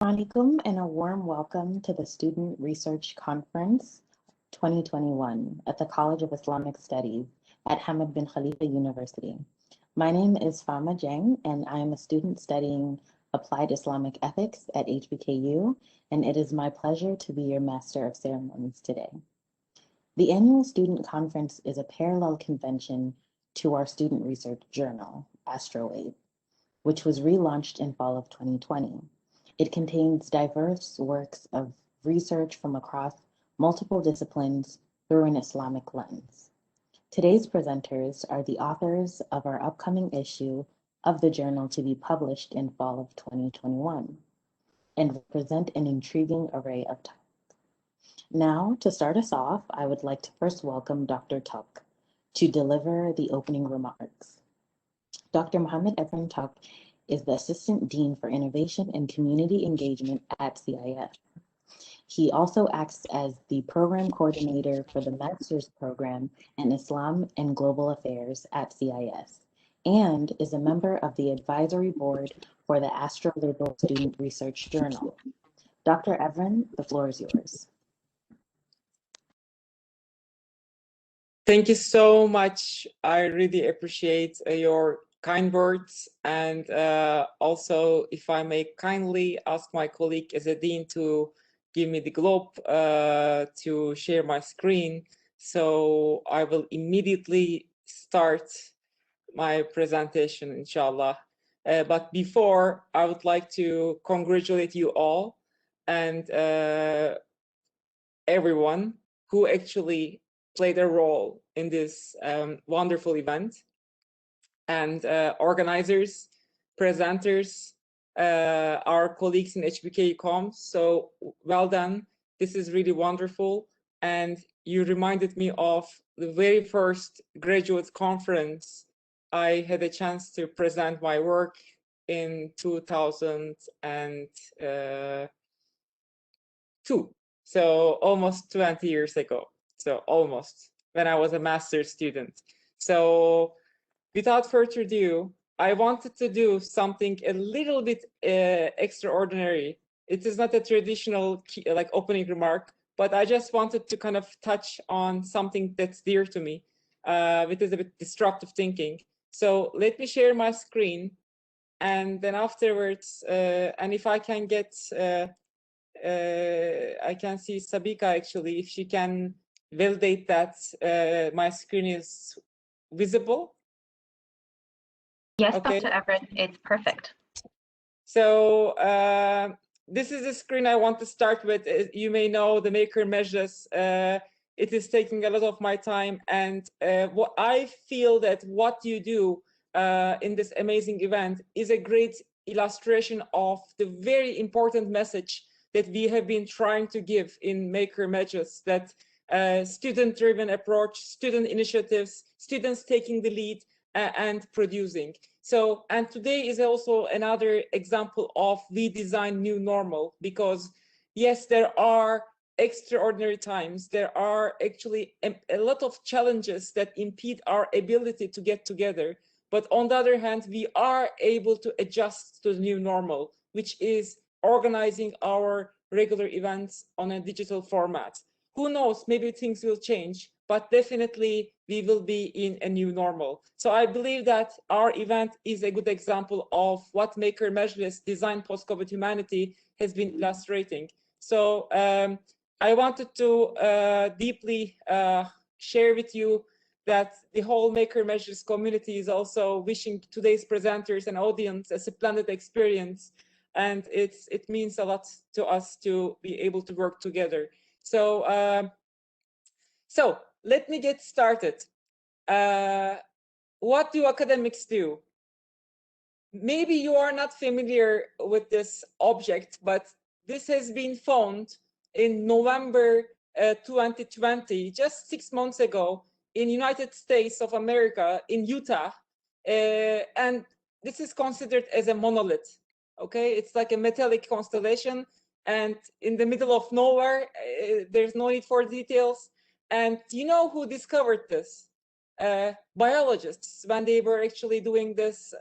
Alaikum and a warm welcome to the Student Research Conference 2021 at the College of Islamic Studies at Hamad bin Khalifa University. My name is Fama Jeng and I am a student studying Applied Islamic Ethics at HBKU, and it is my pleasure to be your Master of Ceremonies today. The annual student conference is a parallel convention to our student research journal, Astrolabe, which was relaunched in fall of 2020. It contains diverse works of research from across multiple disciplines through an Islamic lens. Today's presenters are the authors of our upcoming issue of the journal to be published in fall of 2021 and represent an intriguing array of topics. Now, to start us off, I would like to first welcome Dr. Tuck to deliver the opening remarks. Dr. Muhammad Evren Tuck is the Assistant Dean for Innovation and Community Engagement at CIS. He also acts as the Program Coordinator for the Master's Program in Islam and Global Affairs at CIS, and is a member of the Advisory Board for the Astrolabe Student Research Journal. Dr. Evren, the floor is yours. Thank you so much. I really appreciate your kind words, and also, if I may kindly ask my colleague as a dean to give me the globe to share my screen, so I will immediately start my presentation, inshallah. But before, I would like to congratulate you all and everyone who actually played a role in this wonderful event, and organizers, presenters, our colleagues in HBKU.com. So well done. This is really wonderful. And you reminded me of the very first graduate conference I had a chance to present my work in 2002. So almost 20 years ago. So almost, when I was a master's student. So without further ado, I wanted to do something a little bit extraordinary. It is not a traditional like opening remark, but I just wanted to kind of touch on something that's dear to me, which is a bit destructive thinking. So let me share my screen, and then afterwards, and if I can get, I can see Sabika actually, if she can validate that my screen is visible. Yes, okay. Dr. Everett, it's perfect. So this is the screen I want to start with. You may know the Maker Measures. It is taking a lot of my time, and what I feel that what you do in this amazing event is a great illustration of the very important message that we have been trying to give in Maker Measures, that student-driven approach, student initiatives, students taking the lead, and producing. So, and today is also another example of we design new normal, because yes, there are extraordinary times. There are actually a lot of challenges that impede our ability to get together. But on the other hand, we are able to adjust to the new normal, which is organizing our regular events on a digital format. Who knows, maybe things will change, but definitely we will be in a new normal. So I believe that our event is a good example of what Maker Majlis Design Post-COVID Humanity has been illustrating. So I wanted to deeply share with you that the whole Maker Majlis community is also wishing today's presenters and audience a splendid experience. And it means a lot to us to be able to work together. So, so let me get started. What do academics do? Maybe you are not familiar with this object, but this has been found in November 2020, just 6 months ago, in United States of America, in Utah. And this is considered as a monolith. Okay, it's like a metallic constellation, and in the middle of nowhere, there's no need for details. And do you know who discovered this? Biologists, when they were actually doing this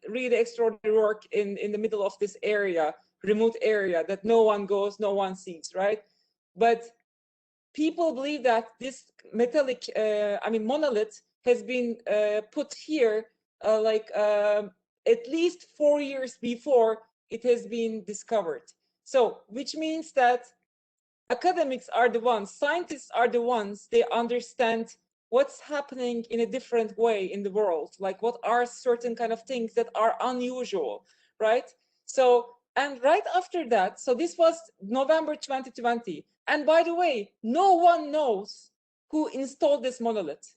really extraordinary work in the middle of this area, remote area that no one goes, no one sees, right? But people believe that this metallic, monolith has been put here at least 4 years before it has been discovered. So, which means that academics are the ones, scientists are the ones, they understand what's happening in a different way in the world, like what are certain kind of things that are unusual, right? So, and right after that, so this was November 2020. And by the way, no one knows who installed this monolith.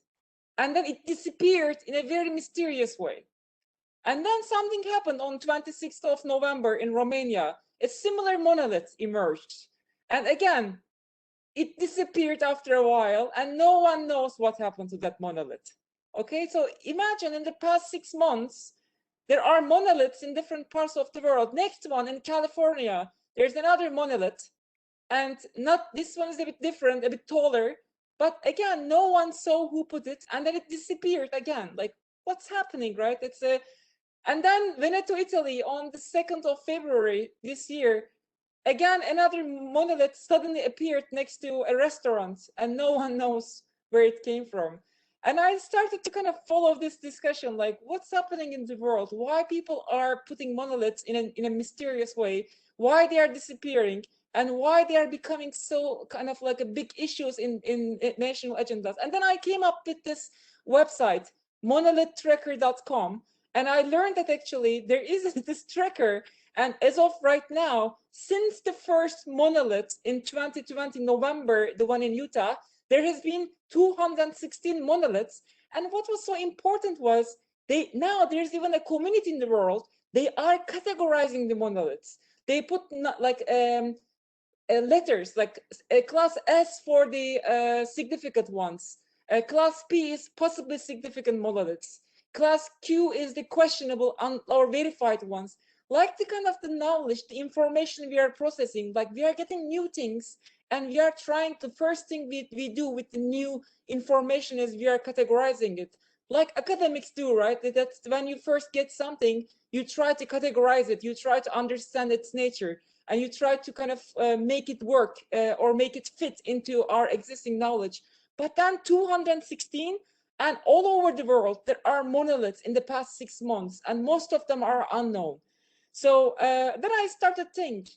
And then it disappeared in a very mysterious way. And then something happened on 26th of November in Romania. A similar monolith emerged. And again, it disappeared after a while, and no one knows what happened to that monolith. Okay, so imagine in the past 6 months, there are monoliths in different parts of the world. Next one in California, there's another monolith, and not this one is a bit different, a bit taller, but again, no one saw who put it, and then it disappeared again. Like, what's happening, right? It's a, and then Veneto, Italy, on the 2nd of February this year, again, another monolith suddenly appeared next to a restaurant, and no one knows where it came from. And I started to kind of follow this discussion, like what's happening in the world, why people are putting monoliths in a mysterious way, why they are disappearing, and why they are becoming so kind of like a big issues in national agendas. And then I came up with this website, monolithtracker.com, and I learned that actually there is this tracker. And as of right now, since the first monolith in 2020 November, the one in Utah, there has been 216 monoliths. And what was so important was now there's even a community in the world. They are categorizing the monoliths. They put like letters, like class S for the significant ones. Class P is possibly significant monoliths. Class Q is the questionable or verified ones. Like the kind of the knowledge, the information we are processing, like we are getting new things, and we are trying to, first thing we do with the new information is we are categorizing it. Like academics do, right? That's when you first get something, you try to categorize it, you try to understand its nature, and you try to kind of make it work or make it fit into our existing knowledge. But then 216, and all over the world, there are monoliths in the past 6 months, and most of them are unknown. So then I started to think,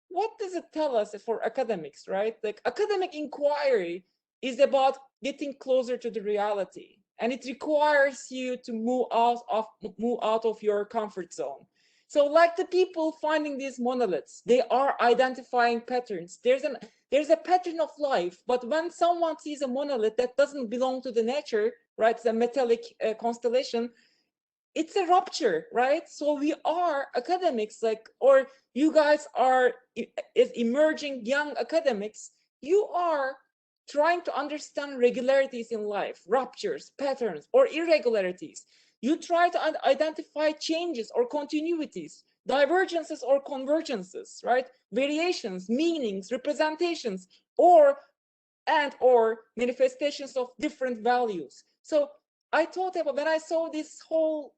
what does it tell us for academics, right? Like academic inquiry is about getting closer to the reality, and it requires you to move out of your comfort zone. So like the people finding these monoliths, they are identifying patterns. There's a pattern of life, but when someone sees a monolith that doesn't belong to the nature, right? It's a metallic constellation, it's a rupture, right? So we are academics, like, or you guys are as emerging young academics, you are trying to understand regularities in life, ruptures, patterns, or irregularities. You try to identify changes or continuities, divergences or convergences, right? Variations, meanings, representations, or manifestations of different values. So I thought about, when I saw this whole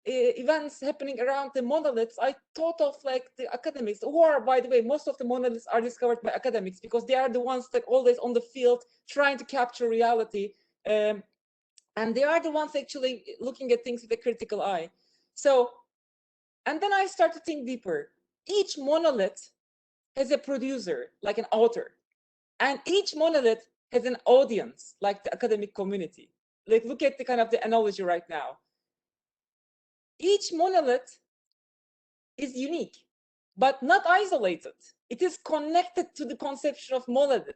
events happening around the monoliths, I thought of like the academics, who are, by the way, most of the monoliths are discovered by academics because they are the ones that always on the field trying to capture reality. And they are the ones actually looking at things with a critical eye. So, and then I started to think deeper. Each monolith has a producer, like an author. And each monolith has an audience, like the academic community. Like, look at the kind of the analogy right now. Each monolith is unique, but not isolated. It is connected to the conception of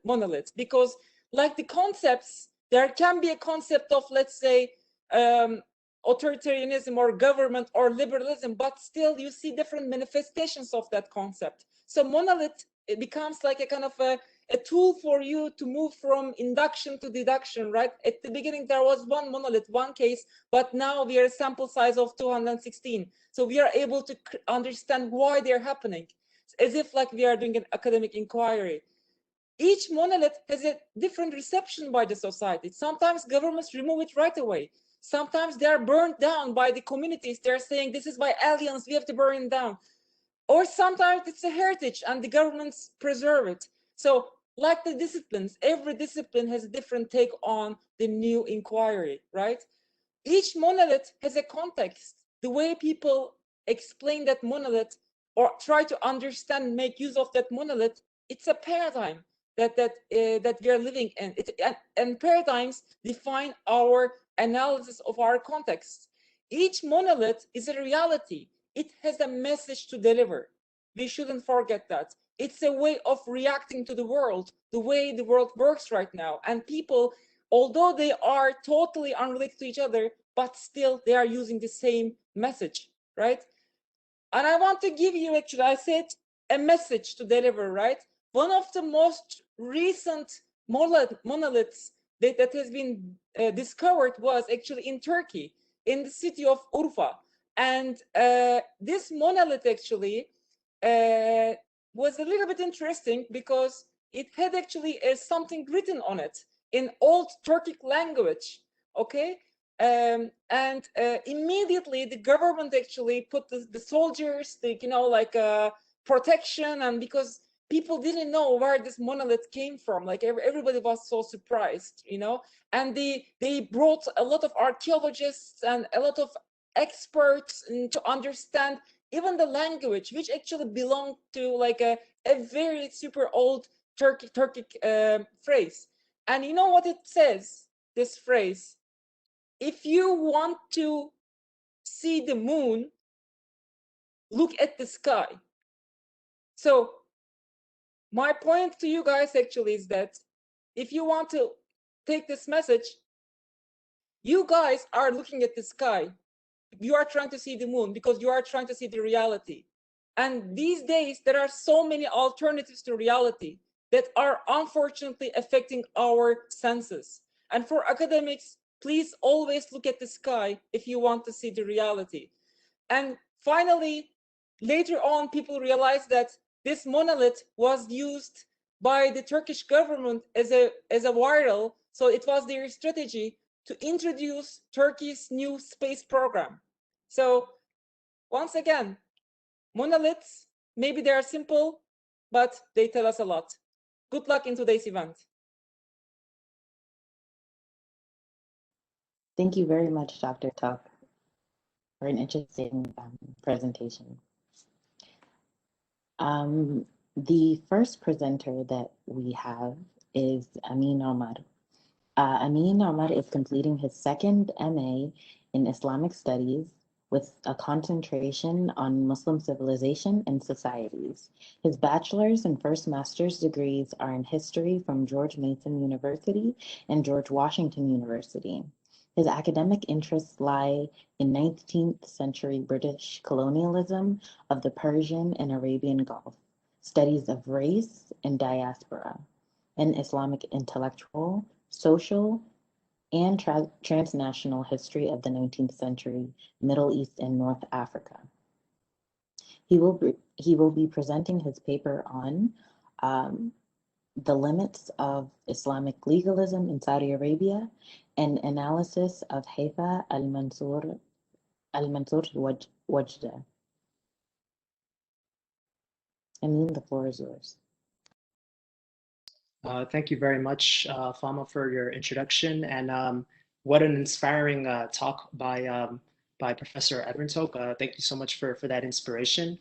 monoliths, because like the concepts, there can be a concept of, let's say, authoritarianism or government or liberalism, but still you see different manifestations of that concept. So monolith, it becomes like a kind of a tool for you to move from induction to deduction, right? At the beginning, there was one monolith, one case, but now we are a sample size of 216. So we are able to understand why they're happening, as if like we are doing an academic inquiry. Each monolith has a different reception by the society. Sometimes governments remove it right away. Sometimes they are burned down by the communities. They're saying this is by aliens, we have to burn it down. Or sometimes it's a heritage and the governments preserve it. So like the disciplines, every discipline has a different take on the new inquiry, right? Each monolith has a context. The way people explain that monolith or try to understand, make use of that monolith, it's a paradigm that we are living in. And paradigms define our analysis of our context. Each monolith is a reality. It has a message to deliver. We shouldn't forget that. It's a way of reacting to the world, the way the world works right now. And people, although they are totally unrelated to each other, but still they are using the same message, right? And I want to give you, actually, I said a message to deliver, right? One of the most recent monoliths that has been discovered was actually in Turkey, in the city of Urfa. And this monolith actually was a little bit interesting because it had actually something written on it in old Turkic language, okay? Immediately the government actually put the soldiers, protection, and because people didn't know where this monolith came from, like everybody was so surprised, and they brought a lot of archaeologists and a lot of experts to understand even the language, which actually belonged to like a very super old Turkic phrase. And you know what it says, this phrase? If you want to see the moon, look at the sky. So my point to you guys actually is that if you want to take this message, you guys are looking at the sky. You are trying to see the moon because you are trying to see the reality. And these days, there are so many alternatives to reality that are unfortunately affecting our senses. And for academics, please always look at the sky if you want to see the reality. And finally, later on, people realized that this monolith was used by the Turkish government as a viral. So it was their strategy to introduce Turkey's new space program. So once again, monoliths, maybe they are simple, but they tell us a lot. Good luck in today's event. Thank you very much, Dr. Tuck, for an interesting presentation. The first presenter that we have is Amin Omar. Amin Omar is completing his second MA in Islamic Studies with a concentration on Muslim civilization and societies. His bachelor's and first master's degrees are in history from George Mason University and George Washington University. His academic interests lie in 19th century British colonialism of the Persian and Arabian Gulf, studies of race and diaspora, and Islamic intellectual, social, and transnational history of the 19th century Middle East and North Africa. He will be presenting his paper on the limits of Islamic legalism in Saudi Arabia and analysis of Khalifa al-Mansur Wajda. Amin, the floor is yours. Thank you very much, Fama, for your introduction, and what an inspiring talk by Professor Edwin-Tok. Thank you so much for that inspiration.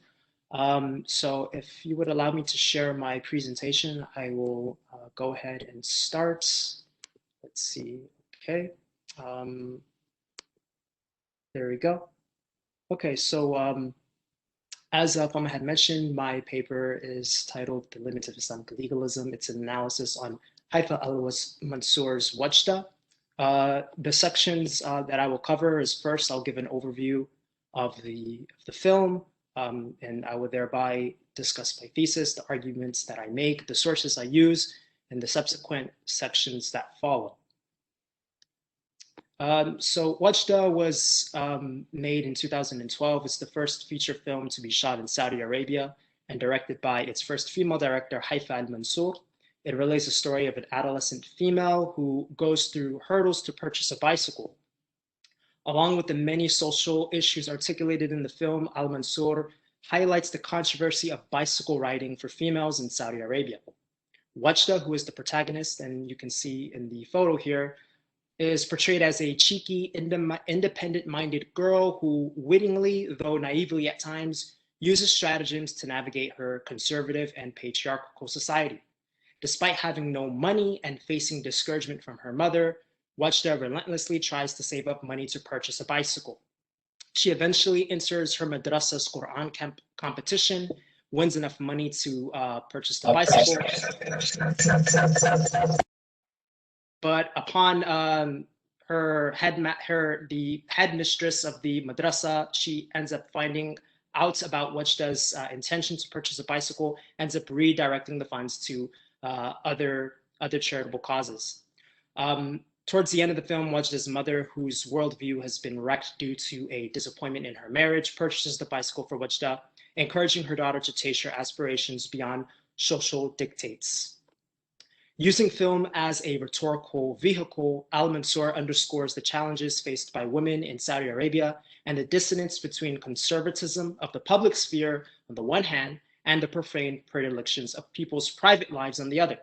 So if you would allow me to share my presentation, I will go ahead and start. Let's see, okay. There we go. Okay, so as Fama had mentioned, my paper is titled The Limits of Islamic Legalism. It's an analysis on Khalifa al-Mansur's Wajda. The sections that I will cover is first, I'll give an overview of the film, and I will thereby discuss my thesis, the arguments that I make, the sources I use, and the subsequent sections that follow. So Wajda was made in 2012. It's the first feature film to be shot in Saudi Arabia and directed by its first female director, Khalifa al-Mansur. It relays the story of an adolescent female who goes through hurdles to purchase a bicycle. Along with the many social issues articulated in the film, Al-Mansur highlights the controversy of bicycle riding for females in Saudi Arabia. Wajda, who is the protagonist, and you can see in the photo here, is portrayed as a cheeky, independent-minded girl who wittingly, though naively at times, uses stratagems to navigate her conservative and patriarchal society. Despite having no money and facing discouragement from her mother, Wajda relentlessly tries to save up money to purchase a bicycle. She eventually enters her madrasa's Quran competition, wins enough money to purchase the bicycle. But upon the headmistress of the madrasa, she ends up finding out about Wajda's intention to purchase a bicycle, ends up redirecting the funds to other charitable causes. Towards the end of the film, Wajda's mother, whose worldview has been wrecked due to a disappointment in her marriage, purchases the bicycle for Wajda, encouraging her daughter to chase her aspirations beyond social dictates. Using film as a rhetorical vehicle, Al-Mansur underscores the challenges faced by women in Saudi Arabia and the dissonance between conservatism of the public sphere on the one hand and the profane predilections of people's private lives on the other.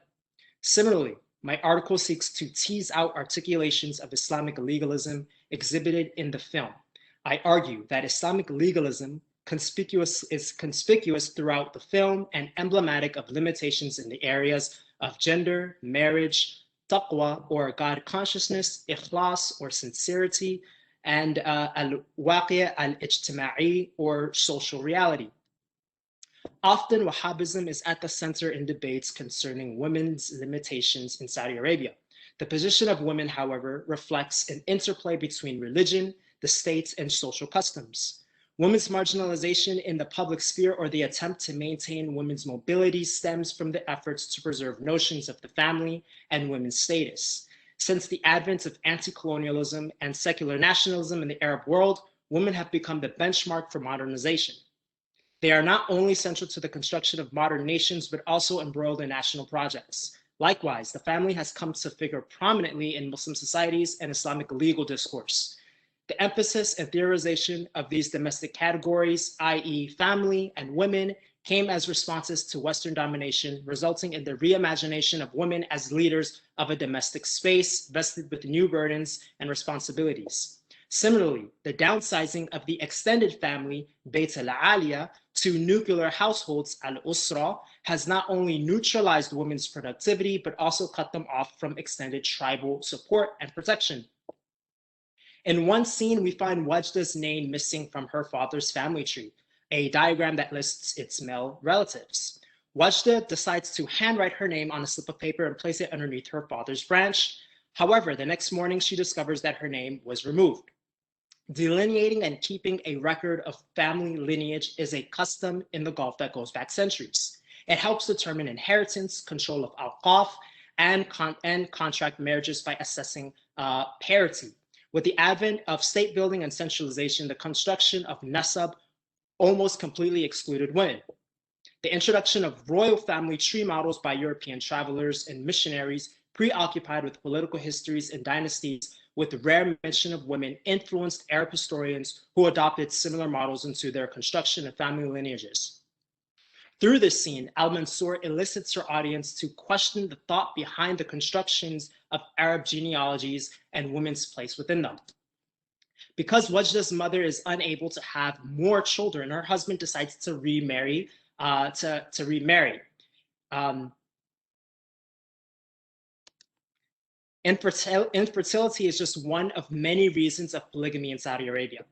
Similarly, my article seeks to tease out articulations of Islamic legalism exhibited in the film. I argue that Islamic legalism is conspicuous throughout the film and emblematic of limitations in the areas of gender, marriage, taqwa or God consciousness, ikhlas or sincerity, and al-waqi' al-ijtima'i or social reality. Often Wahhabism is at the center in debates concerning women's limitations in Saudi Arabia. The position of women, however, reflects an interplay between religion, the state, and social customs. Women's marginalization in the public sphere or the attempt to maintain women's mobility stems from the efforts to preserve notions of the family and women's status. Since the advent of anti-colonialism and secular nationalism in the Arab world, women have become the benchmark for modernization. They are not only central to the construction of modern nations, but also embroiled in national projects. Likewise, the family has come to figure prominently in Muslim societies and Islamic legal discourse. The emphasis and theorization of these domestic categories, i.e. family and women, came as responses to Western domination, resulting in the reimagination of women as leaders of a domestic space vested with new burdens and responsibilities. Similarly, the downsizing of the extended family, Bayt al-Aliya, to nuclear households, al-Usra, has not only neutralized women's productivity, but also cut them off from extended tribal support and protection. In one scene, we find Wajda's name missing from her father's family tree, a diagram that lists its male relatives. Wajda decides to handwrite her name on a slip of paper and place it underneath her father's branch. However, the next morning, she discovers that her name was removed. Delineating and keeping a record of family lineage is a custom in the Gulf that goes back centuries. It helps determine inheritance, control of awqaf, and contract marriages by assessing parity. With the advent of state building and centralization, the construction of nasab almost completely excluded women. The introduction of royal family tree models by European travelers and missionaries preoccupied with political histories and dynasties with rare mention of women influenced Arab historians who adopted similar models into their construction of family lineages. Through this scene, Al-Mansur elicits her audience to question the thought behind the constructions of Arab genealogies and women's place within them. Because Wajda's mother is unable to have more children, her husband decides to remarry. Infertility is just one of many reasons of polygamy in Saudi Arabia.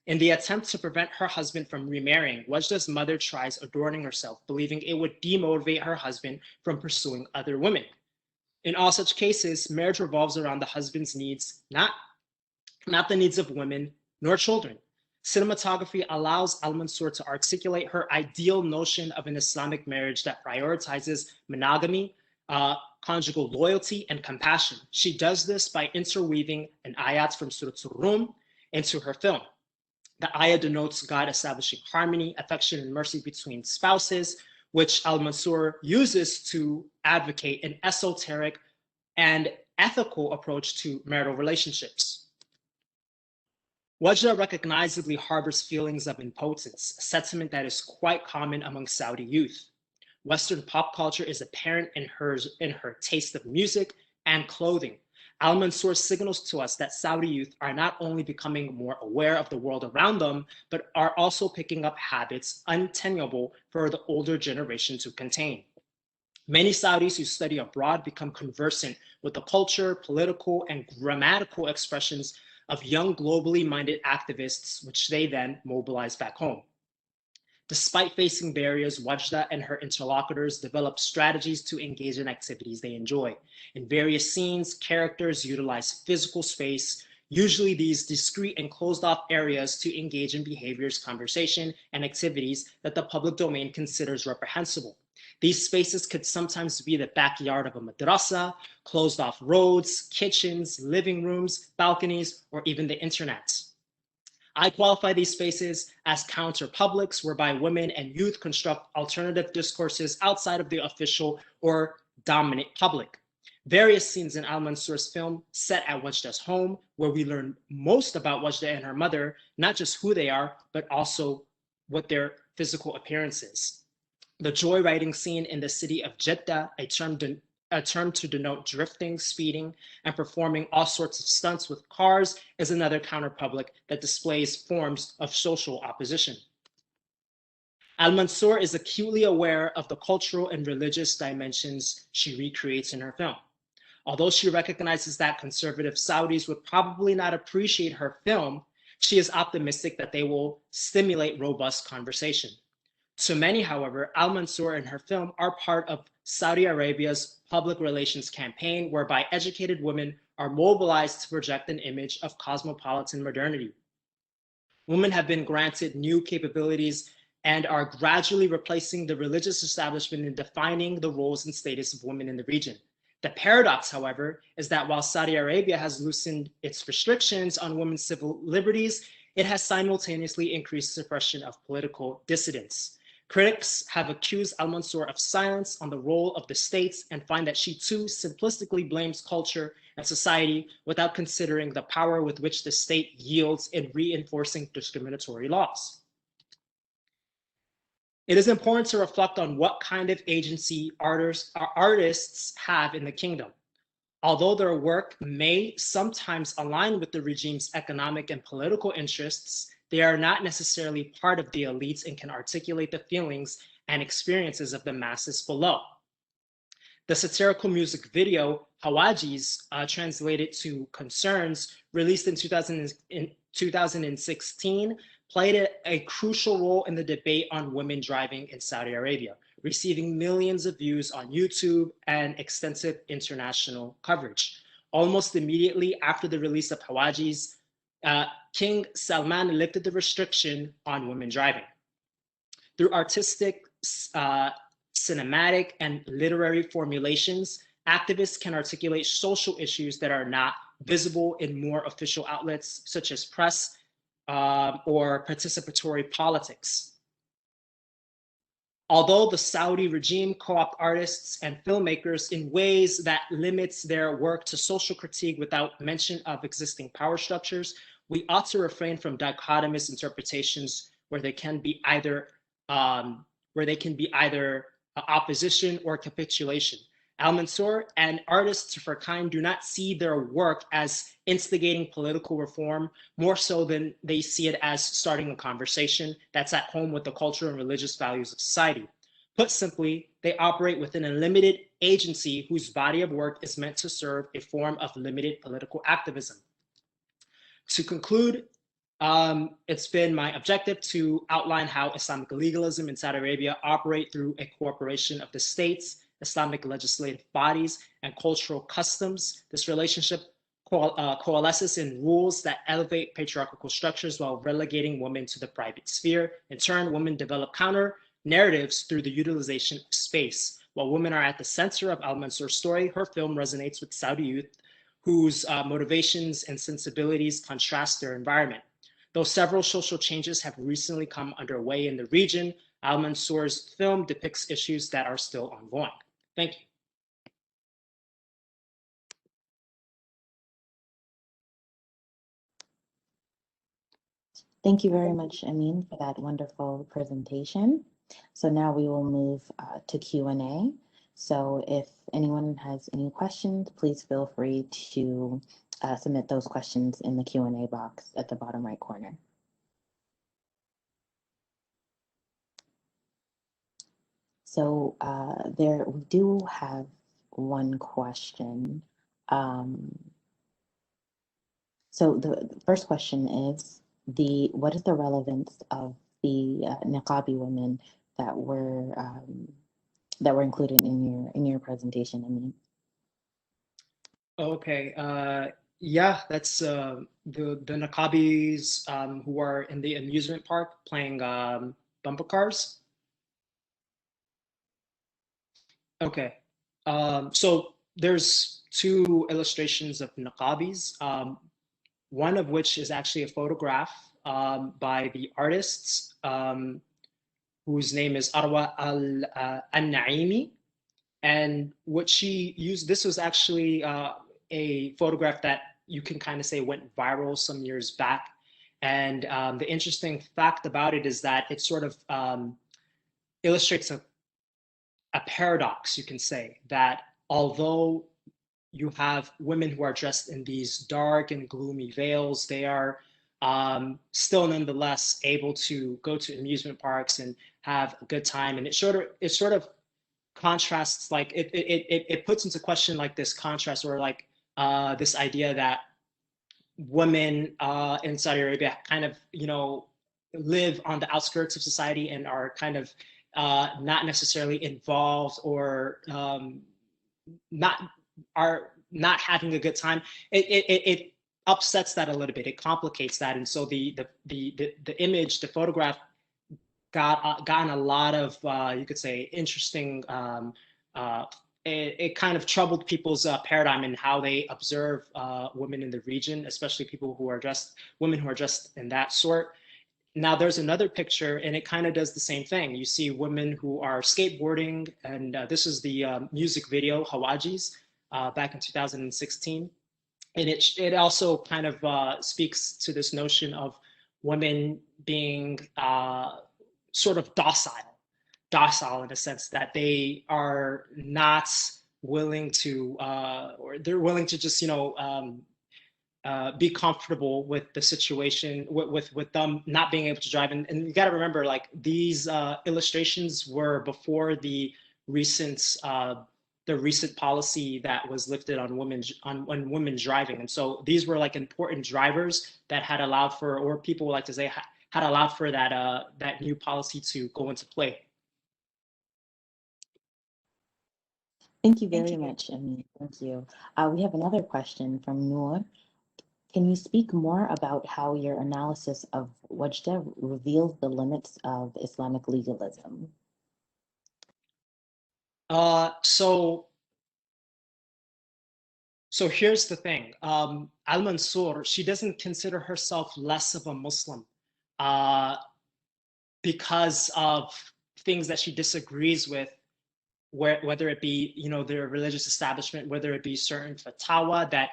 In the attempt to prevent her husband from remarrying, Wajda's mother tries adorning herself, believing it would demotivate her husband from pursuing other women. In all such cases, marriage revolves around the husband's needs, not the needs of women nor children. Cinematography allows Al-Mansur to articulate her ideal notion of an Islamic marriage that prioritizes monogamy, conjugal loyalty, and compassion. She does this by interweaving an ayat from Surah Ar-Rum into her film. The ayah denotes God establishing harmony, affection, and mercy between spouses, which Al-Mansur uses to advocate an esoteric and ethical approach to marital relationships. Wajda recognizably harbors feelings of impotence, a sentiment that is quite common among Saudi youth. Western pop culture is apparent in her taste of music and clothing. Al-Mansur signals to us that Saudi youth are not only becoming more aware of the world around them, but are also picking up habits untenable for the older generation to contain. Many Saudis who study abroad become conversant with the culture, political, and grammatical expressions of young globally minded activists, which they then mobilize back home. Despite facing barriers, Wajda and her interlocutors develop strategies to engage in activities they enjoy. In various scenes, characters utilize physical space, usually these discrete and closed-off areas, to engage in behaviors, conversation, and activities that the public domain considers reprehensible. These spaces could sometimes be the backyard of a madrasa, closed-off roads, kitchens, living rooms, balconies, or even the internet. I qualify these spaces as counter-publics, whereby women and youth construct alternative discourses outside of the official or dominant public. Various scenes in Al-Mansur's film set at Wajda's home, where we learn most about Wajda and her mother, not just who they are, but also what their physical appearance is. The joyriding scene in the city of Jeddah, a term to denote drifting, speeding, and performing all sorts of stunts with cars, is another counterpublic that displays forms of social opposition. Al-Mansur is acutely aware of the cultural and religious dimensions she recreates in her film. Although she recognizes that conservative Saudis would probably not appreciate her film, she is optimistic that they will stimulate robust conversation. To many, however, Al-Mansur and her film are part of Saudi Arabia's public relations campaign, whereby educated women are mobilized to project an image of cosmopolitan modernity. Women have been granted new capabilities and are gradually replacing the religious establishment in defining the roles and status of women in the region. The paradox, however, is that while Saudi Arabia has loosened its restrictions on women's civil liberties, it has simultaneously increased suppression of political dissidents. Critics have accused Al-Mansur of silence on the role of the states and find that she too simplistically blames culture and society without considering the power with which the state yields in reinforcing discriminatory laws. It is important to reflect on what kind of agency artists have in the kingdom. Although their work may sometimes align with the regime's economic and political interests, they are not necessarily part of the elites and can articulate the feelings and experiences of the masses below. The satirical music video, Hawajis, translated to Concerns, released in 2016, played a crucial role in the debate on women driving in Saudi Arabia, receiving millions of views on YouTube and extensive international coverage. Almost immediately after the release of Hawajis, King Salman lifted the restriction on women driving. Through artistic, cinematic, and literary formulations, activists can articulate social issues that are not visible in more official outlets, such as press or participatory politics. Although the Saudi regime co-opt artists and filmmakers in ways that limits their work to social critique without mention of existing power structures, we ought to refrain from dichotomous interpretations where they can be either opposition or capitulation. Al-Mansur and artists of her kind do not see their work as instigating political reform, more so than they see it as starting a conversation that's at home with the culture and religious values of society. Put simply, they operate within a limited agency whose body of work is meant to serve a form of limited political activism. To conclude, it's been my objective to outline how Islamic legalism in Saudi Arabia operate through a cooperation of the states, Islamic legislative bodies, and cultural customs. This relationship coalesces in rules that elevate patriarchal structures while relegating women to the private sphere. In turn, women develop counter narratives through the utilization of space. While women are at the center of Al-Mansur's story, her film resonates with Saudi youth whose motivations and sensibilities contrast their environment. Though several social changes have recently come underway in the region, Al-Mansur's film depicts issues that are still ongoing. Thank you. Thank you very much, Amin, for that wonderful presentation. So now we will move to Q&A. So if anyone has any questions, please feel free to submit those questions in the Q&A box at the bottom right corner. So we do have one question. So the first question is, what is the relevance of the niqabi women that were included in your presentation? I mean. Okay. Yeah, that's the niqabis who are in the amusement park playing bumper cars. Okay. So there's two illustrations of niqabis. One of which is actually a photograph by the artists whose name is Arwa al-Naimi. And what she used, this was actually a photograph that you can kind of say went viral some years back. And the interesting fact about it is that it sort of illustrates a paradox, you can say, that although you have women who are dressed in these dark and gloomy veils, they are still nonetheless able to go to amusement parks and have a good time. And it sort of contrasts, like it puts into question like this contrast, or like this idea that women in Saudi Arabia kind of, live on the outskirts of society and are kind of not necessarily involved, or not having a good time. It upsets that a little bit. It complicates that, and so the image, the photograph, gotten a lot of you could say interesting. It kind of troubled people's paradigm in how they observe women in the region, especially women who are dressed in that sort. Now there's another picture, and it kind of does the same thing. You see women who are skateboarding, and this is the music video Hawajis back in 2016, and it also kind of speaks to this notion of women being sort of docile in a sense that they are not willing to, or they're willing to just be comfortable with the situation, with them not being able to drive. And you got to remember, like, these illustrations were before the recent policy that was lifted on women driving. And so these were like important drivers that had allowed for, or people would like to say had allowed for that new policy to go into play. Thank you very much, Amin. Thank you. We have another question from Noor. Can you speak more about how your analysis of Wajda reveals the limits of Islamic legalism? So here's the thing. Al-Mansur, she doesn't consider herself less of a Muslim because of things that she disagrees with, whether it be, their religious establishment, whether it be certain fatwa that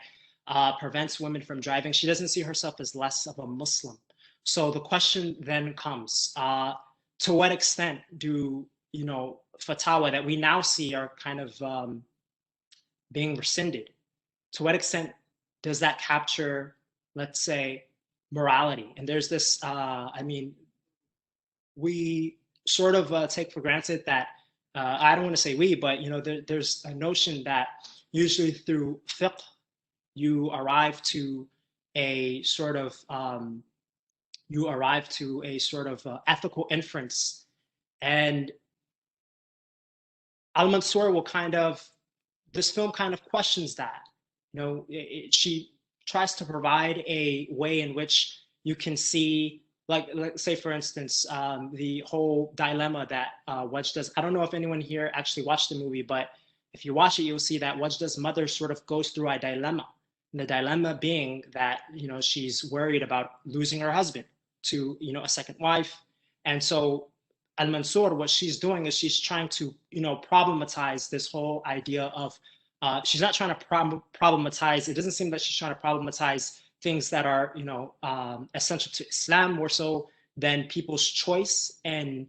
prevents women from driving. She doesn't see herself as less of a Muslim. So the question then comes, to what extent do, fatwa that we now see are kind of being rescinded? To what extent does that capture, let's say, morality? And there's this, we sort of take for granted that, I don't want to say we, but, there's a notion that usually through fiqh, you arrive to a sort of ethical inference. And Al-Mansur this film kind of questions that. She tries to provide a way in which you can see, like, let's say, for instance, the whole dilemma that Wajda's, I don't know if anyone here actually watched the movie, but if you watch it, you'll see that Wajda's mother sort of goes through a dilemma. And the dilemma being that, she's worried about losing her husband to, a second wife. And so Al-Mansur, what she's doing is she's trying to, problematize this whole idea of, she's not trying to problematize, it doesn't seem that she's trying to problematize things that are, essential to Islam more so than people's choice and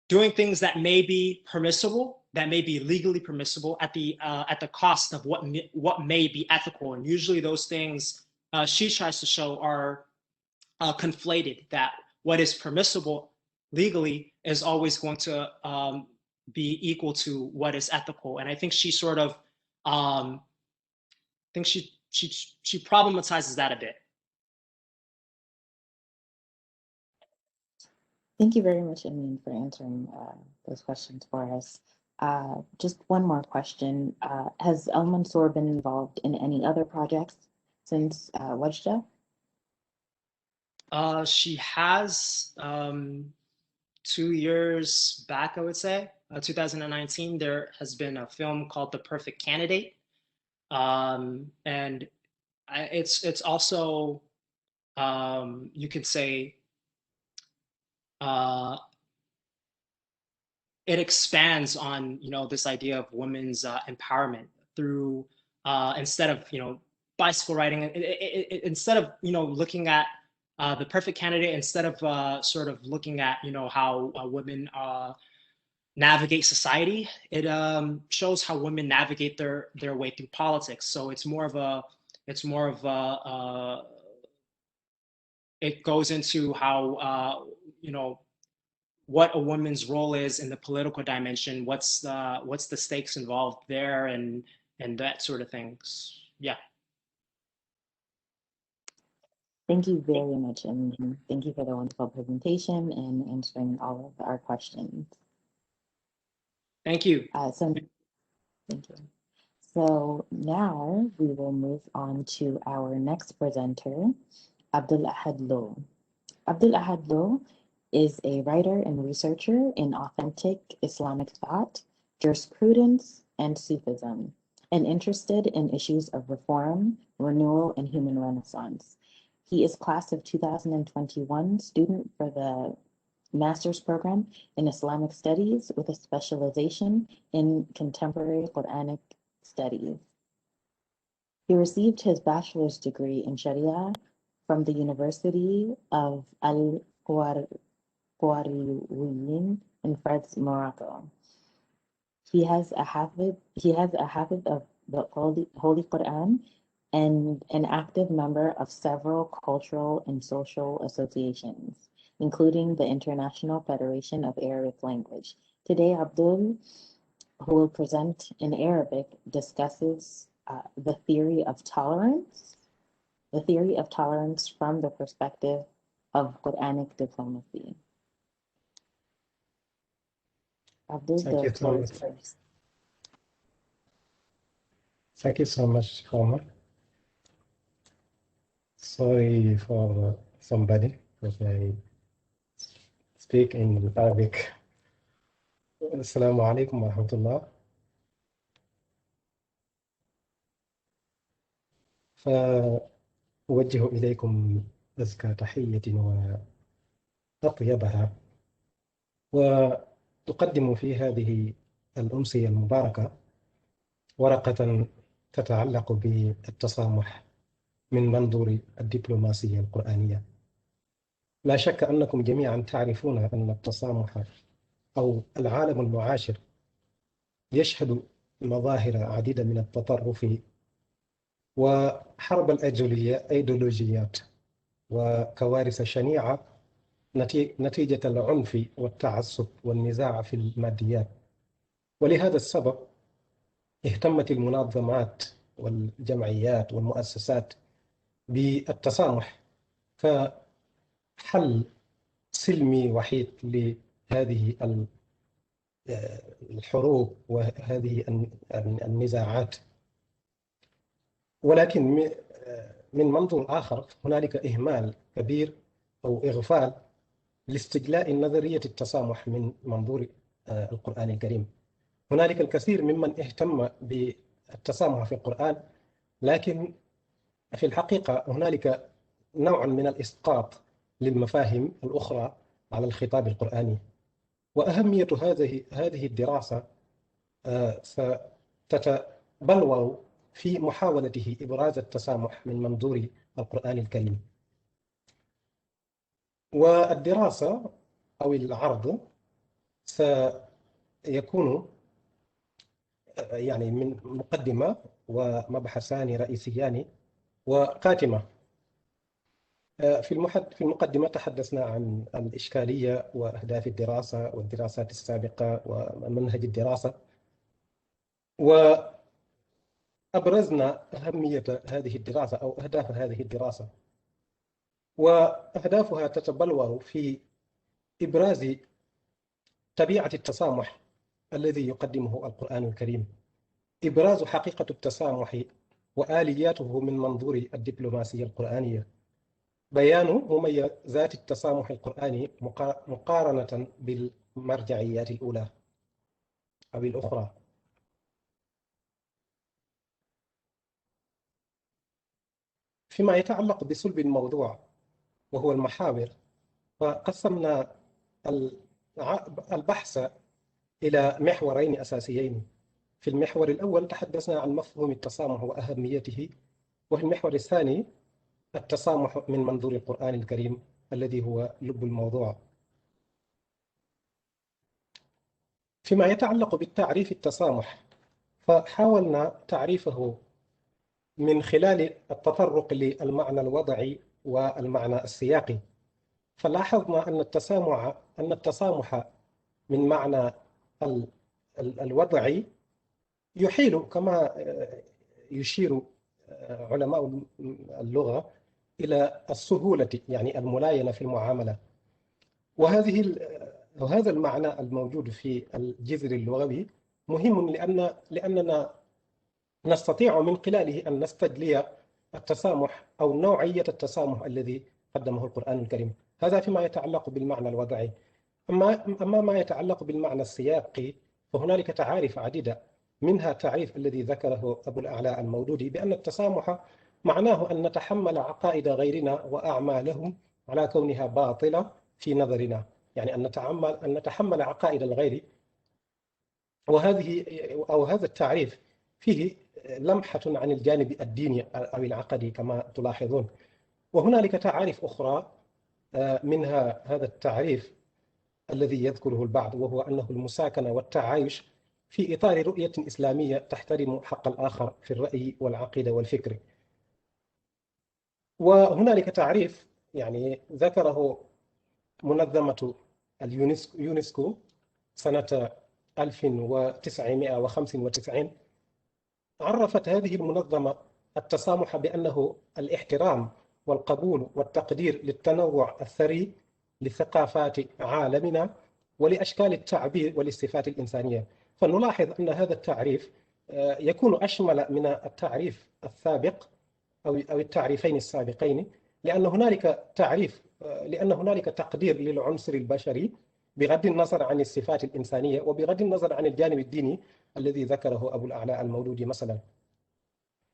doing things that may be permissible, that may be legally permissible at the cost of what may be ethical. And usually those things she tries to show are conflated, that what is permissible legally is always going to be equal to what is ethical. And I think she sort of, she problematizes that a bit. Thank you very much, Amin, for answering those questions for us. Just one more question. Has Al Mansour been involved in any other projects since Wajda? She has 2 years back, I would say, 2019, there has been a film called The Perfect Candidate. And it's also, you could say, it expands on, this idea of women's empowerment through, instead of, bicycle riding, instead of, looking at The Perfect Candidate, instead of sort of looking at, how women navigate society, it shows how women navigate their way through politics. So it goes into how, what a woman's role is in the political dimension, what's the stakes involved there, and that sort of things. Yeah. Thank you very much, and thank you for the wonderful presentation and answering all of our questions. Thank you. Thank you. So now we will move on to our next presenter, Abdul Ahad Lo. Abdul Ahad Lo is a writer and researcher in authentic Islamic thought, jurisprudence, and Sufism, and interested in issues of reform, renewal, and human renaissance. He is class of 2021 student for the master's program in Islamic studies with a specialization in contemporary Qur'anic studies. He received his bachelor's degree in Sharia from the University of Al-Qarawiyyin in Fez, Morocco. He has a hafid of the Holy Quran and an active member of several cultural and social associations, including the International Federation of Arabic Language. Today, Abdul, who will present in Arabic, discusses the theory of tolerance from the perspective of Quranic diplomacy. Abdul, the floor is first. Thank you so much, Hamad. Sorry for somebody, because I speak in Arabic. Assalamu alaikum wa rahmatullah. فأوجه إليكم أزكى تحية وأطيبها، وأقدم في هذه الأمسية المباركة ورقة تتعلق بالتسامح من منظور الدبلوماسية القرآنية. لا شك أنكم جميعا تعرفون أن التسامح أو العالم المعاصر يشهد مظاهر عديدة من التطرف وحرب الأيديولوجيات وكوارث شنيعة نتيجة العنف والتعصب والنزاع في الماديات. ولهذا السبب اهتمت المنظمات والجمعيات والمؤسسات بالتسامح كحل سلمي وحيد لهذه الحروب وهذه النزاعات. ولكن من منظور آخر هنالك إهمال كبير أو إغفال لاستجلاء نظرية التسامح من منظور القرآن الكريم. هنالك الكثير ممن اهتم بالتسامح في القرآن، لكن في الحقيقة هنالك نوع من الإسقاط للمفاهيم الأخرى على الخطاب القرآني. وأهمية هذه الدراسة ستتبلور في محاولته إبراز التسامح من منظور القرآن الكريم. والدراسة أو العرض سيكون يعني من مقدمة ومبحثان رئيسيان وقاتمة. في المقدمة تحدثنا عن الإشكالية وأهداف الدراسة والدراسات السابقة ومنهج الدراسة، وأبرزنا أهمية هذه الدراسة أو أهداف هذه الدراسة. وأهدافها تتبلور في إبراز طبيعة التسامح الذي يقدمه القرآن الكريم، إبراز حقيقة التسامح وآلياته من منظور الدبلوماسية القرآنية، بيان مميزات التسامح القرآني مقارنة بالمرجعيات الأولى أو الأخرى. فيما يتعلق بصلب الموضوع وهو المحاور، فقسمنا البحث إلى محورين أساسيين. في المحور الأول تحدثنا عن مفهوم التسامح وأهميته، وفي المحور الثاني التسامح من منظور القرآن الكريم الذي هو لب الموضوع. فيما يتعلق بالتعريف التسامح، فحاولنا تعريفه من خلال التطرق للمعنى الوضعي والمعنى السياقي. فلاحظنا أن التسامح من معنى الوضعي يحيل كما يشير علماء اللغة إلى السهولة، يعني الملاينة في المعاملة. وهذا المعنى الموجود في الجذر اللغوي مهم لأننا نستطيع من خلاله أن نستجلي التسامح أو نوعية التسامح الذي قدمه القرآن الكريم. هذا فيما يتعلق بالمعنى الوضعي. أما ما يتعلق بالمعنى السياقي فهنالك تعاريف عديدة، منها تعريف الذي ذكره أبو الأعلى المودودي بأن التسامح معناه أن نتحمل عقائد غيرنا وأعمالهم على كونها باطلة في نظرنا، يعني أن نتحمل عقائد الغير. هذا التعريف فيه لمحة عن الجانب الديني أو العقدي كما تلاحظون. وهنالك تعاريف أخرى، منها هذا التعريف الذي يذكره البعض، وهو أنه المساكنة والتعايش في إطار رؤية إسلامية تحترم حق الآخر في الرأي والعقيدة والفكر. وهنالك تعريف يعني ذكره منظمة اليونسكو سنة 1995. عرفت هذه المنظمة التسامح بأنه الاحترام والقبول والتقدير للتنوع الثري لثقافات عالمنا ولأشكال التعبير والصفات الإنسانية. فنلاحظ أن هذا التعريف يكون أشمل من التعريف السابق أو التعريفين السابقين، لأن هنالك تقدير للعنصر البشري بغض النظر عن الصفات الإنسانية وبغض النظر عن الجانب الديني الذي ذكره أبو الأعلى المودودي مثلا.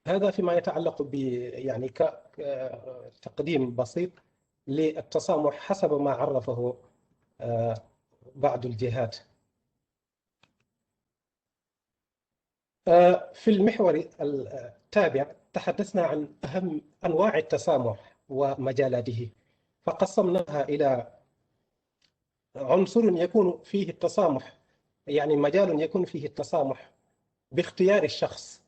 هذا فيما يتعلق يعني كتقديم بسيط للتسامح حسب ما عرفه بعض الجهات. في المحور التابع تحدثنا عن أهم أنواع التسامح ومجالاته، فقسمناها إلى عنصر يكون فيه التسامح، يعني مجال يكون فيه التسامح باختيار الشخص،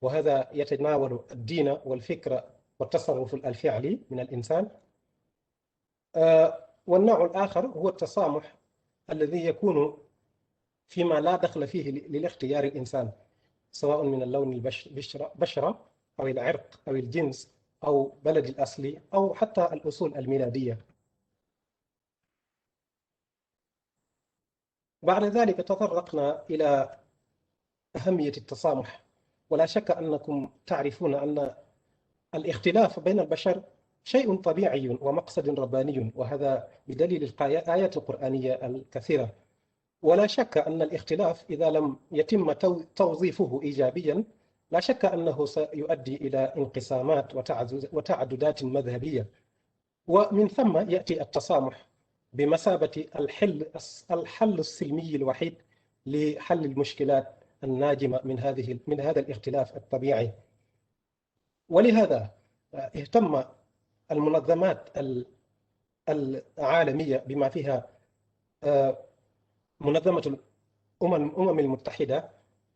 وهذا يتناول الدين والفكر والتصرف الفعلي من الإنسان. والنوع الآخر هو التسامح الذي يكون فيما لا دخل فيه للاختيار الإنسان، سواء من اللون البشرة أو العرق أو الجنس أو بلد الأصلي أو حتى الأصول الميلادية. بعد ذلك تطرقنا إلى أهمية التسامح، ولا شك أنكم تعرفون أن الاختلاف بين البشر شيء طبيعي ومقصد رباني، وهذا بدليل الآيات القرآنية الكثيرة. ولا شك أن الاختلاف إذا لم يتم توظيفه إيجابيا لا شك أنه سيؤدي إلى انقسامات وتعددات مذهبية، ومن ثم يأتي التسامح بمثابة الحل السلمي الوحيد لحل المشكلات الناجمة من هذا الاختلاف الطبيعي. ولهذا اهتم المنظمات العالمية بما فيها منظمة الأمم المتحدة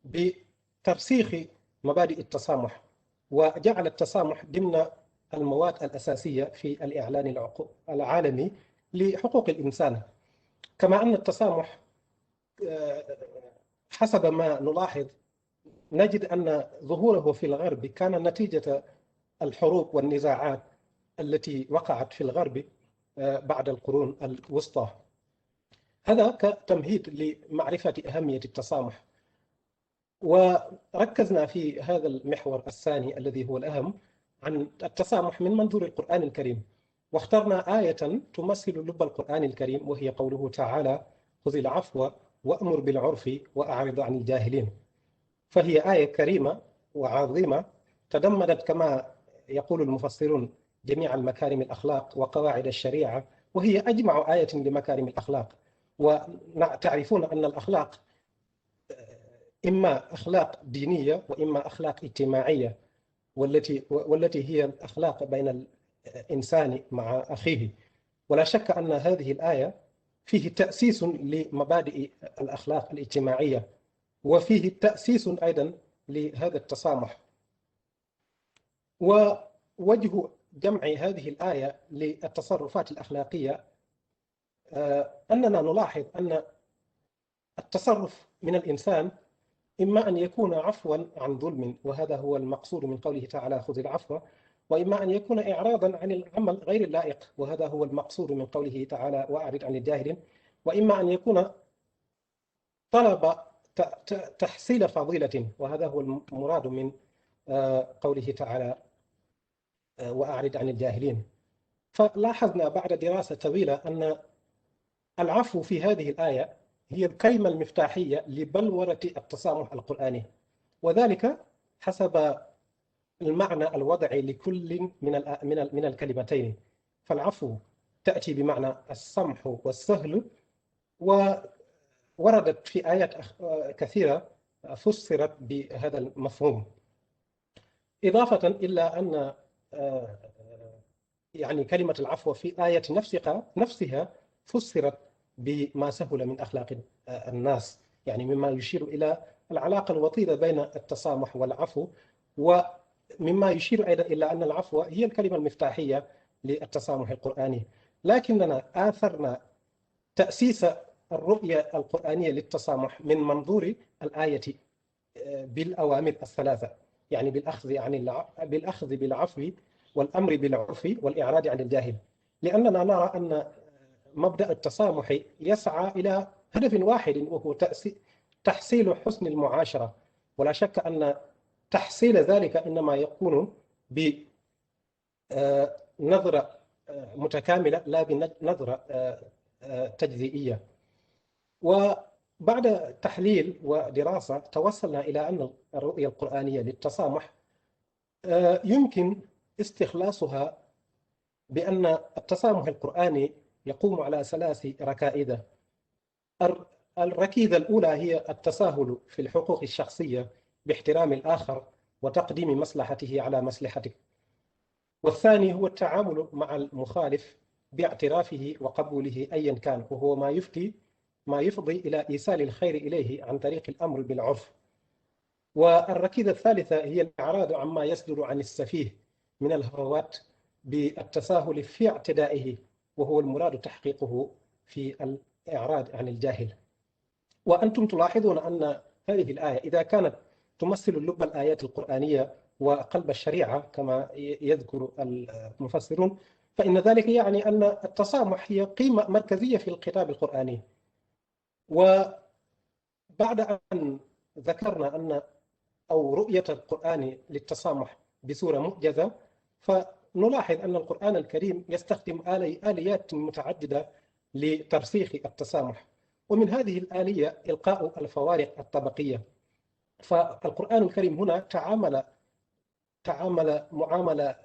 بترسيخ مبادئ التسامح، وجعل التسامح ضمن المواد الأساسية في الإعلان العالمي لحقوق الإنسان. كما أن التسامح حسب ما نلاحظ نجد أن ظهوره في الغرب كان نتيجة الحروب والنزاعات التي وقعت في الغرب بعد القرون الوسطى. هذا كتمهيد لمعرفة أهمية التسامح. وركزنا في هذا المحور الثاني الذي هو الأهم عن التسامح من منظور القرآن الكريم، واخترنا آية تمثل لب القرآن الكريم، وهي قوله تعالى: خذ العفو وأمر بالعرف وأعرض عن الجاهلين. فهي آية كريمة وعظيمة تضمنت كما يقول المفسرون جميع المكارم الأخلاق وقواعد الشريعة، وهي أجمع آية لمكارم الأخلاق. وتعرفون أن الأخلاق إما أخلاق دينية وإما أخلاق اجتماعية، والتي هي الأخلاق بين الإنسان مع أخيه. ولا شك أن هذه الآية فيه تأسيس لمبادئ الأخلاق الاجتماعية، وفيه تأسيس أيضا لهذا التسامح. ووجه جمع هذه الآية للتصرفات الأخلاقية أننا نلاحظ أن التصرف من الإنسان إما أن يكون عفوا عن ظلم، وهذا هو المقصود من قوله تعالى: خذ العفو، وإما أن يكون إعراضا عن العمل غير اللائق، وهذا هو المقصود من قوله تعالى: وأعرض عن الجاهلين، وإما أن يكون طلب تحصيل فضيلة، وهذا هو المراد من قوله تعالى: وأعرض عن الجاهلين. فلاحظنا بعد دراسة طويلة أن العفو في هذه الآية هي الكلمة المفتاحية لبلورة التسامح القرآني، وذلك حسب المعنى الوضعي لكل من الكلمتين. فالعفو تأتي بمعنى السمح والسهل، ووردت في آيات كثيرة فسرت بهذا المفهوم، إضافة إلى أن يعني كلمة العفو في آية نفسها فسرت بما سهل من أخلاق الناس، يعني مما يشير إلى العلاقة الوطيدة بين التسامح والعفو، ومما يشير أيضا إلى أن العفو هي الكلمة المفتاحية للتسامح القرآني. لكننا آثرنا تأسيس الرؤية القرآنية للتسامح من منظور الآية بالأوامر الثلاثة، يعني بالأخذ بالعفو والأمر بالعرف والإعراض عن الجاهل، لأننا نرى أن مبدأ التسامح يسعى إلى هدف واحد، وهو تحصيل حسن المعاشرة. ولا شك أن تحصيل ذلك إنما يكون بنظرة متكاملة لا بنظرة تجزئية. وبعد تحليل ودراسة توصلنا إلى أن الرؤية القرآنية للتسامح يمكن استخلاصها بأن التسامح القرآني يقوم على 3 ركائز. الركيزة الأولى هي التساهل في الحقوق الشخصية باحترام الآخر وتقديم مصلحته على مصلحتك. والثاني هو التعامل مع المخالف باعترافه وقبوله أيا كان، وهو ما يفضي إلى إيصال الخير إليه عن طريق الأمر بالعرف. والركيزة الثالثة هي الإعراض عما يصدر عن السفيه من الهوات بالتساهل في اعتدائه، وهو المراد تحقيقه في الإعراض عن الجاهل. وأنتم تلاحظون أن هذه الآية إذا كانت تمثل لب الآيات القرآنية وقلب الشريعة كما يذكر المفسرون، فإن ذلك يعني أن التسامح هي قيمة مركزية في الخطاب القرآني. وبعد أن ذكرنا أن أو رؤية القرآن للتسامح بصورة موجزة، فنلاحظ أن القرآن الكريم يستخدم آليات متعددة لترسيخ التسامح، ومن هذه الآلية إلقاء الفوارق الطبقية. فالقرآن الكريم هنا تعامل معاملة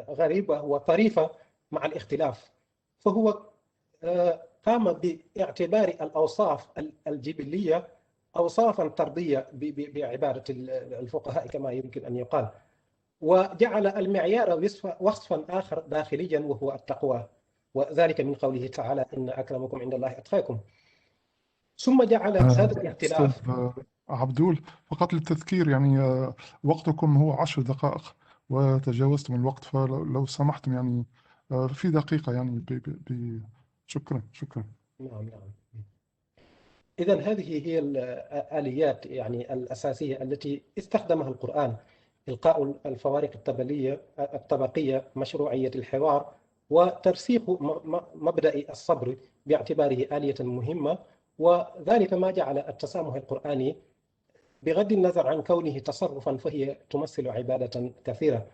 غريبة وطريفة مع الاختلاف، فهو قام باعتبار الأوصاف الجبلية أوصافا طردية بعبارة الفقهاء كما يمكن أن يقال، وجعل المعيار وصفا آخر داخليا وهو التقوى، وذلك من قوله تعالى إن أكرمكم عند الله أتقاكم. ثم جعل هذا أستاذ الاختلاف. عبدول، فقط للتذكير يعني وقتكم هو 10 دقائق وتجاوزتم الوقت، فلو سمحتم يعني في دقيقة يعني شكرا شكرا. نعم. إذا هذه هي الآليات يعني الأساسية التي استخدمها القرآن: إلقاء الفوارق الطبقية، مشروعية الحوار، وترسيخ مبدأ الصبر باعتباره آلية مهمة. وذلك ما جعل التسامح القرآني بغض النظر عن كونه تصرفا فهي تمثل عبادة كثيرة.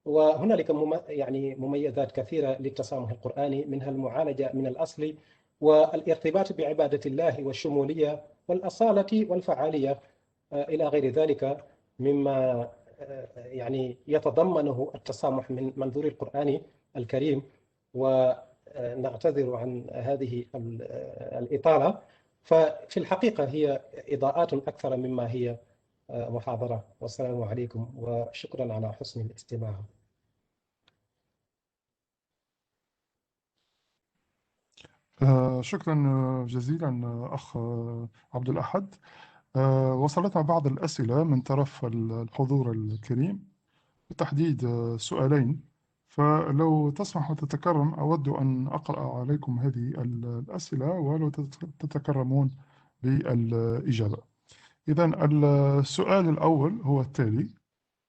وهنالك يعني مميزات كثيرة للتسامح القرآني، منها المعالجة من الأصل والارتباط بعبادة الله والشمولية والأصالة والفعالية إلى غير ذلك مما يعني يتضمنه التسامح من منظور القرآن الكريم. ونعتذر عن هذه الإطالة، ففي الحقيقة هي إضاءات أكثر مما هي محاضرة. والسلام عليكم وشكرا على حسن الاستماع. شكرا جزيلا أخ عبد الأحد. وصلتنا بعض الأسئلة من طرف الحضور الكريم، بالتحديد سؤالين، فلو تسمح وتتكرم أود أن أقرأ عليكم هذه الأسئلة ولو تتكرمون بالإجابة. إذن السؤال الأول هو التالي: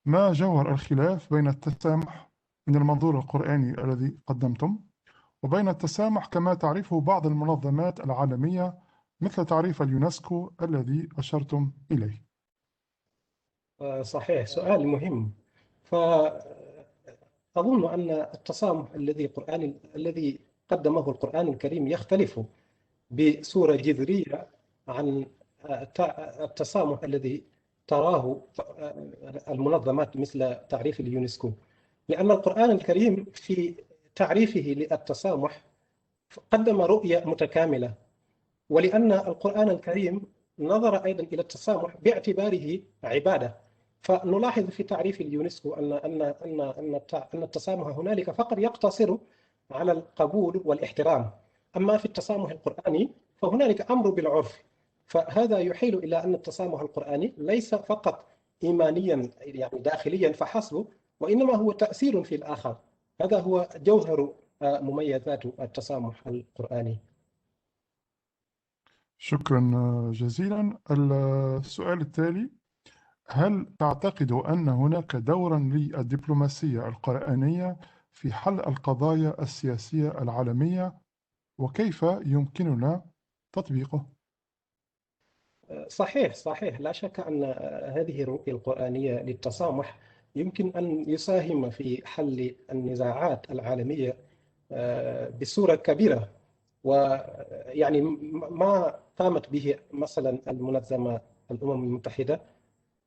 ما جوهر الخلاف بين التسامح من المنظور القرآني الذي قدمتم وبين التسامح كما تعرفه بعض المنظمات العالمية مثل تعريف اليونسكو الذي أشرتم إليه؟ صحيح، سؤال مهم. فأظن أن التسامح الذي قدمه القرآن الكريم يختلف بصورة جذرية عن التسامح الذي تراه المنظمات مثل تعريف اليونسكو، لأن القرآن الكريم في تعريفه للتسامح قدم رؤية متكاملة، ولأن القرآن الكريم نظر أيضا إلى التسامح باعتباره عبادة. فنلاحظ في تعريف اليونسكو أن التسامح هنالك فقط يقتصر على القبول والاحترام، أما في التسامح القرآني فهنالك أمر بالعرف. فهذا يحيل إلى أن التسامح القرآني ليس فقط إيمانيا يعني داخليا فحسب، وإنما هو تأثير في الآخر. هذا هو جوهر مميزات التسامح القرآني. شكرا جزيلا. السؤال التالي: هل تعتقد أن هناك دورا للدبلوماسية القرآنية في حل القضايا السياسية العالمية، وكيف يمكننا تطبيقه؟ صحيح، لا شك أن هذه الرؤية القرآنية للتسامح يمكن أن يساهم في حل النزاعات العالمية بصورة كبيرة. ويعني ما قامت به مثلا المنظمة الأمم المتحدة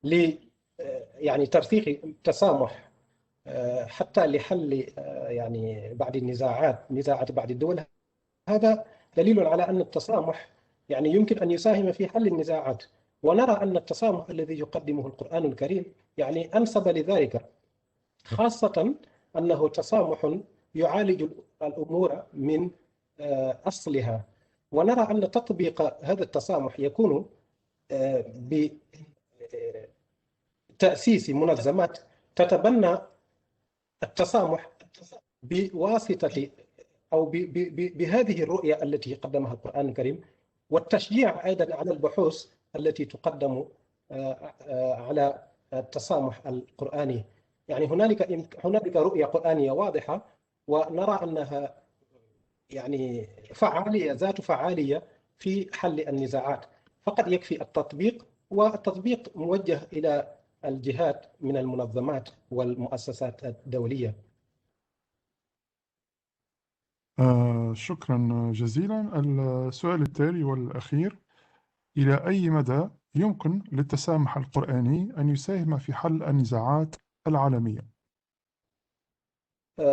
ل يعني ترسيخ التسامح حتى لحل يعني بعض نزاعات بعض الدول، هذا دليل على أن التسامح يعني يمكن أن يساهم في حل النزاعات. ونرى أن التسامح الذي يقدمه القرآن الكريم يعني أنسب لذلك، خاصة أنه تسامح يعالج الأمور من أصلها. ونرى أن تطبيق هذا التسامح يكون بتأسيس منظمات تتبنى التسامح بواسطة أو بهذه الرؤية التي قدمها القرآن الكريم، والتشجيع أيضا على البحوث التي تقدم على التسامح القرآني. يعني هنالك رؤية قرآنية واضحة، ونرى أنها يعني ذات فعالية في حل النزاعات. فقد يكفي التطبيق، والتطبيق موجه إلى الجهات من المنظمات والمؤسسات الدولية. شكرا جزيلا. السؤال التالي والأخير: إلى أي مدى يمكن للتسامح القرآني أن يساهم في حل النزاعات العالمية؟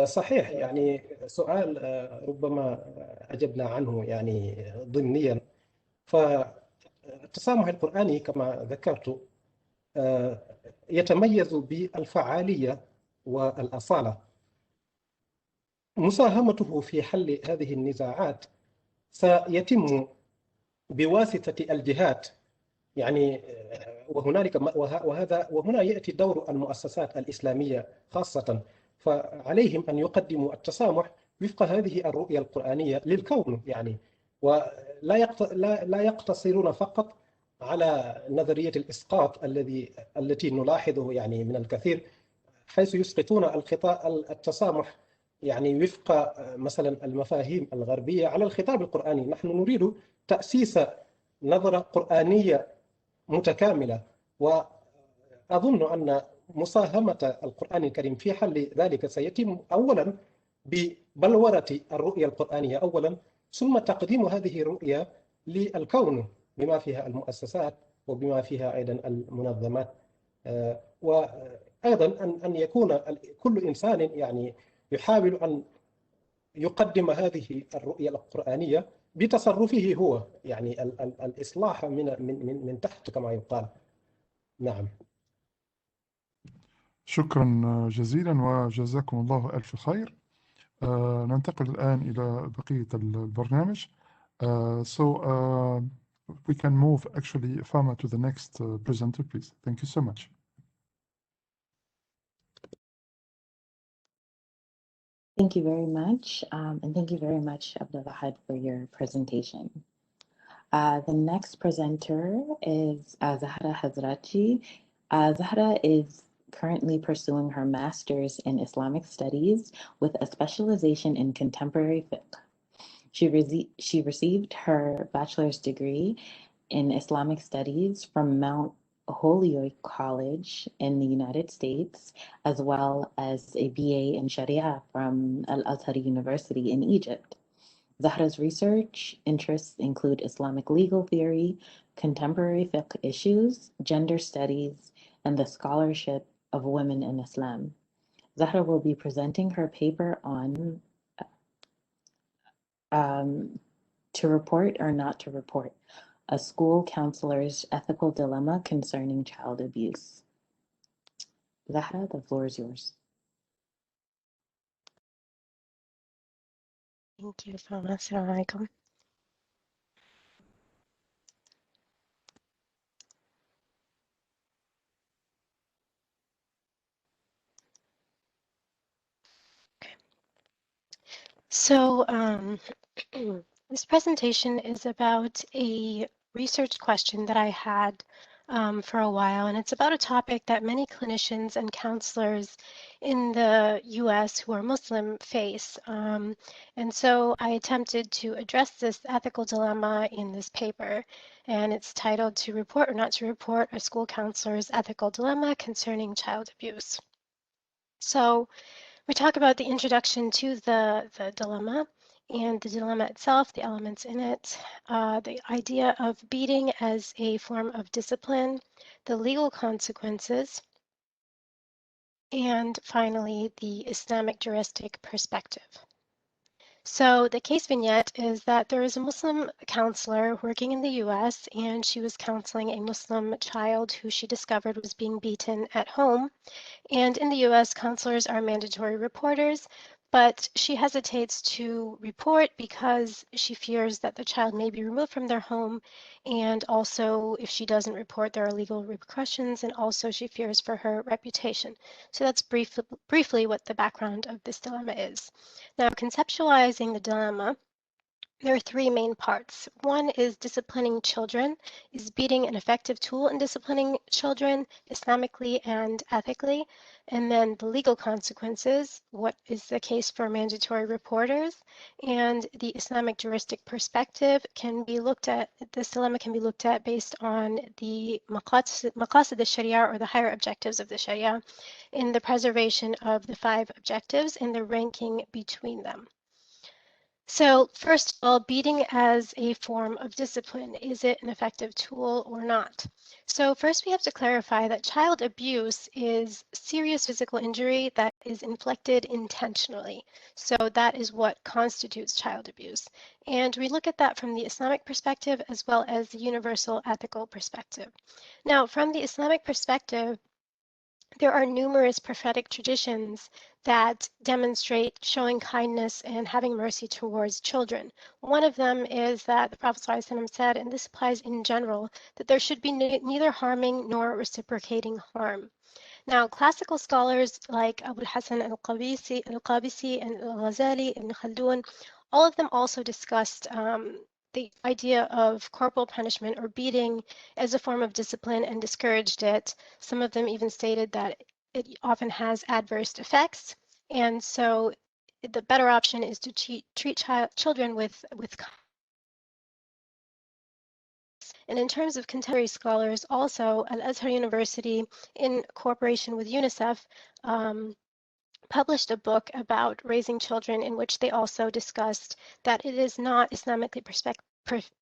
صحيح، يعني سؤال ربما أجبنا عنه يعني ضمنيا. فالتسامح التسامح القرآني كما ذكرت يتميز بالفعالية والأصالة. مساهمته في حل هذه النزاعات سيتم بواسطة الجهات، يعني وهنا يأتي دور المؤسسات الإسلامية خاصة، فعليهم أن يقدموا التسامح وفق هذه الرؤية القرآنية للكون، يعني لا يقتصرون فقط على نظرية الإسقاط التي نلاحظه يعني من الكثير، حيث يسقطون التسامح يعني وفق مثلا المفاهيم الغربية على الخطاب القرآني. نحن نريد تأسيس نظرة قرآنية متكاملة، وأظن أن مساهمة القرآن الكريم في حل ذلك سيتم أولا ببلورة الرؤية القرآنية أولا، ثم تقديم هذه الرؤية للكون بما فيها المؤسسات وبما فيها أيضا المنظمات، وأيضا أن يكون كل إنسان يعني يحاول أن يقدم هذه الرؤية القرآنية بتصرفه هو، يعني الإصلاح من تحت كما يقال. نعم. شكرا جزيلا وجزاكم الله ألف خير. ننتقل الآن إلى بقية البرنامج. So we can move actually Fama to the next presenter, please. Thank you so much. Thank you very much. And thank you very much, Abdulahad, for your presentation. The next presenter is Zahra Hazrachi. Zahra is currently pursuing her master's in Islamic studies with a specialization in contemporary fiqh. She received her bachelor's degree in Islamic studies from Mount Holyoke College in the United States, as well as a BA in Sharia from Al-Azhar University in Egypt. Zahra's research interests include Islamic legal theory, contemporary fiqh issues, gender studies, and the scholarship of women in Islam. Zahra will be presenting her paper on to report or not to report, a school counselor's ethical dilemma concerning child abuse. Zahra, the floor is yours. Thank you, Fama. Assalamu alaikum. Okay. So this presentation is about a research question that I had for a while, and it's about a topic that many clinicians and counselors in the US who are Muslim face. And so I attempted to address this ethical dilemma in this paper, and it's titled "To Report or Not to Report, a School Counselor's Ethical Dilemma Concerning Child Abuse." So we talk about the introduction to the dilemma and the dilemma itself, the elements in it, the idea of beating as a form of discipline, the legal consequences, and finally, the Islamic juristic perspective. So the case vignette is that there is a Muslim counselor working in the US, and she was counseling a Muslim child who she discovered was being beaten at home. And in the US, counselors are mandatory reporters, but she hesitates to report because she fears that the child may be removed from their home. And also, if she doesn't report, there are legal repercussions. And also, she fears for her reputation. So that's briefly what the background of this dilemma is. Now, conceptualizing the dilemma, there are three main parts. One is disciplining children. Is beating an effective tool in disciplining children, Islamically and ethically? And then the legal consequences. What is the case for mandatory reporters? And the Islamic juristic perspective can be looked at, this dilemma can be looked at based on the maqasid al-Sharia, or the higher objectives of the Sharia, in the preservation of the 5 objectives and the ranking between them. So first of all, beating as a form of discipline, is it an effective tool or not? So first we have to clarify that child abuse is serious physical injury that is inflicted intentionally. So that is what constitutes child abuse. And we look at that from the Islamic perspective as well as the universal ethical perspective. Now, from the Islamic perspective, there are numerous prophetic traditions that demonstrate showing kindness and having mercy towards children. One of them is that the Prophet ﷺ said, and this applies in general, that there should be neither harming nor reciprocating harm. Now, classical scholars like Abu al-Hasan al-Qabisi and al-Ghazali, Ibn Khaldun, all of them also discussed the idea of corporal punishment or beating as a form of discipline and discouraged it. Some of them even stated that it often has adverse effects, and so the better option is to treat children with And in terms of contemporary scholars, also Al-Azhar University, in cooperation with UNICEF, published a book about raising children in which they also discussed that it is not Islamically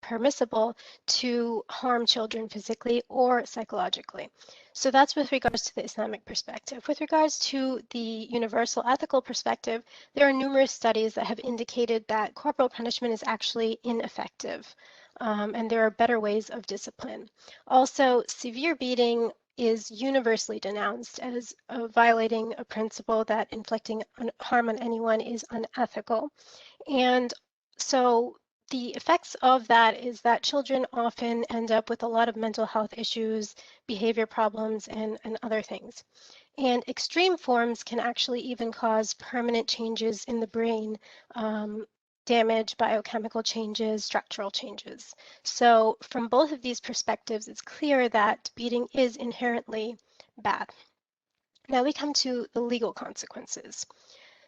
permissible to harm children physically or psychologically. So that's with regards to the Islamic perspective. With regards to the universal ethical perspective, there are numerous studies that have indicated that corporal punishment is actually ineffective, and there are better ways of discipline. Also, severe beating is universally denounced as violating a principle that inflicting harm on anyone is unethical. And so the effects of that is that children often end up with a lot of mental health issues, behavior problems, and other things. And extreme forms can actually even cause permanent changes in the brain, damage, biochemical changes, structural changes. So from both of these perspectives, it's clear that beating is inherently bad. Now we come to the legal consequences.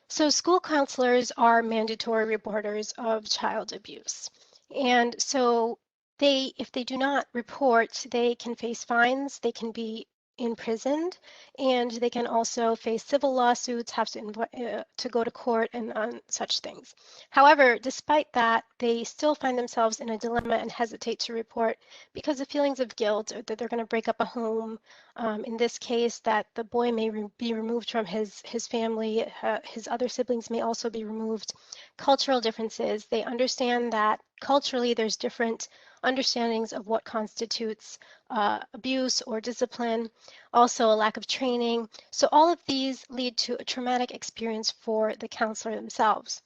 So school counselors are mandatory reporters of child abuse. And so if they do not report, they can face fines, they can be imprisoned, and they can also face civil lawsuits, have to go to court and on such things. However, despite that, they still find themselves in a dilemma and hesitate to report because of feelings of guilt, or that they're going to break up a home. In this case, that the boy may be removed from his family, his other siblings may also be removed. Cultural differences, they understand that culturally there's different understandings of what constitutes abuse or discipline, also a lack of training. So all of these lead to a traumatic experience for the counselor themselves.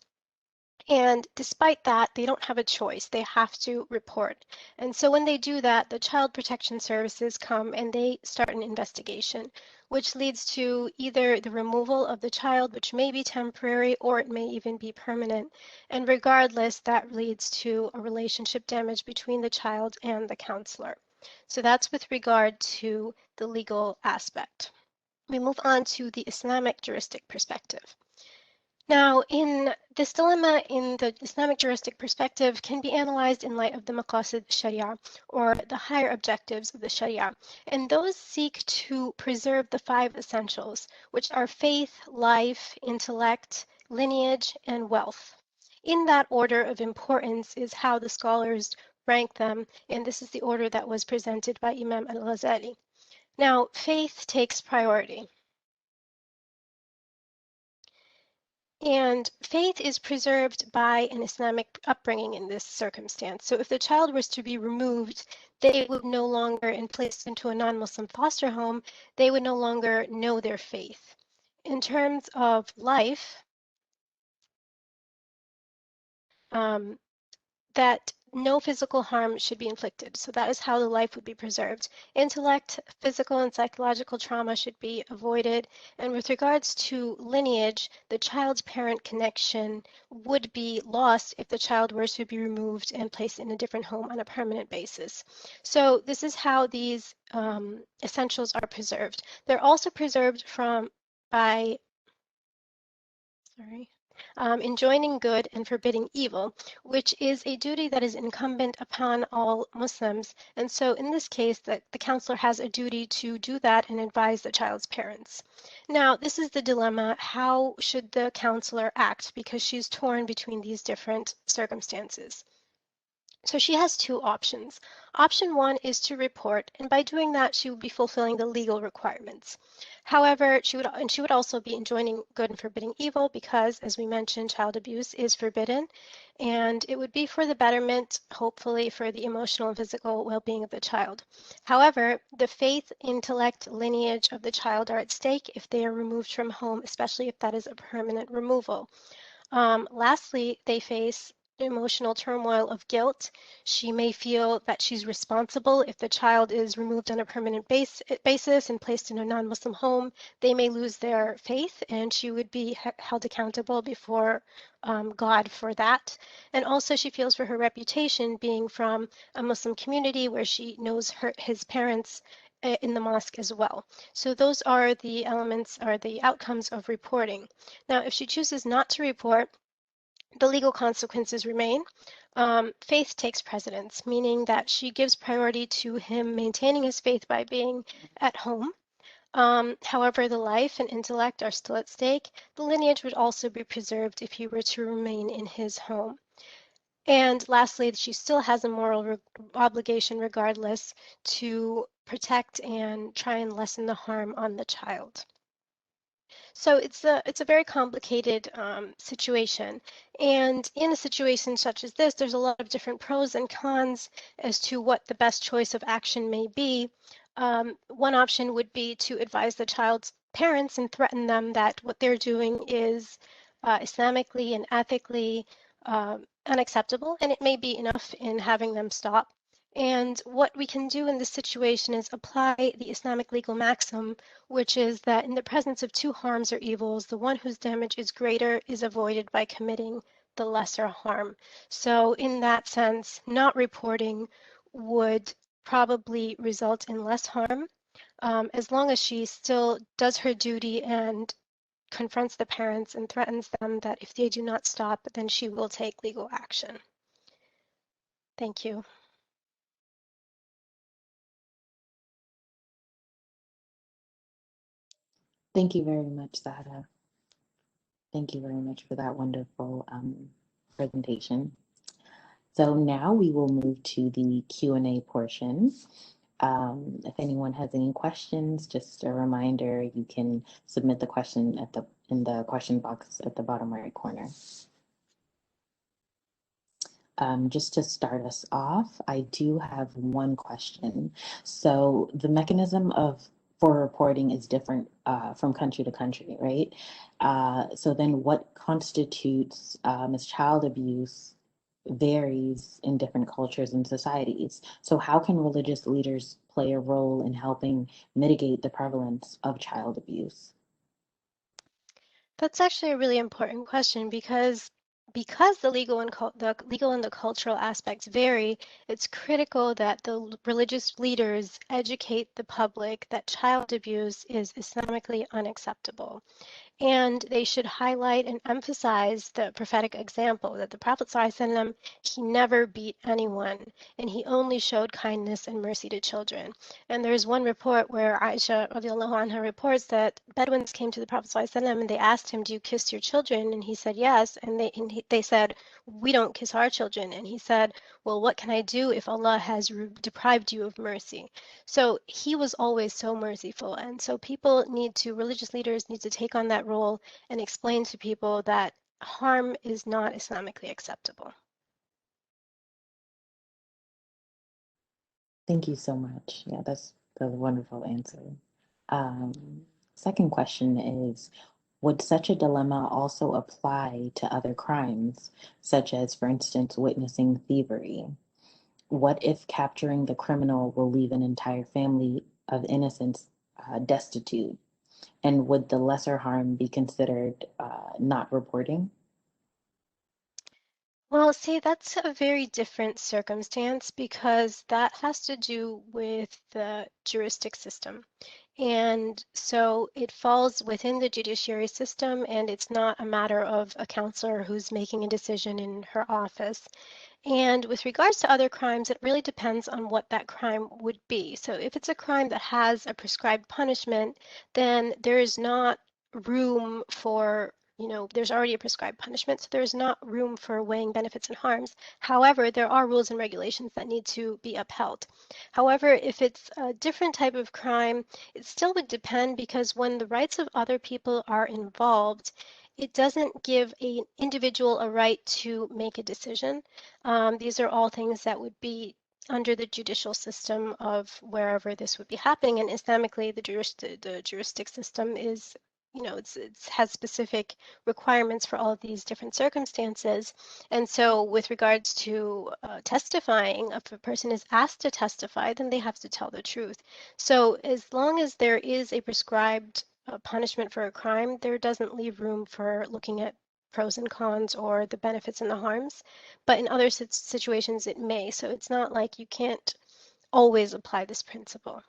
And despite that, they don't have a choice. They have to report. And so when they do that, the Child Protection Services come and they start an investigation, which leads to either the removal of the child, which may be temporary, or it may even be permanent. And regardless, that leads to a relationship damage between the child and the counselor. So that's with regard to the legal aspect. We move on to the Islamic juristic perspective. Now, in this dilemma in the Islamic juristic perspective can be analyzed in light of the maqasid sharia, or the higher objectives of the sharia, and those seek to preserve the 5 essentials, which are faith, life, intellect, lineage, and wealth. In that order of importance is how the scholars rank them, and this is the order that was presented by Imam al-Ghazali. Now, faith takes priority. And faith is preserved by an Islamic upbringing in this circumstance. So if the child was to be removed, they would no longer, and placed into a non-Muslim foster home, they would no longer know their faith. In terms of life, that no physical harm should be inflicted. So that is how the life would be preserved. Intellect, physical and psychological trauma should be avoided. And with regards to lineage, the child's parent connection would be lost if the child were to be removed and placed in a different home on a permanent basis. So this is how these essentials are preserved. They're also preserved by enjoining good and forbidding evil, which is a duty that is incumbent upon all Muslims. And so in this case, the counselor has a duty to do that and advise the child's parents. Now, this is the dilemma. How should the counselor act? Because she's torn between these different circumstances. So she has two options. Option one is to report, and by doing that, she would be fulfilling the legal requirements. However, she would also be enjoining good and forbidding evil because, as we mentioned, child abuse is forbidden, and it would be for the betterment, hopefully, for the emotional and physical well-being of the child. However, the faith, intellect, lineage of the child are at stake if they are removed from home, especially if that is a permanent removal. Lastly, they face emotional turmoil of guilt. She may feel that she's responsible if the child is removed on a permanent basis and placed in a non-Muslim home. They may lose their faith, and she would be held accountable before God for that. And also, she feels for her reputation being from a Muslim community where she knows his parents in the mosque as well. So those are the elements or the outcomes of reporting. Now, if she chooses not to report, the legal consequences remain. Faith takes precedence, meaning that she gives priority to him maintaining his faith by being at home. However, the life and intellect are still at stake. The lineage would also be preserved if he were to remain in his home. And lastly, she still has a moral obligation regardless to protect and try and lessen the harm on the child. So it's a very complicated situation. And in a situation such as this, there's a lot of different pros and cons as to what the best choice of action may be. One option would be to advise the child's parents and threaten them that what they're doing is Islamically and ethically unacceptable, and it may be enough in having them stop. And what we can do in this situation is apply the Islamic legal maxim, which is that in the presence of two harms or evils, the one whose damage is greater is avoided by committing the lesser harm. So in that sense, not reporting would probably result in less harm, as long as she still does her duty and confronts the parents and threatens them that if they do not stop, then she will take legal action. Thank you. Thank you very much, Zahra. Thank you very much for that wonderful presentation. So now we will move to the Q&A portion. If anyone has any questions, just a reminder, you can submit the question in the question box at the bottom right corner. Just to start us off, I do have one question. So the mechanism for reporting is different from country to country, right? So then what constitutes as child abuse varies in different cultures and societies. So how can religious leaders play a role in helping mitigate the prevalence of child abuse? That's actually a really important question because the legal and the cultural aspects vary, it's critical that the religious leaders educate the public that child abuse is Islamically unacceptable. And they should highlight and emphasize the prophetic example that the Prophet ﷺ, he never beat anyone, and he only showed kindness and mercy to children. And there's one report where Aisha radiallahu anha reports that Bedouins came to the Prophet ﷺ and they asked him, "Do you kiss your children?" And he said, "Yes." And they said, "We don't kiss our children." And he said, "Well, what can I do if Allah has deprived you of mercy?" So he was always so merciful. And so religious leaders need to take on that role and explain to people that harm is not Islamically acceptable. Thank you so much. Yeah, that's a wonderful answer. Second question is, would such a dilemma also apply to other crimes, such as, for instance, witnessing thievery? What if capturing the criminal will leave an entire family of innocents destitute? And would the lesser harm be considered not reporting? Well, see, that's a very different circumstance because that has to do with the juristic system. And so it falls within the judiciary system, and it's not a matter of a counselor who's making a decision in her office. And with regards to other crimes, it really depends on what that crime would be. So if it's a crime that has a prescribed punishment, then there is not room for there's already a prescribed punishment, so there's not room for weighing benefits and harms. However, there are rules and regulations that need to be upheld. However, if it's a different type of crime, it still would depend, because when the rights of other people are involved, it doesn't give an individual a right to make a decision. These are all things that would be under the judicial system of wherever this would be happening. And Islamically, the juristic system is, it has specific requirements for all of these different circumstances. And so with regards to testifying, if a person is asked to testify, then they have to tell the truth. So as long as there is a prescribed punishment for a crime, there doesn't leave room for looking at pros and cons or the benefits and the harms. But in other situations, it may. So it's not like you can't always apply this principle.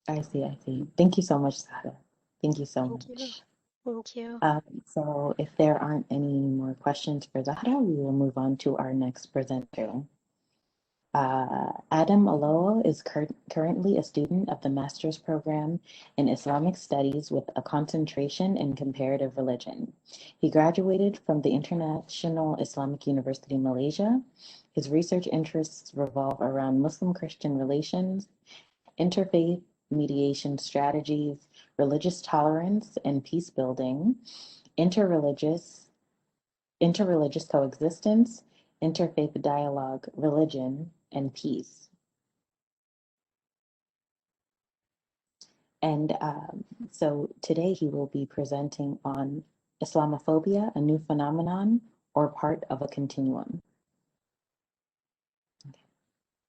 I see, I see. Thank you so much, Sada. Thank you so Thank you. much. Thank you. So if there aren't any more questions for Zahra, we will move on to our next presenter. Adam Aloa is currently a student of the master's program in Islamic Studies with a concentration in comparative religion. He graduated from the International Islamic University Malaysia. His research interests revolve around Muslim-Christian relations, interfaith mediation strategies, religious tolerance and peace building, interreligious coexistence, interfaith dialogue, religion, and peace. And so today he will be presenting on Islamophobia, a new phenomenon or part of a continuum. Okay.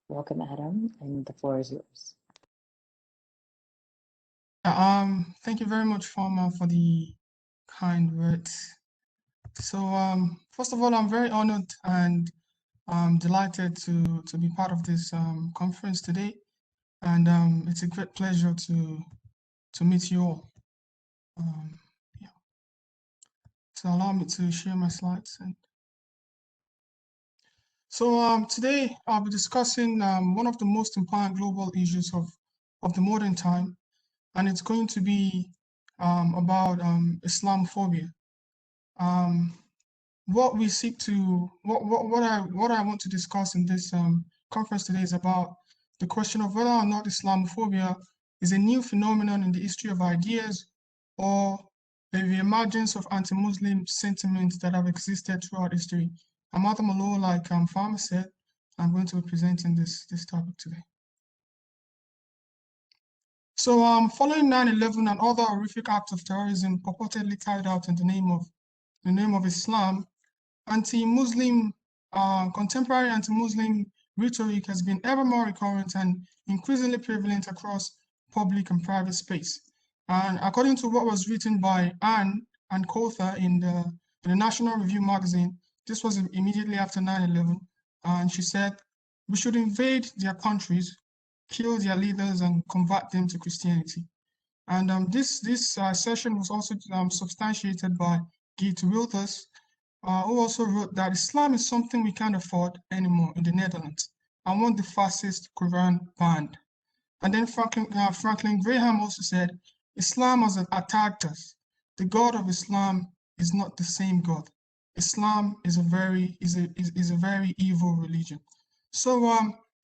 Welcome, Adam, and the floor is yours. Thank you very much, Farmer, for the kind words. So first of all, I'm very honored and delighted to be part of this conference today, and it's a great pleasure to meet you all. Yeah. So allow me to share my slides. So today I'll be discussing one of the most important global issues of the modern time, and it's going to be about Islamophobia. What we seek to, what I want to discuss in this conference today is about the question of whether or not Islamophobia is a new phenomenon in the history of ideas, or a reemergence of anti-Muslim sentiments that have existed throughout history. Hamad, like Farmer said, I'm going to be presenting this topic today. So following 9/11 and other horrific acts of terrorism purportedly carried out in the name of Islam, contemporary anti-Muslim rhetoric has been ever more recurrent and increasingly prevalent across public and private space. And according to what was written by Anne and Kotha in the National Review magazine, this was immediately after 9/11, and she said, "We should invade their countries, kill their leaders, and convert them to Christianity." And this session was also substantiated by Geert Wilders, who also wrote that Islam is something we can't afford anymore in the Netherlands, and want the fascist Quran banned. And then Franklin Graham also said, "Islam has attacked us. The God of Islam is not the same God. Islam is a very evil religion." So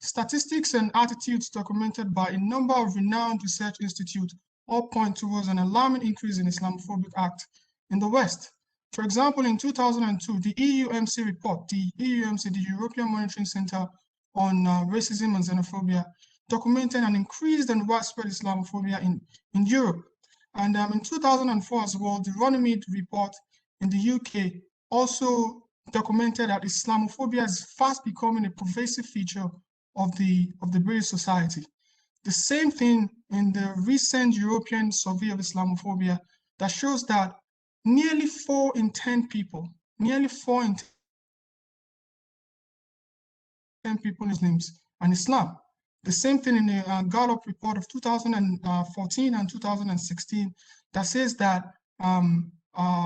statistics and attitudes documented by a number of renowned research institutes all point towards an alarming increase in Islamophobic acts in the West. For example, in 2002, the EUMC report, the European Monitoring Center on Racism and Xenophobia, documented an increased and widespread Islamophobia in Europe. And in 2004 as well, the Runnymede report in the UK also documented that Islamophobia is fast becoming a pervasive feature of the British society. The same thing in the recent European survey of Islamophobia that shows that nearly 4 in 10 people, Muslims and Islam. The same thing in the Gallup report of 2014 and 2016 that says that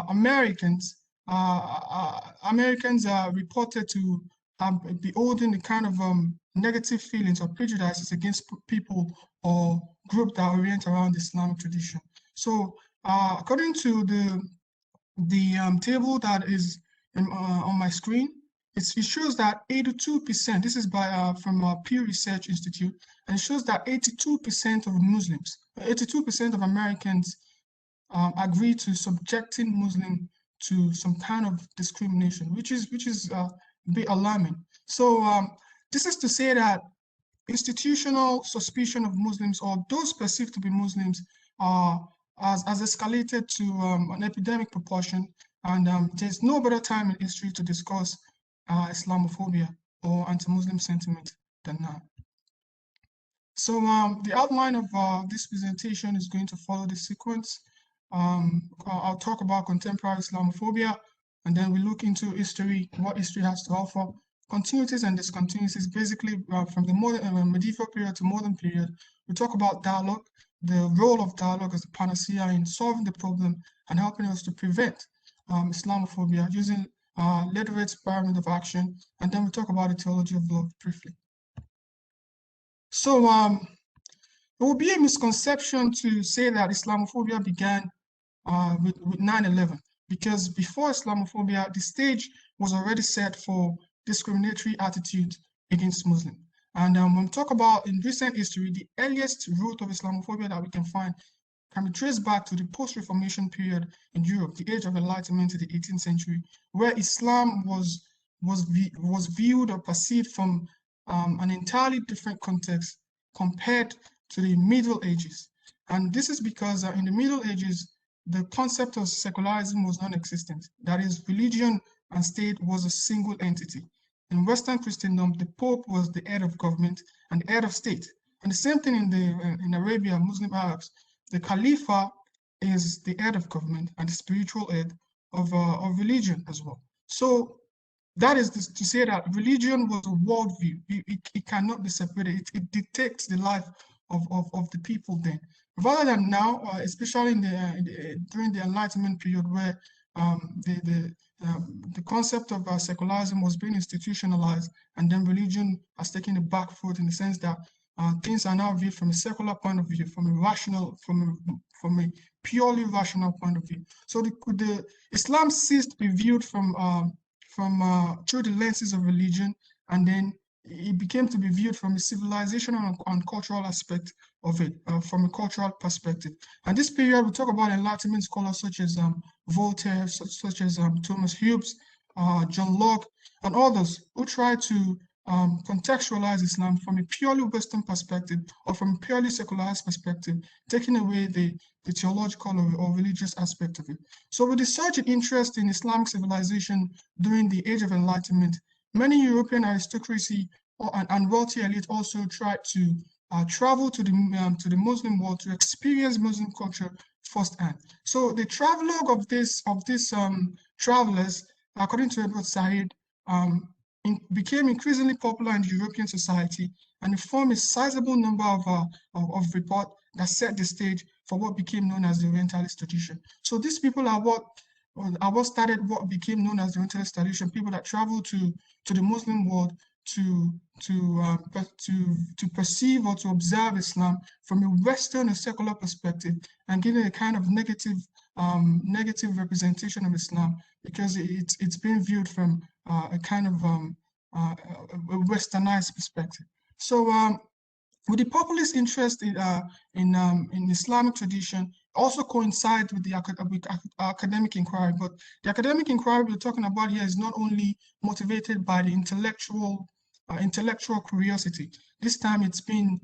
Americans are reported to be holding a kind of negative feelings or prejudices against people or groups that orient around the Islamic tradition. So According to the table that is on my screen, it shows that 82%, this is by from Pew Research Institute, and it shows that 82% of Muslims, 82% of Americans agree to subjecting Muslim to some kind of discrimination, which is a bit alarming. So this is to say that institutional suspicion of Muslims, or those perceived to be Muslims, has escalated to an epidemic proportion, and there's no better time in history to discuss Islamophobia or anti-Muslim sentiment than now. So the outline of this presentation is going to follow the sequence. I'll talk about contemporary Islamophobia, and then we look into history, what history has to offer, continuities and discontinuities, basically from the medieval period to modern period. We talk about dialogue, the role of dialogue as a panacea in solving the problem and helping us to prevent Islamophobia using Lederer's pyramid of action, and then we talk about the theology of love briefly. So it would be a misconception to say that Islamophobia began with 9/11, because before Islamophobia, the stage was already set for discriminatory attitude against Muslims. And when we talk about in recent history, the earliest root of Islamophobia that we can find can be traced back to the post-Reformation period in Europe, the Age of Enlightenment to the 18th century, where Islam was viewed or perceived from an entirely different context compared to the Middle Ages. And this is because in the Middle Ages, the concept of secularism was non-existent. That is, religion and state was a single entity. In Western Christendom, the Pope was the head of government and the head of state. And the same thing in Arabia, Muslim Arabs, the Khalifa is the head of government and the spiritual head of religion as well. So that is to say that religion was a worldview. It cannot be separated. It dictates the life of the people then. Rather than now, especially during the Enlightenment period, where the concept of secularism was being institutionalized, and then religion has taken a back foot in the sense that things are now viewed from a secular point of view, from a purely rational point of view. So the Islam ceased to be viewed from through the lenses of religion, and then it became to be viewed from a civilizational and cultural aspect of it, from a cultural perspective. And this period, we talk about Enlightenment scholars such as Voltaire, such as Thomas Hobbes, John Locke, and others who try to contextualize Islam from a purely Western perspective or from a purely secularized perspective, taking away the theological or religious aspect of it. So with the surge in interest in Islamic civilization during the Age of Enlightenment, many European aristocracy and wealthy elite also tried to travel to the Muslim world to experience Muslim culture firsthand. So the travelogue of these travelers, according to Edward Said, became increasingly popular in European society, and it formed a sizable number of reports that set the stage for what became known as the Orientalist tradition. So these people are what started what became known as the Orientalist tradition, people that traveled to the Muslim world to perceive or to observe Islam from a Western or secular perspective, and giving a kind of negative representation of Islam, because it's been viewed from a kind of a westernized perspective. So with the populist interest in Islamic tradition also coincides with the academic inquiry. But the academic inquiry we're talking about here is not only motivated by the intellectual curiosity. This time it's been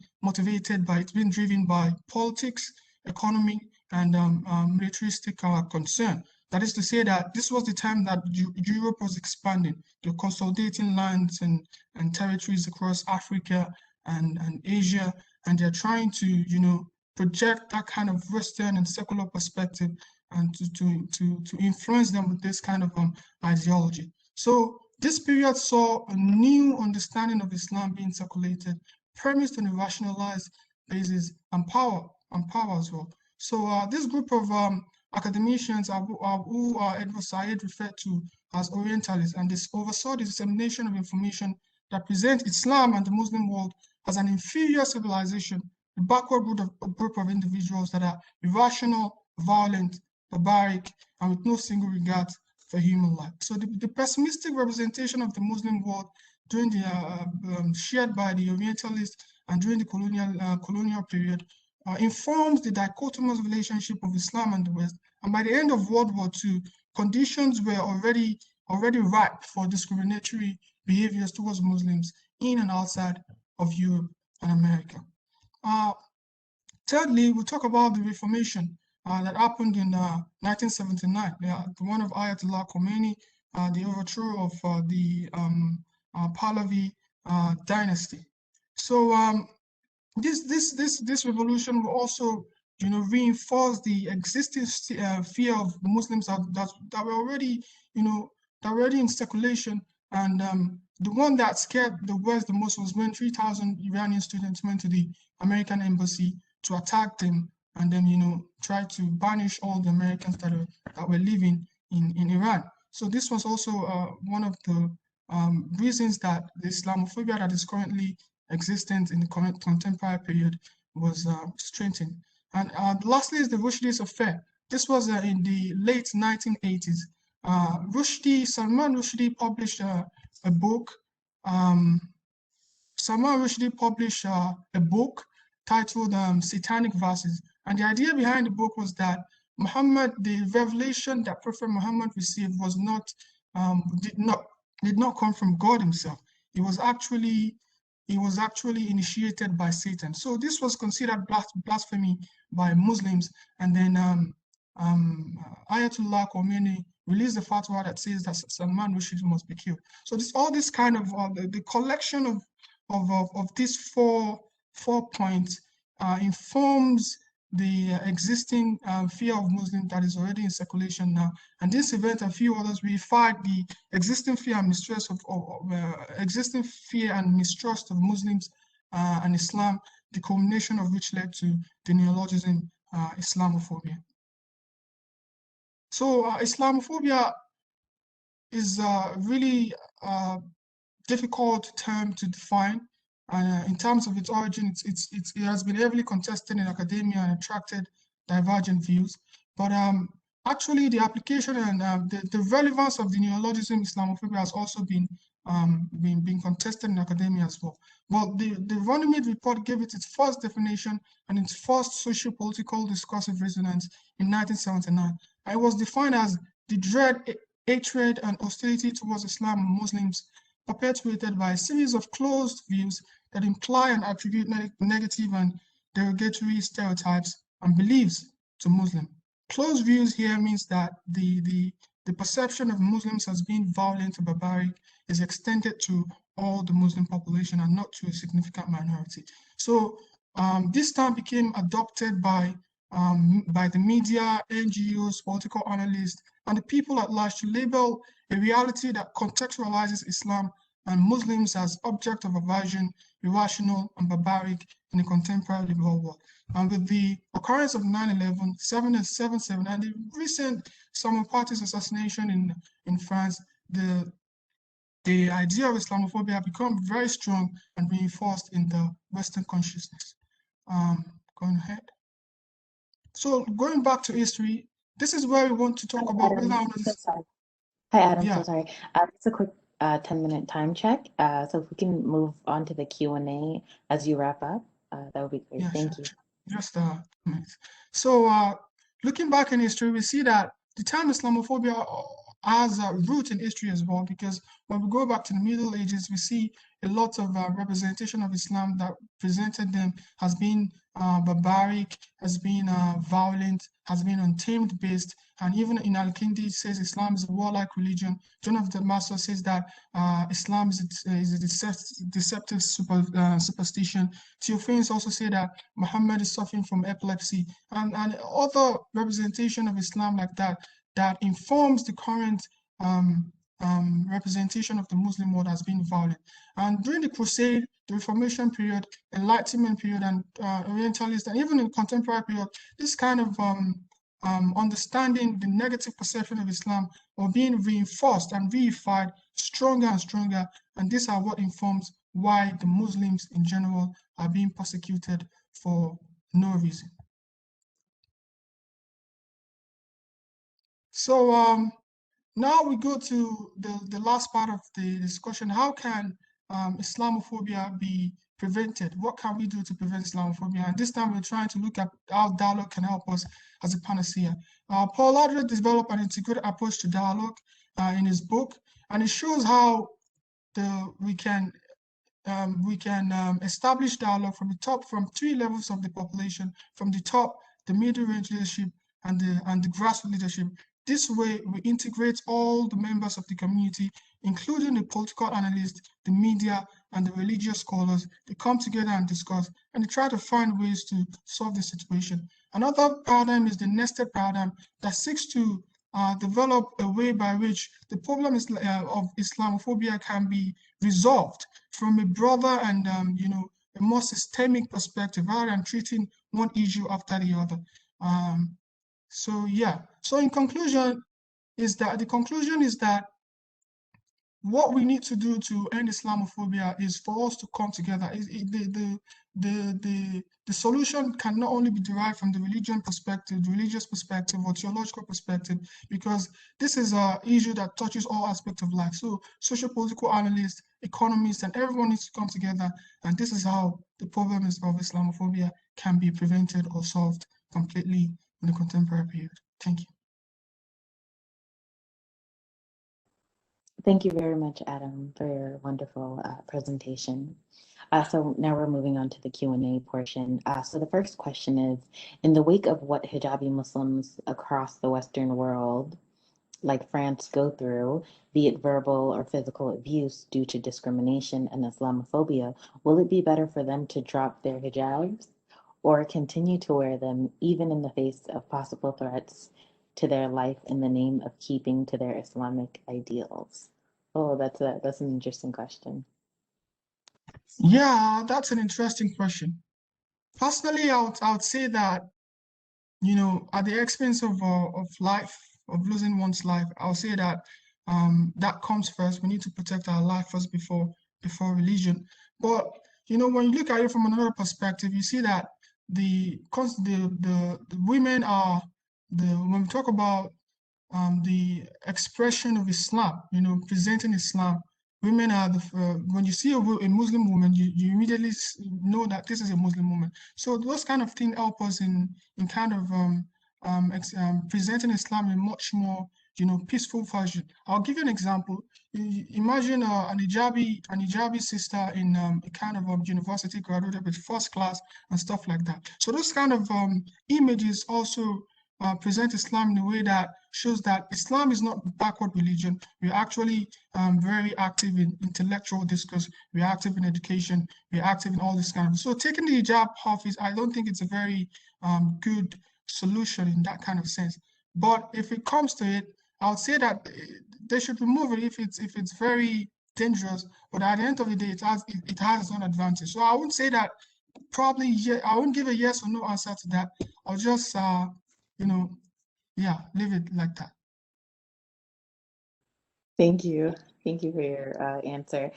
driven by politics, economy, and militaristic concern. That is to say that this was the time that Europe was expanding, they're consolidating lands and territories across Africa and Asia, and they're trying to, project that kind of Western and secular perspective and to influence them with this kind of ideology. So this period saw a new understanding of Islam being circulated, premised on a rationalized basis and power as well. So this group of academicians who Edward Said referred to as Orientalists, and this oversaw the dissemination of information that presents Islam and the Muslim world as an inferior civilization, a backward group of individuals that are irrational, violent, barbaric, and with no single regard for human life. So the pessimistic representation of the Muslim world during the shared by the Orientalists and during the colonial period informs the dichotomous relationship of Islam and the West. And by the end of World War II, conditions were already ripe for discriminatory behaviors towards Muslims in and outside of Europe and America. Thirdly, we'll talk about the Reformation that happened in 1979, the one of Ayatollah Khomeini, the overthrow of the Pahlavi dynasty. So this revolution will also, reinforce the existing fear of Muslims that were already, in circulation. And the one that scared the West the most was when 3,000 Iranian students went to the American embassy to attack them and then, try to banish all the Americans that were living in Iran. So this was also one of the reasons that the Islamophobia that is currently existent in the contemporary period was strengthened. And lastly is the Rushdie's affair. This was in the late 1980s. Salman Rushdie published a book. Salman Rushdie published a book titled Satanic Verses. And the idea behind the book was that Muhammad, the revelation that Prophet Muhammad received was did not come from God himself. It was actually initiated by Satan. So this was considered blasphemy by Muslims. And then Ayatollah Khomeini released a fatwa that says that Salman Rushdie must be killed. So all this kind of the collection of these four points informs the existing fear of Muslims that is already in circulation now. And this event and a few others reified the existing fear and mistrust of Muslims and Islam, the culmination of which led to the neologism Islamophobia. So Islamophobia is a really difficult term to define. In terms of its origin, it has been heavily contested in academia and attracted divergent views. But actually, the application and the relevance of the neologism Islamophobia has also been contested in academia as well. Well, the Runnymede report gave it its first definition and its first socio-political discursive resonance in 1979. And it was defined as the dread, hatred, and hostility towards Islam and Muslims perpetuated by a series of closed views that imply and attribute negative and derogatory stereotypes and beliefs to Muslims. Closed views here means that the perception of Muslims as being violent or barbaric is extended to all the Muslim population and not to a significant minority. So this term became adopted by the media, NGOs, political analysts, and the people at large to label a reality that contextualizes Islam and Muslims as object of aversion, irrational, and barbaric in the contemporary liberal world. And with the occurrence of 9/11, 7/7, and the recent Salman Party's assassination in France, the idea of Islamophobia has become very strong and reinforced in the Western consciousness. Going ahead. So going back to history, this is where we want to talk about. Hi, Adam. Yeah. So sorry. Just a quick 10-minute time check. So if we can move on to the Q&A as you wrap up, that would be great. Yeah, Thank you. Just a minute. So looking back in history, we see that the term Islamophobia has a root in history as well, because when we go back to the Middle Ages, we see a lot of representation of Islam that presented them as being barbaric, as being violent, has been untamed based. And even in Al-Kindi says Islam is a warlike religion. John of Damascus says that Islam is a deceptive superstition. Theophanes also say that Muhammad is suffering from epilepsy, and other representation of Islam like that informs the current representation of the Muslim world as being violent. And during the Crusade, the Reformation period, Enlightenment period, and Orientalist, and even in the contemporary period, this kind of understanding the negative perception of Islam or being reinforced and reified stronger and stronger. And these are what informs why the Muslims in general are being persecuted for no reason. So now we go to the last part of the discussion. How can Islamophobia be prevented? What can we do to prevent Islamophobia? And this time we're trying to look at how dialogue can help us as a panacea. Paul Adler developed an integrated approach to dialogue in his book, and it shows how we can establish dialogue from the top, from 3 levels of the population, from the top, the middle range leadership, and the grassroots leadership. This way, we integrate all the members of the community, including the political analysts, the media, and the religious scholars. They come together and discuss, and they try to find ways to solve the situation. Another paradigm is the nested paradigm that seeks to develop a way by which the problem of Islamophobia can be resolved from a broader and a more systemic perspective, rather than treating one issue after the other. So in conclusion, the conclusion is that what we need to do to end Islamophobia is for us to come together. The solution can not only be derived from the religious perspective or theological perspective, because this is an issue that touches all aspects of life. So socio-political analysts, economists, and everyone needs to come together. And this is how the problem of Islamophobia can be prevented or solved completely in the contemporary period. Thank you. Thank you very much, Adam, for your wonderful presentation. So now we're moving on to the Q&A portion. So the first question is, in the wake of what hijabi Muslims across the Western world, like France, go through, be it verbal or physical abuse due to discrimination and Islamophobia, will it be better for them to drop their hijabs or continue to wear them even in the face of possible threats to their life in the name of keeping to their Islamic ideals? Oh, that's an interesting question. Yeah, that's an interesting question. Personally, I would say that, at the expense of life, of losing one's life, I'll say that that comes first. We need to protect our life first before religion. But when you look at it from another perspective, you see that the women are when we talk about the expression of Islam, presenting Islam. Women are when you see a Muslim woman, you immediately know that this is a Muslim woman. So those kind of things help us in kind of presenting Islam in a much more peaceful fashion. I'll give you an example. Imagine an hijabi sister in a kind of university, graduated with first class and stuff like that. So those kind of images also present Islam in a way that shows that Islam is not a backward religion. We're actually very active in intellectual discourse. We're active in education. We're active in all this kind of. So taking the hijab off I don't think it's a very good solution in that kind of sense. But if it comes to it, I would say that they should remove it if it's very dangerous. But at the end of the day, it has its own advantage. So I wouldn't say that probably. I wouldn't give a yes or no answer to that. I'll just leave it like that. Thank you. Thank you for your answer.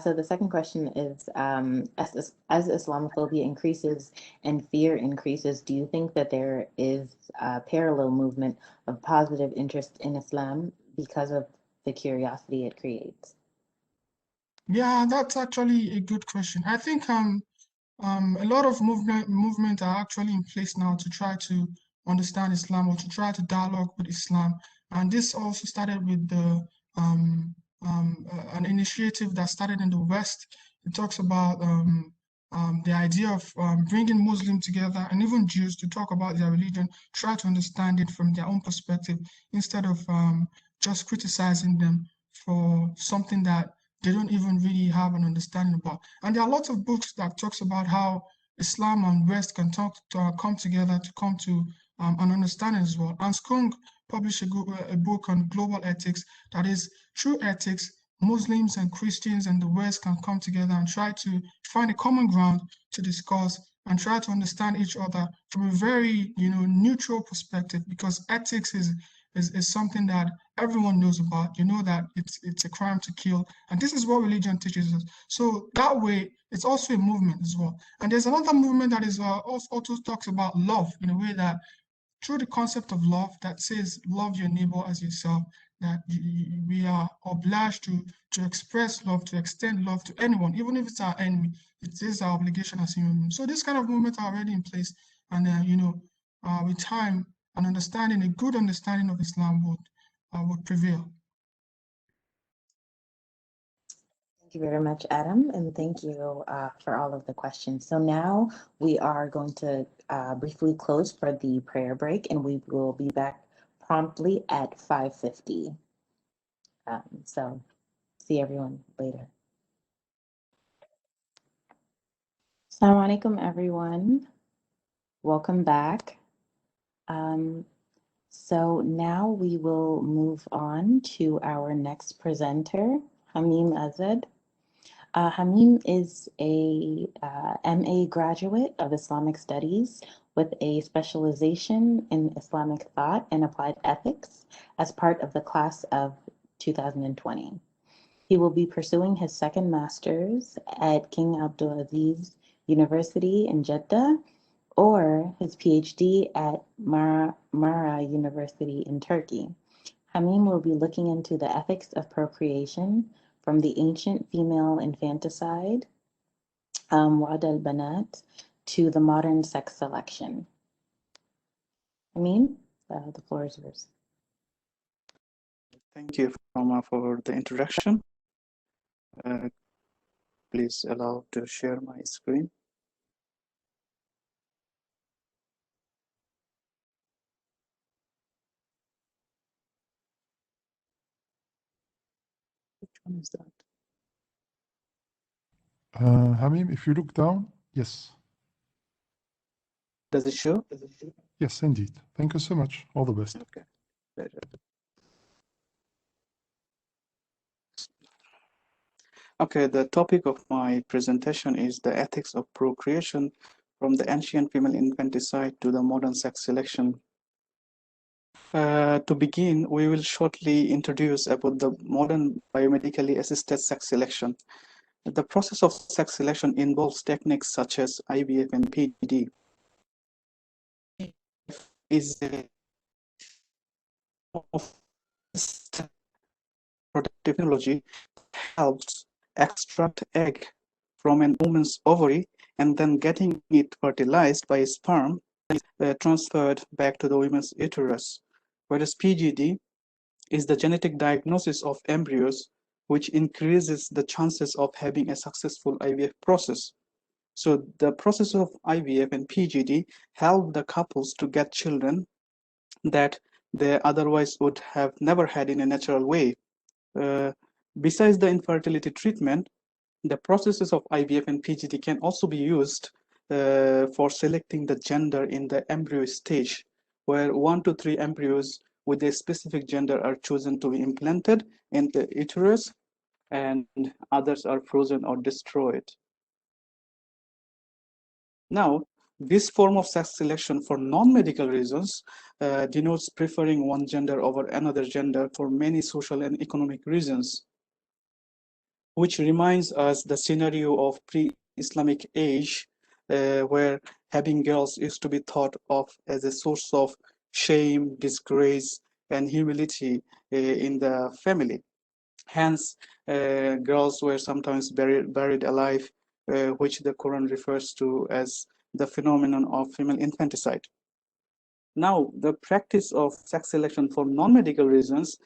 So the second question is, as Islamophobia increases and fear increases, do you think that there is a parallel movement of positive interest in Islam because of the curiosity it creates? Yeah, that's actually a good question. I think a lot of movement are actually in place now to try to understand Islam or to try to dialogue with Islam. And this also started with an initiative that started in the West. It talks about the idea of bringing Muslims together and even Jews to talk about their religion, try to understand it from their own perspective instead of just criticizing them for something that they don't even really have an understanding about. And there are lots of books that talks about how Islam and West can come together to come to an understanding as well. And Skung published a book on global ethics, that is, through ethics, Muslims and Christians and the West can come together and try to find a common ground to discuss and try to understand each other from a very neutral perspective, because ethics is something that everyone knows about. You know that it's a crime to kill, and this is what religion teaches us. So that way, it's also a movement as well. And there's another movement that is also talks about love in a way that through the concept of love that says love your neighbor as yourself, that we are obliged to express love, to extend love to anyone, even if it's our enemy. It is our obligation as human beings. So this kind of movement are already in place, and with time and understanding, a good understanding of Islam would prevail. Thank you very much, Adam, and thank you for all of the questions. So now we are going to briefly close for the prayer break, and we will be back promptly at 5:50. So see everyone later. Assalamu alaikum, everyone. Welcome back. So now we will move on to our next presenter, Hamim Azad. Hamim is a MA graduate of Islamic Studies with a specialization in Islamic thought and applied ethics as part of the class of 2020. He will be pursuing his second master's at King Abdulaziz University in Jeddah or his PhD at Marmara University in Turkey. Hamim will be looking into the ethics of procreation from the ancient female infanticide, Wad al-Banat, to the modern sex selection. Hamim, the floor is yours. Thank you, Fama, for the introduction. Please allow to share my screen. Which one is that? Hamim, if you look down, yes. Does it show? Yes, indeed. Thank you so much. All the best. Okay. Pleasure. Okay, the topic of my presentation is the ethics of procreation from the ancient female infanticide to the modern sex selection. To begin, we will shortly introduce about the modern biomedically assisted sex selection. The process of sex selection involves techniques such as IVF and PGD. Is a technology helps extract egg from an woman's ovary and then getting it fertilized by sperm transferred back to the woman's uterus. Whereas PGD is the genetic diagnosis of embryos, which increases the chances of having a successful IVF process. So the process of IVF and PGD help the couples to get children that they otherwise would have never had in a natural way. Besides the infertility treatment, the processes of IVF and PGD can also be used for selecting the gender in the embryo stage, where 1 to 3 embryos with a specific gender are chosen to be implanted in the uterus, and others are frozen or destroyed. Now, this form of sex selection for non-medical reasons denotes preferring one gender over another gender for many social and economic reasons, which reminds us the scenario of pre-Islamic age, where having girls used to be thought of as a source of shame, disgrace, and humility in the family. Hence, girls were sometimes buried alive, which the Quran refers to as the phenomenon of female infanticide. Now, the practice of sex selection for non-medical reasons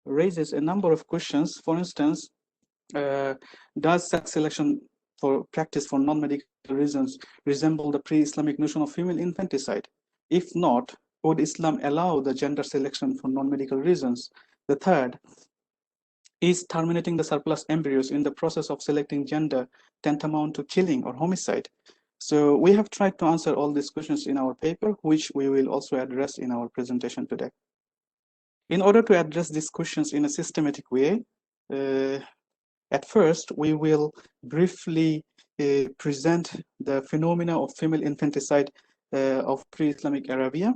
raises a number of questions. For instance, does sex selection for practice for non-medical reasons resemble the pre-Islamic notion of female infanticide? If not, would Islam allow the gender selection for non-medical reasons? The third, is terminating the surplus embryos in the process of selecting gender tantamount to killing or homicide? So we have tried to answer all these questions in our paper, which we will also address in our presentation today. In order to address these questions in a systematic way, at first, we will briefly present the phenomena of female infanticide of pre-Islamic Arabia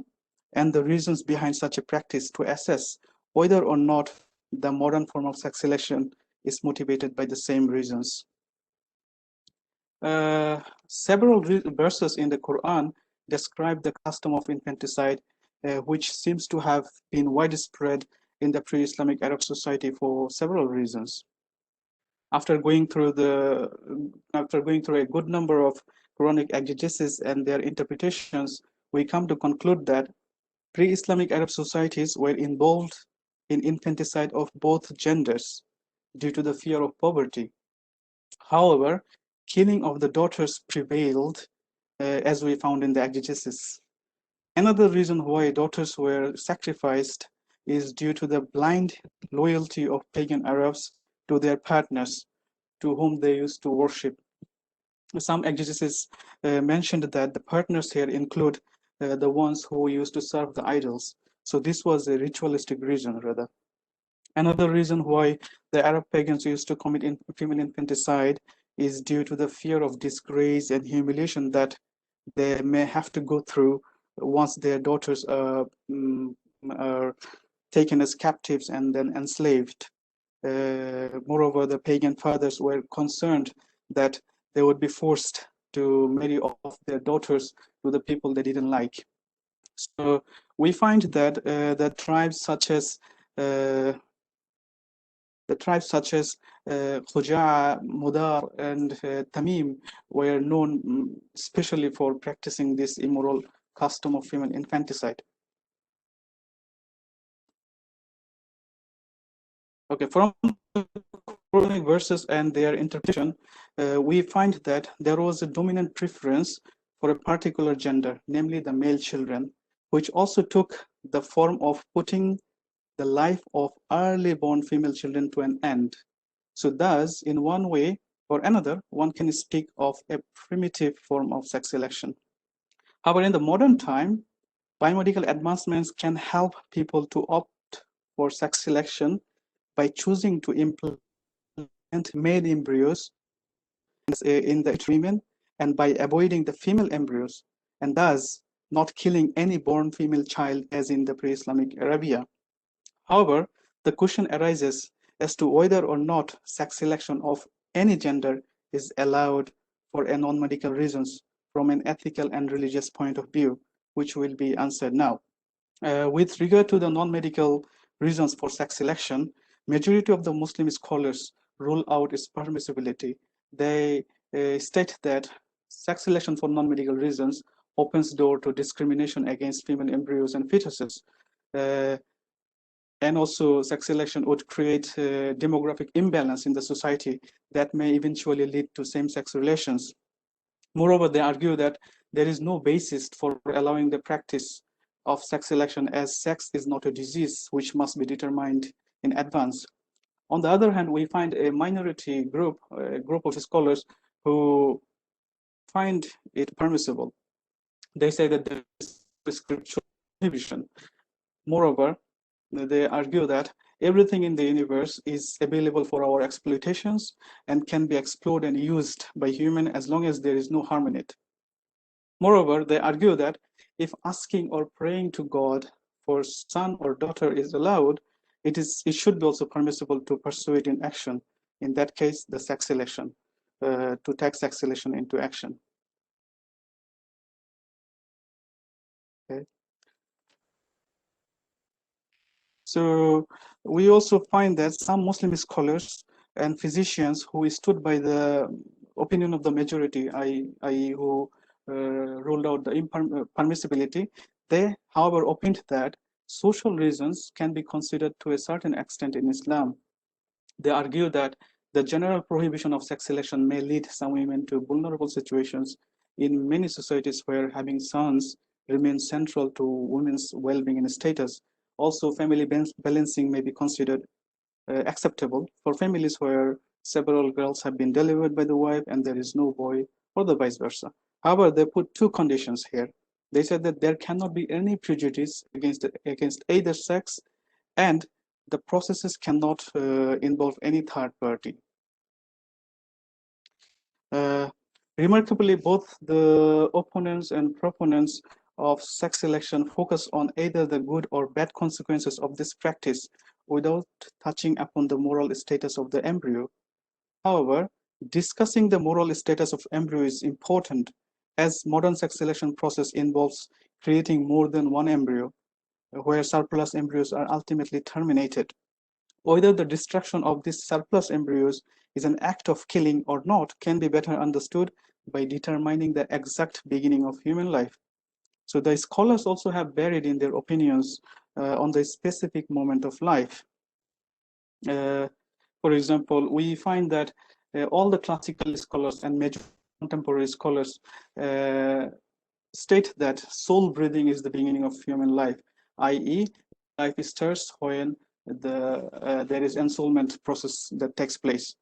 and the reasons behind such a practice to assess whether or not the modern form of sex selection is motivated by the same reasons. Several verses in the Quran describe the custom of infanticide, which seems to have been widespread in the pre-Islamic Arab society for several reasons. After going through a good number of Quranic exegesis and their interpretations, we come to conclude that pre-Islamic Arab societies were involved in infanticide of both genders due to the fear of poverty. However, killing of the daughters prevailed, as we found in the exegesis. Another reason why daughters were sacrificed is due to the blind loyalty of pagan Arabs to their partners, to whom they used to worship. Some exegesis mentioned that the partners here include the ones who used to serve the idols. So this was a ritualistic reason, rather. Another reason why the Arab pagans used to commit female infanticide is due to the fear of disgrace and humiliation that they may have to go through once their daughters are taken as captives and then enslaved. Moreover, the pagan fathers were concerned that they would be forced to marry off their daughters to the people they didn't like. So we find that the tribes such as Khuja'a, Mudar, and Tamim were known especially for practicing this immoral custom of female infanticide. Okay, from Quranic verses and their interpretation, we find that there was a dominant preference for a particular gender, namely the male children, which also took the form of putting the life of early born female children to an end. So thus, in one way or another, one can speak of a primitive form of sex selection. However, in the modern time, biomedical advancements can help people to opt for sex selection by choosing to implant male embryos in the women and by avoiding the female embryos, and thus not killing any born female child as in the pre-Islamic Arabia. However, the question arises as to whether or not sex selection of any gender is allowed for non-medical reasons from an ethical and religious point of view, which will be answered now. With regard to the non-medical reasons for sex selection, majority of the Muslim scholars rule out its permissibility. They state that sex selection for non-medical reasons opens door to discrimination against female embryos and fetuses. And also sex selection would create a demographic imbalance in the society that may eventually lead to same-sex relations. Moreover, they argue that there is no basis for allowing the practice of sex selection, as sex is not a disease which must be determined in advance. On the other hand, we find a minority group, a group of scholars who find it permissible. They say that there is scriptural prohibition. Moreover, they argue that everything in the universe is available for our exploitations and can be explored and used by human as long as there is no harm in it. Moreover, they argue that if asking or praying to God for son or daughter is allowed, it should be also permissible to pursue it in action. In that case, the sex selection, to take sex selection into action. Okay. So we also find that some Muslim scholars and physicians who stood by the opinion of the majority, i.e. who ruled out the permissibility, they, however, opined that social reasons can be considered to a certain extent in Islam. They argue that the general prohibition of sex selection may lead some women to vulnerable situations in many societies where having sons remains central to women's well-being and status. Also, family balancing may be considered acceptable for families where several girls have been delivered by the wife and there is no boy, or the vice versa. However, they put two conditions here. They said that there cannot be any prejudice against either sex, and the processes cannot involve any third party. Remarkably, both the opponents and proponents of sex selection focus on either the good or bad consequences of this practice without touching upon the moral status of the embryo. However, Discussing the moral status of embryo is important, as modern sex selection process involves creating more than one embryo, where surplus embryos are ultimately terminated. Whether the destruction of these surplus embryos is an act of killing or not can be better understood by determining the exact beginning of human life. So the scholars also have varied in their opinions on the specific moment of life. For example, we find that all the classical scholars and major contemporary scholars state that soul breathing is the beginning of human life, i.e., life stirs when there is ensoulment process that takes place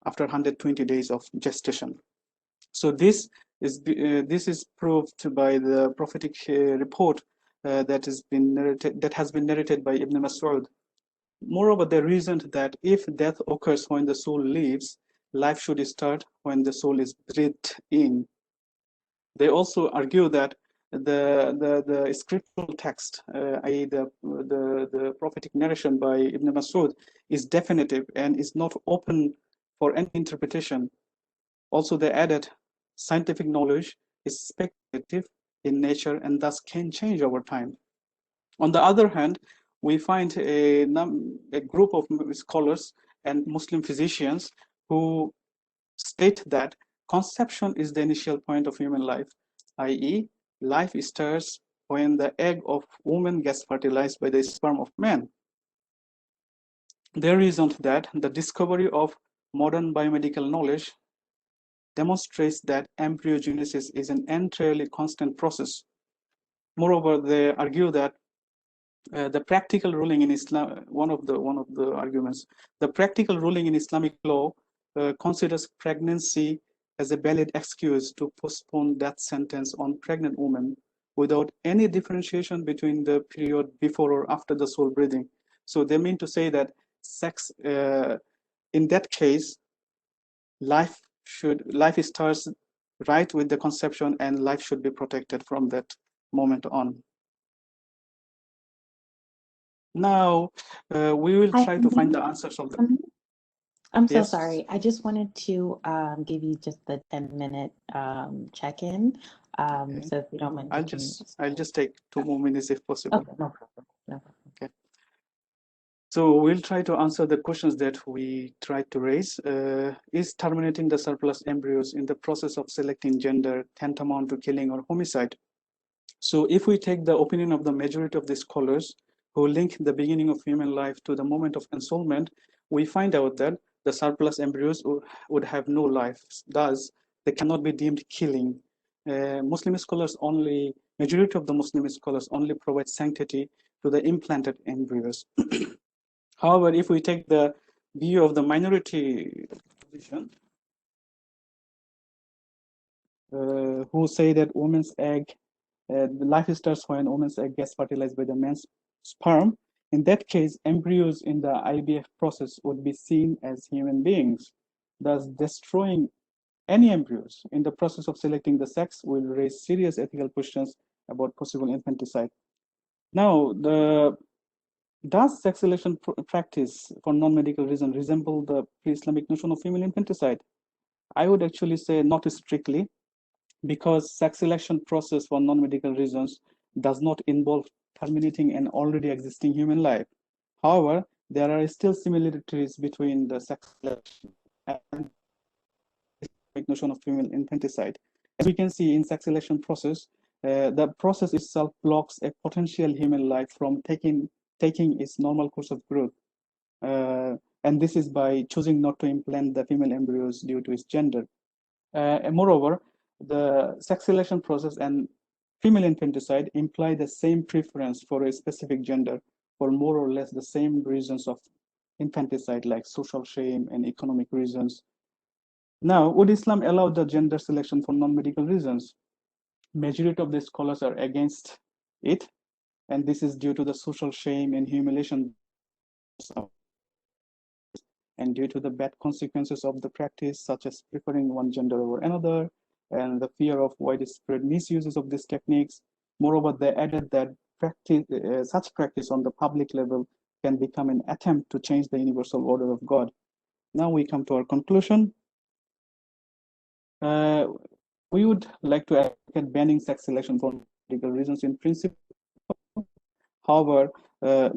after 120 days of gestation. So this is proved by the prophetic report that has been narrated by Ibn Mas'ud. Moreover, they reasoned that if death occurs when the soul leaves, life should start when the soul is breathed in. They also argue that the scriptural text, i.e. the prophetic narration by Ibn Mas'ud, is definitive and is not open for any interpretation. Also, they added scientific knowledge is speculative in nature and thus can change over time. On the other hand, we find a group of scholars and Muslim physicians who state that conception is the initial point of human life, i.e., life stirs when the egg of woman gets fertilized by the sperm of man. They reasoned that the discovery of modern biomedical knowledge demonstrates that embryogenesis is an entirely constant process. Moreover, they argue that the practical ruling in Islam, one of the arguments, the practical ruling in Islamic law considers pregnancy as a valid excuse to postpone death sentence on pregnant women without any differentiation between the period before or after the soul breathing. So they mean to say that sex, in that case, life starts right with the conception and life should be protected from that moment on. Now, we will try to find the answers of the... I'm so sorry. I just wanted to give you just the 10-minute check-in. Okay. So if you don't mind. I'll just take 2 more minutes if possible. Okay, no problem. No problem. Okay. So we'll try to answer the questions that we tried to raise. Is terminating the surplus embryos in the process of selecting gender tantamount to killing or homicide? So if we take the opinion of the majority of the scholars who link the beginning of human life to the moment of ensoulment, we find out that the surplus embryos would have no life. Thus, they cannot be deemed killing. Muslim scholars majority of the Muslim scholars only provide sanctity to the implanted embryos. However, if we take the view of the minority position, who say that woman's egg, the life starts when woman's egg gets fertilized by the man's sperm, in that case, embryos in the IVF process would be seen as human beings. Thus, destroying any embryos in the process of selecting the sex will raise serious ethical questions about possible infanticide. Now, does sex selection practice for non-medical reasons resemble the pre-Islamic notion of female infanticide? I would actually say not strictly, because sex selection process for non-medical reasons does not involve terminating an already existing human life. However, there are still similarities between the sex selection and the notion of female infanticide. As we can see in sex selection process, the process itself blocks a potential human life from taking its normal course of growth. And this is by choosing not to implant the female embryos due to its gender. And moreover, the sex selection process and female infanticide imply the same preference for a specific gender for more or less the same reasons of infanticide, like social shame and economic reasons. Now, would Islam allow the gender selection for non-medical reasons? Majority of the scholars are against it, and this is due to the social shame and humiliation and due to the bad consequences of the practice, such as preferring one gender over another, and the fear of widespread misuses of these techniques. Moreover, they added that such practice on the public level can become an attempt to change the universal order of God. Now we come to our conclusion. We would like to advocate banning sex selection for medical reasons in principle. However,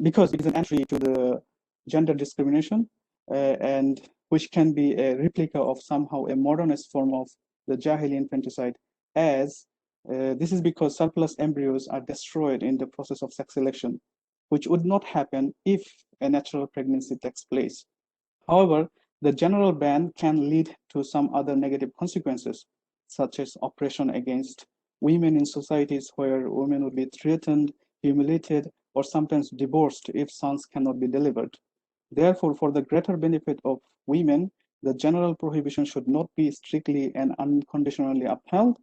because it is an entry to the gender discrimination, and which can be a replica of somehow a modernist form of the Jahili infanticide, as this is because surplus embryos are destroyed in the process of sex selection, which would not happen if a natural pregnancy takes place. However, the general ban can lead to some other negative consequences, such as oppression against women in societies where women would be threatened, humiliated, or sometimes divorced if sons cannot be delivered. Therefore, for the greater benefit of women, the general prohibition should not be strictly and unconditionally upheld.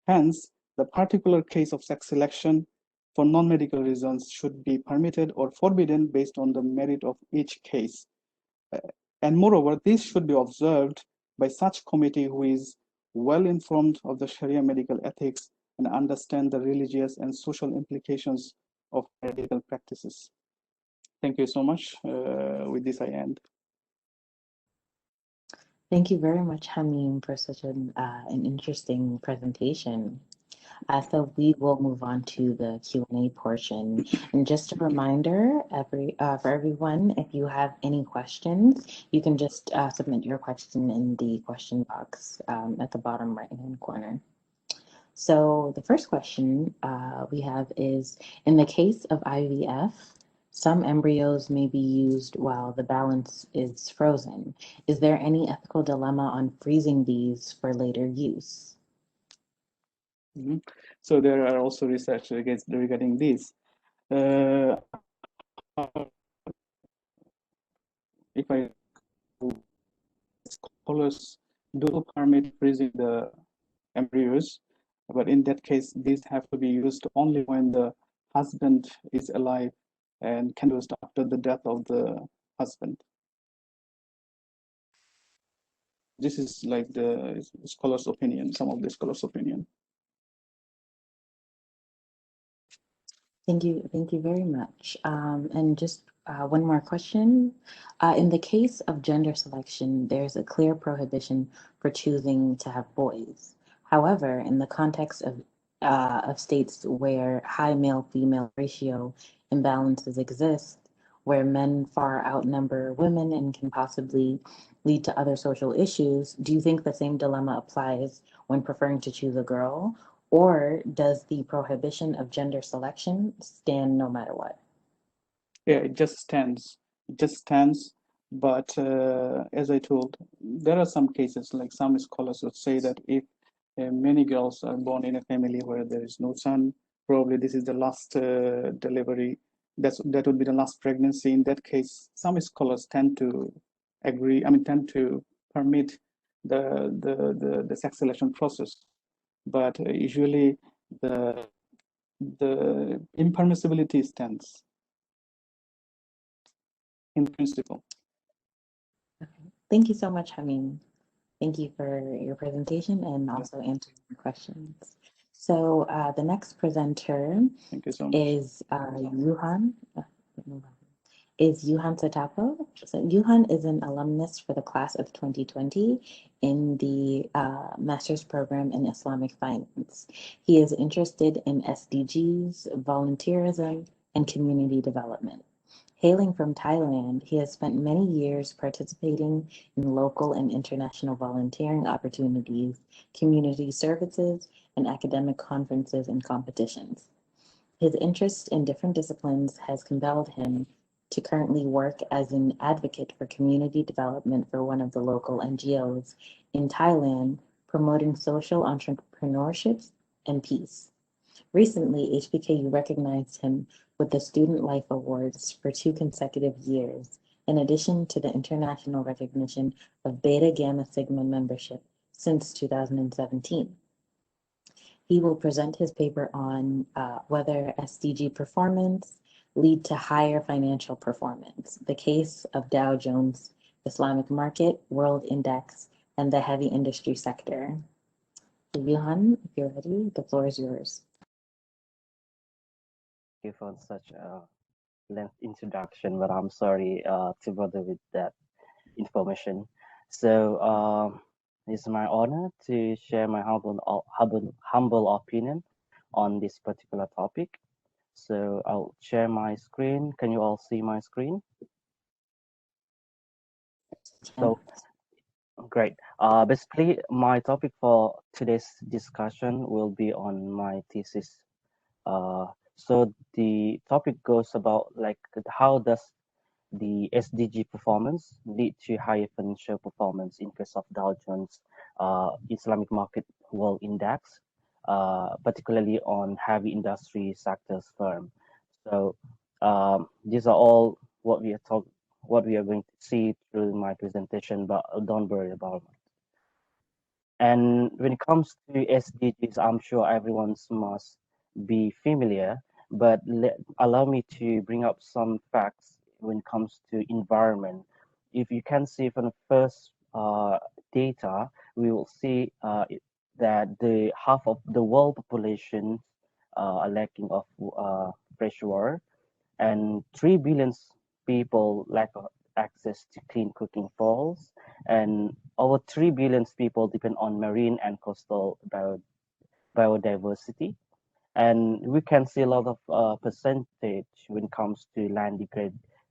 Hence, the particular case of sex selection for non-medical reasons should be permitted or forbidden based on the merit of each case. And moreover, this should be observed by such committee who is well informed of the Sharia medical ethics and understand the religious and social implications of medical practices. Thank you so much. With this, I end. Thank you very much, Hamim, for such an interesting presentation. So we will move on to the Q&A portion. And just a reminder for everyone, if you have any questions, you can just submit your question in the question box at the bottom right-hand corner. So the first question we have is, in the case of IVF, some embryos may be used while the balance is frozen. Is there any ethical dilemma on freezing these for later use? Mm-hmm. So there are also research regarding this. If I scholars do permit freezing the embryos, but in that case, these have to be used only when the husband is alive and can be used after the death of the husband. This is like the scholar's opinion, some of the scholars' opinion. Thank you very much. And just one more question. In the case of gender selection, there's a clear prohibition for choosing to have boys. However, in the context of states where high male-female ratio imbalances exist, where men far outnumber women and can possibly lead to other social issues, do you think the same dilemma applies when preferring to choose a girl? Or does the prohibition of gender selection stand no matter what? Yeah, it just stands. It just stands. But as I told, there are some cases, like some scholars would say that if many girls are born in a family where there is no son, probably this is the last delivery. That would be the last pregnancy. In that case, some scholars tend to agree. I mean, tend to permit the sex selection process. But usually the impermissibility stands in principle. Okay. Thank you so much, Hamim. Thank you for your presentation and also answering the questions. So the next presenter Thank you so much. is Yuhan. Is Yuhan Satapo. So Yuhan is an alumnus for the class of 2020 in the master's program in Islamic finance. He is interested in SDGs, volunteerism, and community development. Hailing from Thailand, he has spent many years participating in local and international volunteering opportunities, community services, and academic conferences and competitions. His interest in different disciplines has compelled him to currently work as an advocate for community development for one of the local NGOs in Thailand, promoting social entrepreneurship and peace. Recently, HBKU recognized him with the Student Life Awards for 2 consecutive years, in addition to the international recognition of Beta Gamma Sigma membership since 2017. He will present his paper on whether SDG performance lead to higher financial performance, the case of Dow Jones Islamic Market, World Index, and the heavy industry sector. Yuhan, if you're ready, the floor is yours. Thank you for such a lengthy introduction, but I'm sorry to bother with that information. So It's my honor to share my humble opinion on this particular topic. So I'll share my screen. Can you all see my screen? So great. Basically, my topic for today's discussion will be on my thesis. So the topic goes about like how does the SDG performance lead to higher financial performance in case of Dow Jones Islamic Market World Index, particularly on heavy industry sectors firm. So these are all what we are going to see through my presentation, but don't worry about it. And when it comes to SDGs, I'm sure everyone must be familiar, but allow me to bring up some facts when it comes to environment. If you can see from the first data, we will see that the half of the world population are lacking of fresh water, and 3 billion people lack of access to clean cooking bowls, and over 3 billion people depend on marine and coastal biodiversity. And we can see a lot of percentage when it comes to land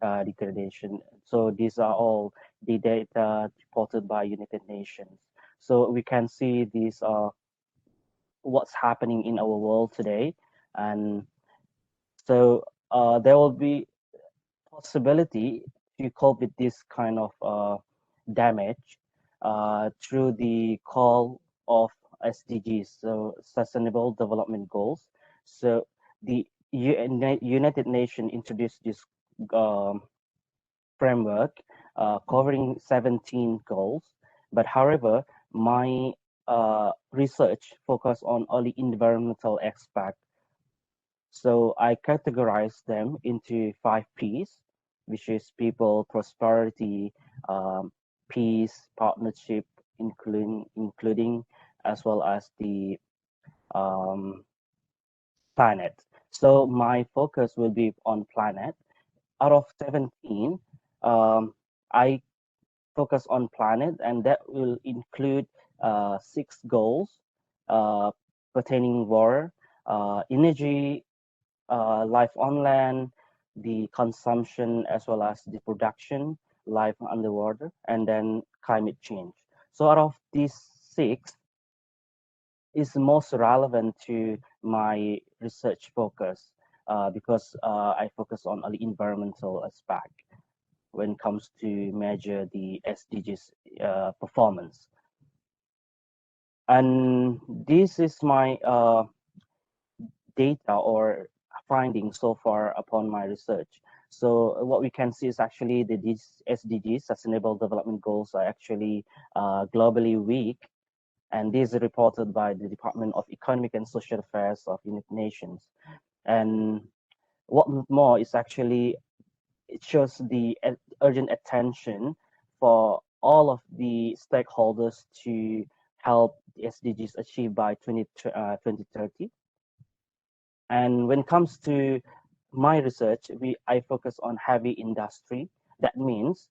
degradation. So these are all the data reported by United Nations. So we can see these are what's happening in our world today. And so there will be possibility to cope with this kind of damage through the call of SDGs, so Sustainable Development Goals. So the United Nations introduced this framework covering 17 goals. But however, my research focused on only environmental aspect. So I categorize them into 5 P's, which is people, prosperity, peace, partnership, including as well as the planet. So my focus will be on planet. Out of 17, I focus on planet, and that will include 6 goals pertaining water, energy, life on land, the consumption, as well as the production, life underwater, and then climate change. So out of these 6 is most relevant to my research focus because I focus on the environmental aspect when it comes to measure the SDGs performance. And this is my data or findings so far upon my research. So what we can see is actually these SDGs, Sustainable Development Goals, are actually globally weak, and this is reported by the Department of Economic and Social Affairs of United Nations. And what more is actually, it shows the urgent attention for all of the stakeholders to help the SDGs achieve by 2030. And when it comes to my research, I focus on heavy industry. That means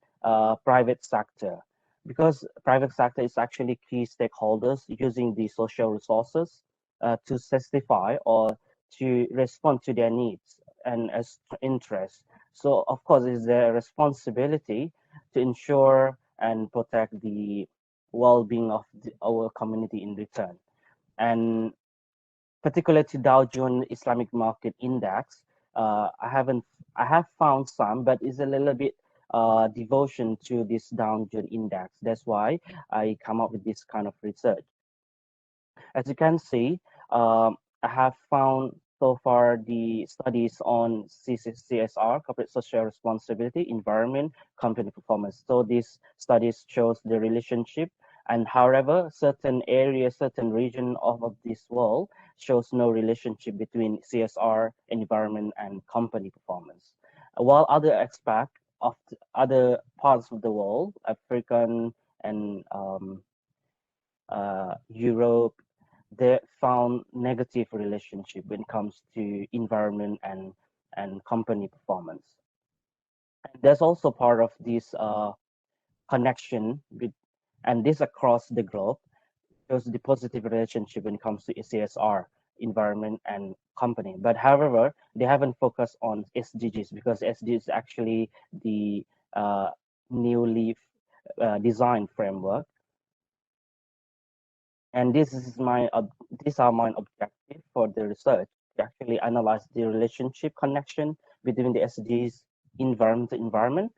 private sector, because private sector is actually key stakeholders using the social resources to satisfy or to respond to their needs and as interests. So of course, it's their responsibility to ensure and protect the well-being of our community in return. And particularly to Dow Jones Islamic Market Index, I have found some, but it's a little bit devotion to this Dow Jones Index. That's why I come up with this kind of research. As you can see, I have found so far the studies on CSR, corporate social responsibility, environment, company performance. So these studies shows the relationship, and however, certain areas, certain region of this world shows no relationship between CSR, environment, and company performance. While other aspects of other parts of the world, African and Europe, they found negative relationship when it comes to environment and company performance. And there's also part of this connection And this across the globe shows the positive relationship when it comes to CSR, environment and company. But however, they haven't focused on SDGs because SDGs is actually the newly designed framework. And these are my objectives for the research, to actually analyze the relationship connection between the SDGs environment,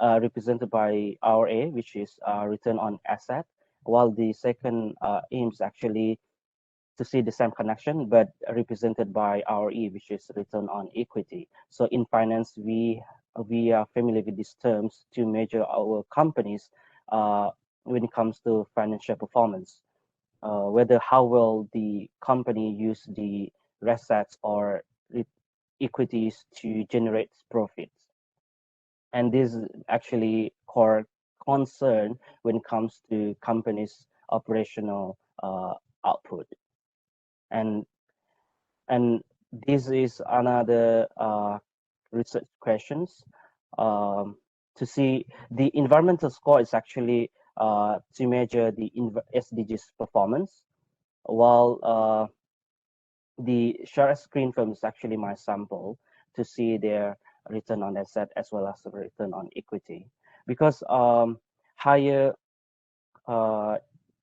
represented by RA, which is return on asset, while the second aims actually to see the same connection, but represented by RE, which is return on equity. So in finance, we are familiar with these terms to measure our companies when it comes to financial performance, whether how well the company use the assets or equities to generate profits. And this is actually core concern when it comes to companies' operational output. And this is another research questions to see the environmental score is actually to measure the SDGs performance, while the Shari'a screen film is actually my sample to see their return on asset as well as the return on equity, because higher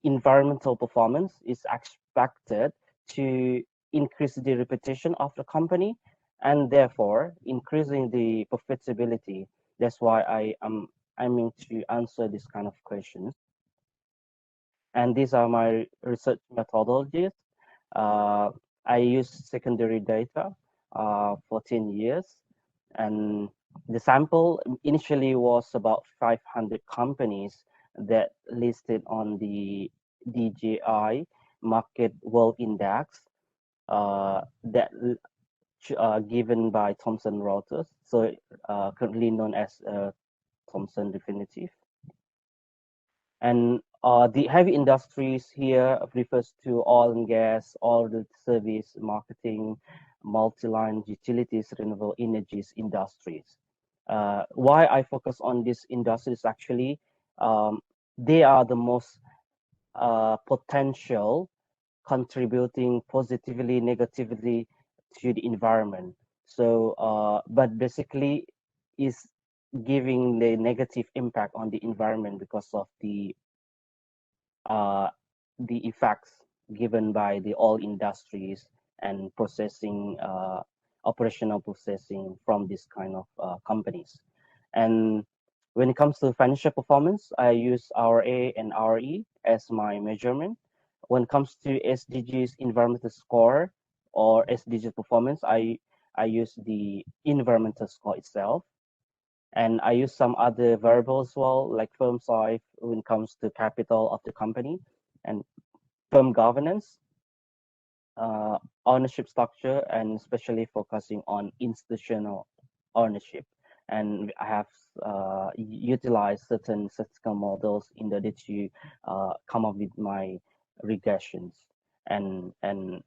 environmental performance is expected to increase the reputation of the company and therefore increasing the profitability. That's why I am aiming to answer this kind of questions. And these are my research methodologies. I use secondary data for 10 years, and the sample initially was about 500 companies that listed on the DJI Market World Index that given by Thomson Reuters, so currently known as Thomson Definitive. And the heavy industries here refers to oil and gas, all the service, marketing, multi-line utilities, renewable energies industries. Why I focus on these industries actually, they are the most potential contributing positively, negatively to the environment. So, but basically is giving the negative impact on the environment because of the effects given by the oil industries and processing, operational processing from this kind of companies. And when it comes to financial performance, I use RA and RE as my measurement. When it comes to SDGs environmental score or SDG performance, I use the environmental score itself. And I use some other variables as well, like firm size when it comes to capital of the company and firm governance, ownership structure, and especially focusing on institutional ownership. And I have utilized certain statistical models in order to come up with my regressions and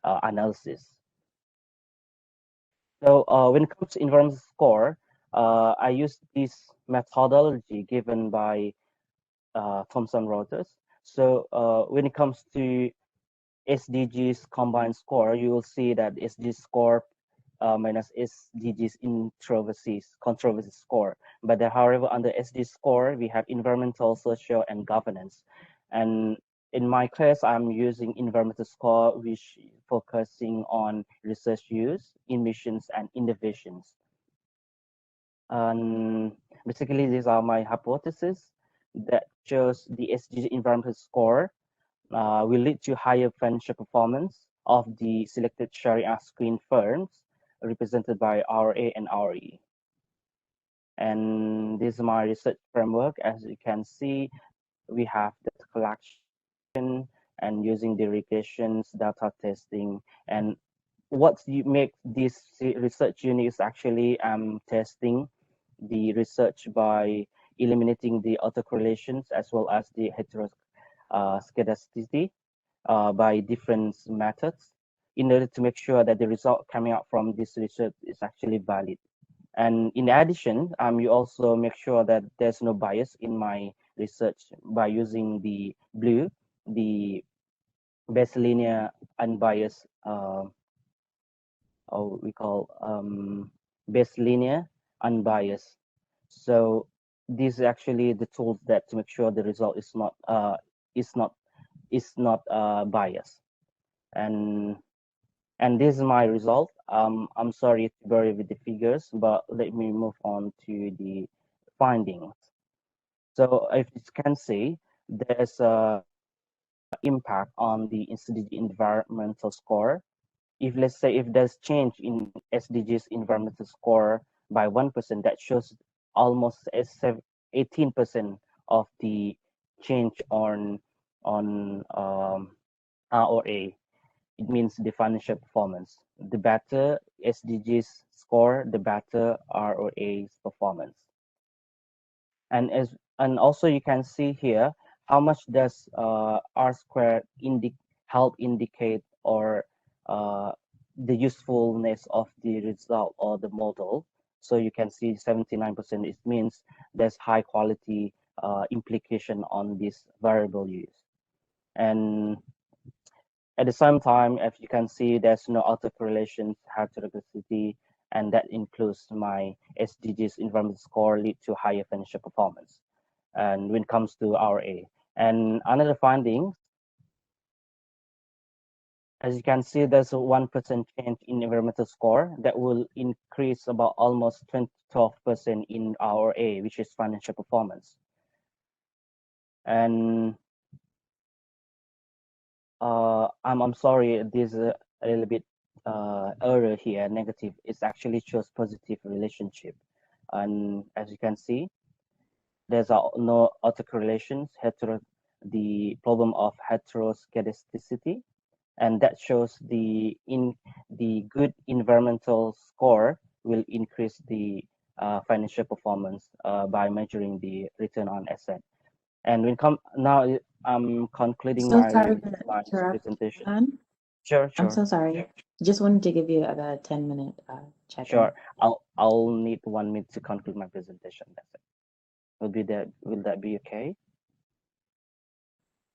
analysis. So when it comes to environmental score, I use this methodology given by Thomson Reuters. So when it comes to SDGs combined score, you will see that SDG score minus SDGs controversy score. But however, under SDG score, we have environmental, social, and governance. And in my case, I'm using environmental score, which focusing on research use, emissions, and innovations. And basically, these are my hypotheses that shows the SDG environmental score will lead to higher financial performance of the selected Sharia screen firms represented by RA and RE. And this is my research framework. As you can see, we have the collection and using the regressions, data testing, and what makes this research unique is actually testing the research by eliminating the autocorrelations as well as the heteroscedasticity by different methods in order to make sure that the result coming out from this research is actually valid. And in addition, you also make sure that there's no bias in my research by using the blue, the base linear unbiased, or we call base linear unbiased. So these are actually the tools that to make sure the result is not biased. And this is my result. I'm sorry to bury with the figures, but let me move on to the findings. So if you can see, there's a impact on the SDG environmental score. If let's say if there's change in SDGs environmental score by 1%, that shows almost 18% of the change on ROA. It means the financial performance. The better SDGs score, the better ROA's performance. And also you can see here how much does R squared help indicate or the usefulness of the result or the model. So you can see 79%. It means there's high quality implication on this variable use. And at the same time, as you can see, there's no autocorrelation, heterogeneity, and that includes my SDGs environmental score lead to higher financial performance. And when it comes to RA, and another finding, as you can see, there's a 1% change in environmental score that will increase about almost 12% in RA, which is financial performance. And I'm sorry, this is a little bit error here, negative. It actually shows positive relationship. And as you can see, there's no autocorrelations, the problem of heteroscedasticity, and that shows the good environmental score will increase the financial performance by measuring the return on asset. And now I'm concluding my presentation. Sure. I'm so sorry. Sure. Just wanted to give you about a 10-minute check. Sure. I'll need 1 minute to conclude my presentation. That's it. Will that be okay?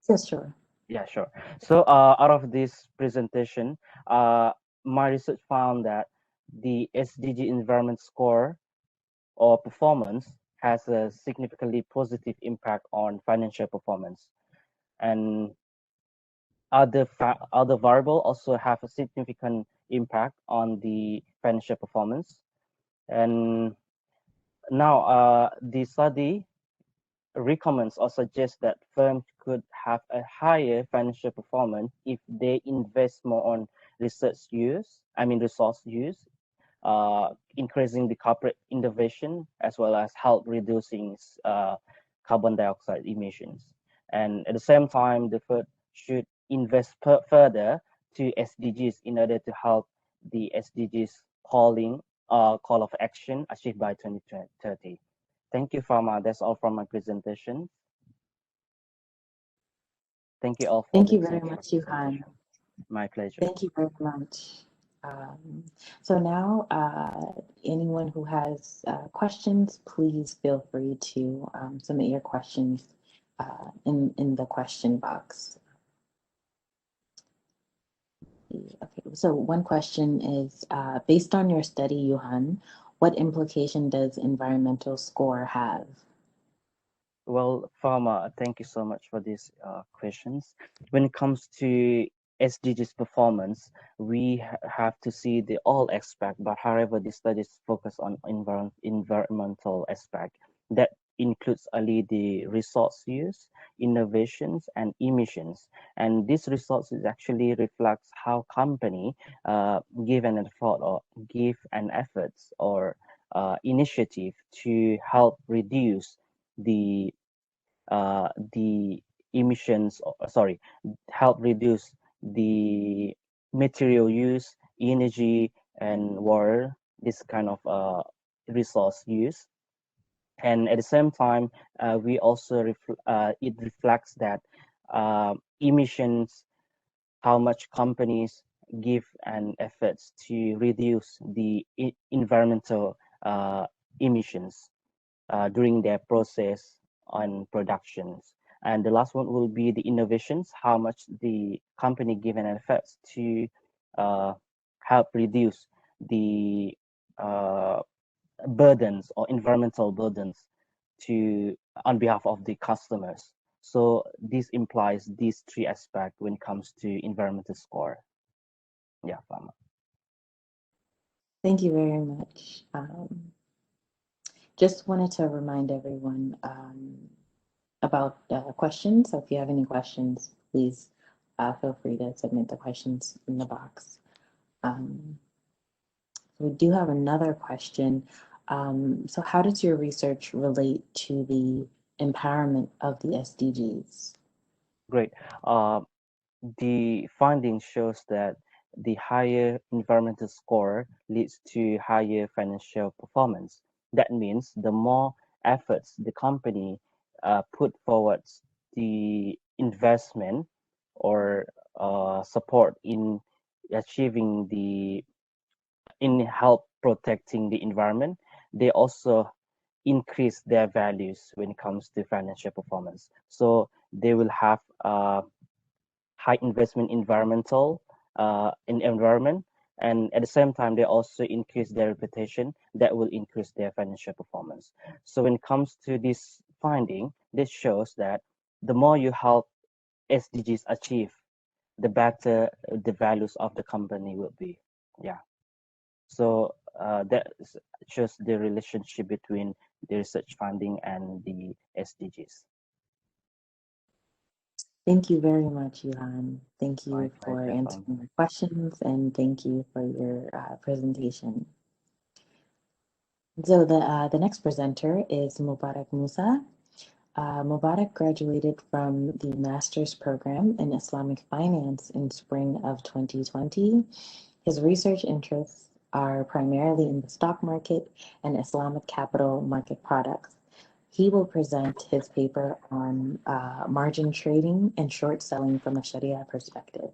Yes, sure. Yeah, sure. So out of this presentation, my research found that the SDG environment score or performance has a significantly positive impact on financial performance, and other variable also have a significant impact on the financial performance. And now the study recommends or suggests that firms could have a higher financial performance if they invest more on resource use, increasing the corporate innovation, as well as help reducing carbon dioxide emissions. And at the same time, the firm should invest further to SDGs in order to help the SDGs call of action achieved by 2030. Thank you, Farma. That's all from my presentation. Thank you all. Thank you very much, Yuhan. My pleasure. Thank you very much. So now, anyone who has questions, please feel free to submit your questions in the question box. Okay, so one question is, based on your study, Yuhan, what implication does environmental score have? Well, Farma, thank you so much for these questions. When it comes to SDGs performance, we have to see the all aspect, but however, the studies focus on environmental aspect. That includes only the resource use, innovations, and emissions. And this resources actually reflects how company give an effort or initiative to help reduce the emissions, help reduce the material use, energy, and water, this kind of resource use. And at the same time, we also it reflects that emissions, how much companies give an efforts to reduce the environmental emissions during their process on productions. And the last one will be the innovations, how much the company given efforts to help reduce the burdens or environmental burdens on behalf of the customers. So this implies these three aspects when it comes to environmental score. Yeah, Fama. Thank you very much. Just wanted to remind everyone about questions. So if you have any questions, please feel free to submit the questions in the box. We do have another question. So how does your research relate to the empowerment of the SDGs? Great. The finding shows that the higher environmental score leads to higher financial performance. That means the more efforts the company put forward the investment or support in achieving in help protecting the environment, they also increase their values when it comes to financial performance. So they will have high investment environmental in environment, and at the same time they also increase their reputation. That will increase their financial performance. So when it comes to this finding, this shows that the more you help SDGs achieve, the better the values of the company will be. Yeah. So that shows the relationship between the research funding and the SDGs. Thank you very much, Johan. Thank you for answering my questions, and thank you for your presentation. So the next presenter is Mubarak Musa. Mubarak graduated from the master's program in Islamic finance in spring of 2020. His research interests are primarily in the stock market and Islamic capital market products. He will present his paper on margin trading and short selling from a Sharia perspective.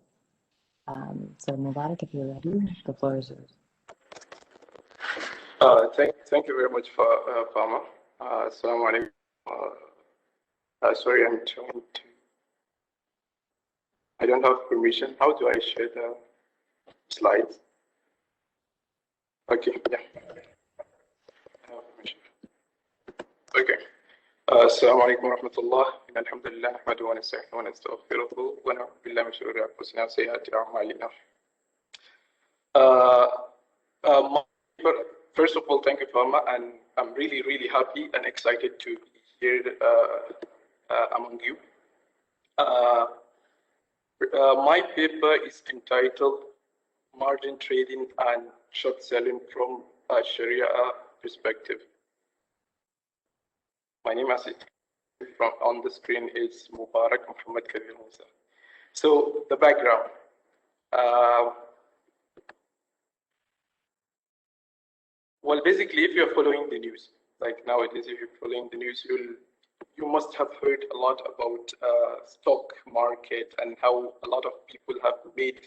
So Mubarak, if you're ready, the floor is yours. Thank you very much, Fama. Assalamu alaikum. Sorry, I'm trying to. I don't have permission. How do I share the slides? Okay, yeah. I have permission. Okay. السلام عليكم ورحمة الله. إن الحمد لله نحمده ونستعينه ونستغفره ونعوذ بالله من شرور أنفسنا وسيئات أعمالنا. First of all, thank you, Fama, and I'm really, really happy and excited to be here among you. My paper is entitled Margin Trading and Short Selling from a Sharia Perspective. My name, as it from on the screen, is Mubarak Muhammad Kabir Musa. So the background. Well, basically, if you're following the news, like nowadays, if you're following the news, you must have heard a lot about stock market and how a lot of people have made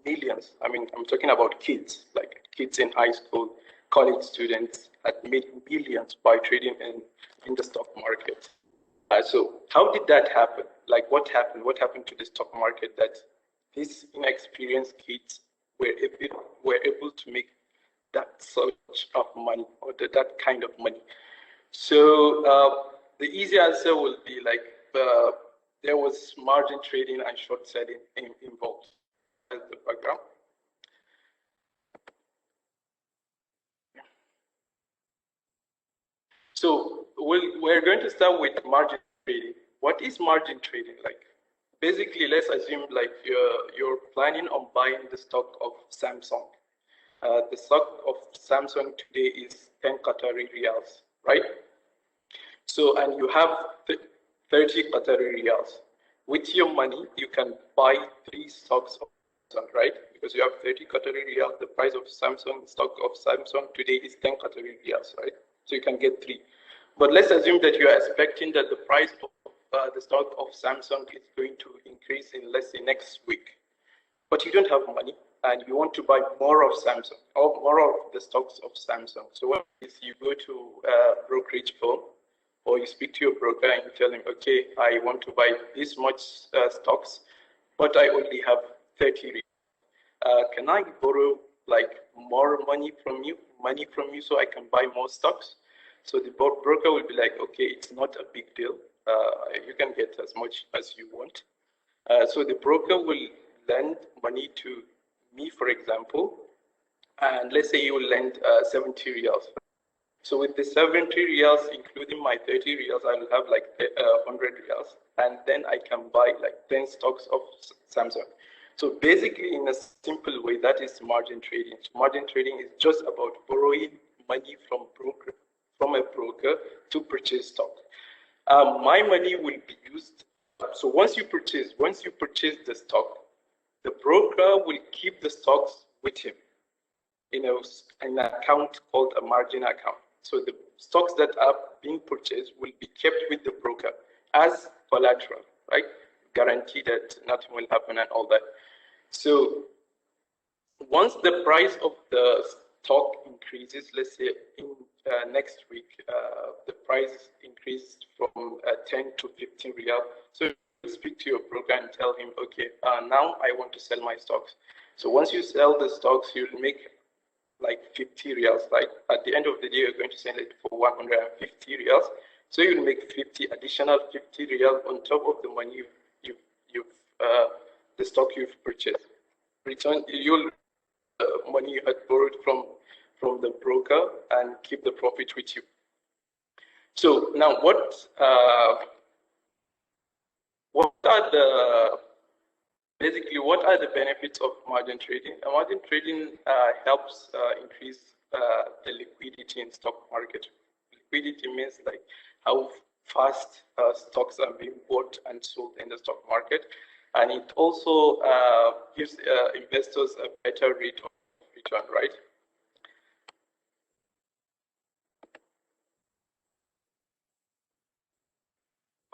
millions. I mean, I'm talking about kids, like kids in high school, college students had made millions by trading in the stock market. So how did that happen? Like what happened? What happened to the stock market that these inexperienced kids were able to make that such of money or that kind of money? So the easy answer will be like there was margin trading and short selling involved. That's the background. So we're going to start with margin trading. What is margin trading like? Basically, let's assume like you're planning on buying the stock of Samsung. The stock of Samsung today is 10 Qatari riyals, right? So, and you have 30 Qatari riyals. With your money, you can buy 3 stocks of Samsung, right? Because you have 30 Qatari riyals. The price of Samsung, stock of Samsung today is 10 Qatari riyals, right? So you can get 3. But let's assume that you are expecting that the price of the stock of Samsung is going to increase in, let's say, next week. But you don't have money and you want to buy more of Samsung or more of the stocks of Samsung. So what is, you go to a brokerage firm or you speak to your broker and you tell him, okay, I want to buy this much stocks, but I only have 30 riyals. Can I borrow like more money from you so I can buy more stocks? So the broker will be like, okay, it's not a big deal. You can get as much as you want. So the broker will lend money to me, for example, and let's say you will lend 70 riyals. So with the 70 riyals, including my 30 riyals, I will have like 100 riyals, and then I can buy like 10 stocks of Samsung. So basically, in a simple way, that is margin trading. So margin trading is just about borrowing money from a broker to purchase stock. My money will be used. So once you purchase the stock, the broker will keep the stocks with him in an account called a margin account. So the stocks that are being purchased will be kept with the broker as collateral, right? Guarantee that nothing will happen and all that. So once the price of the stock increases, let's say in next week, the price increased from 10 to 15 riyal. So you speak to your broker and tell him, okay, now I want to sell my stocks. So once you sell the stocks, you'll make like 50 riyals. Like at the end of the day, you're going to sell it for 150 riyals. So you'll make 50 additional 50 riyals on top of the money the stock you've purchased. Return your money you had borrowed from the broker and keep the profit with you. So now what are the benefits of margin trading? Margin trading helps increase the liquidity in stock market. Liquidity means like how fast stocks are being bought and sold in the stock market, and it also gives investors a better rate of return, right?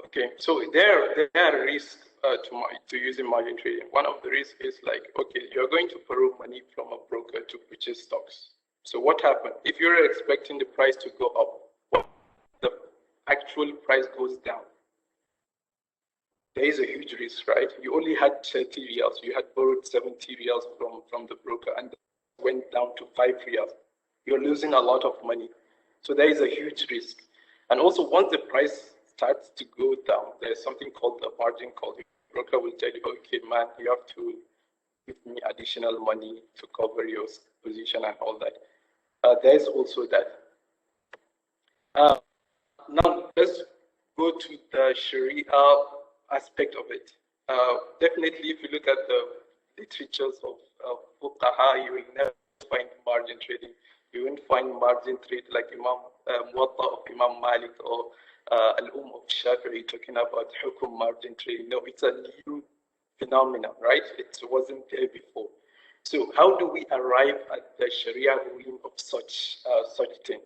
Okay, so there are risks to using margin trading. One of the risks is like, okay, you're going to borrow money from a broker to purchase stocks. So what happens if you're expecting the price to go up? What the actual price goes down? There is a huge risk, right? You only had 30 riyals. You had borrowed 70 riyals from the broker and went down to 5 riyals. You're losing a lot of money. So there is a huge risk. And also, once the price starts to go down, there's something called the margin call. The broker will tell you, okay, man, you have to give me additional money to cover your position and all that. There's also that. Now, let's go to the Sharia aspect of it. Definitely, if you look at the literatures of fuqaha, you will never find margin trading. You won't find margin trade like Imam Muwatta of Imam Malik or of Shafi'i talking about hukum margin trading. No, it's a new phenomenon, right? It wasn't there before. So how do we arrive at the Sharia ruling of such thing?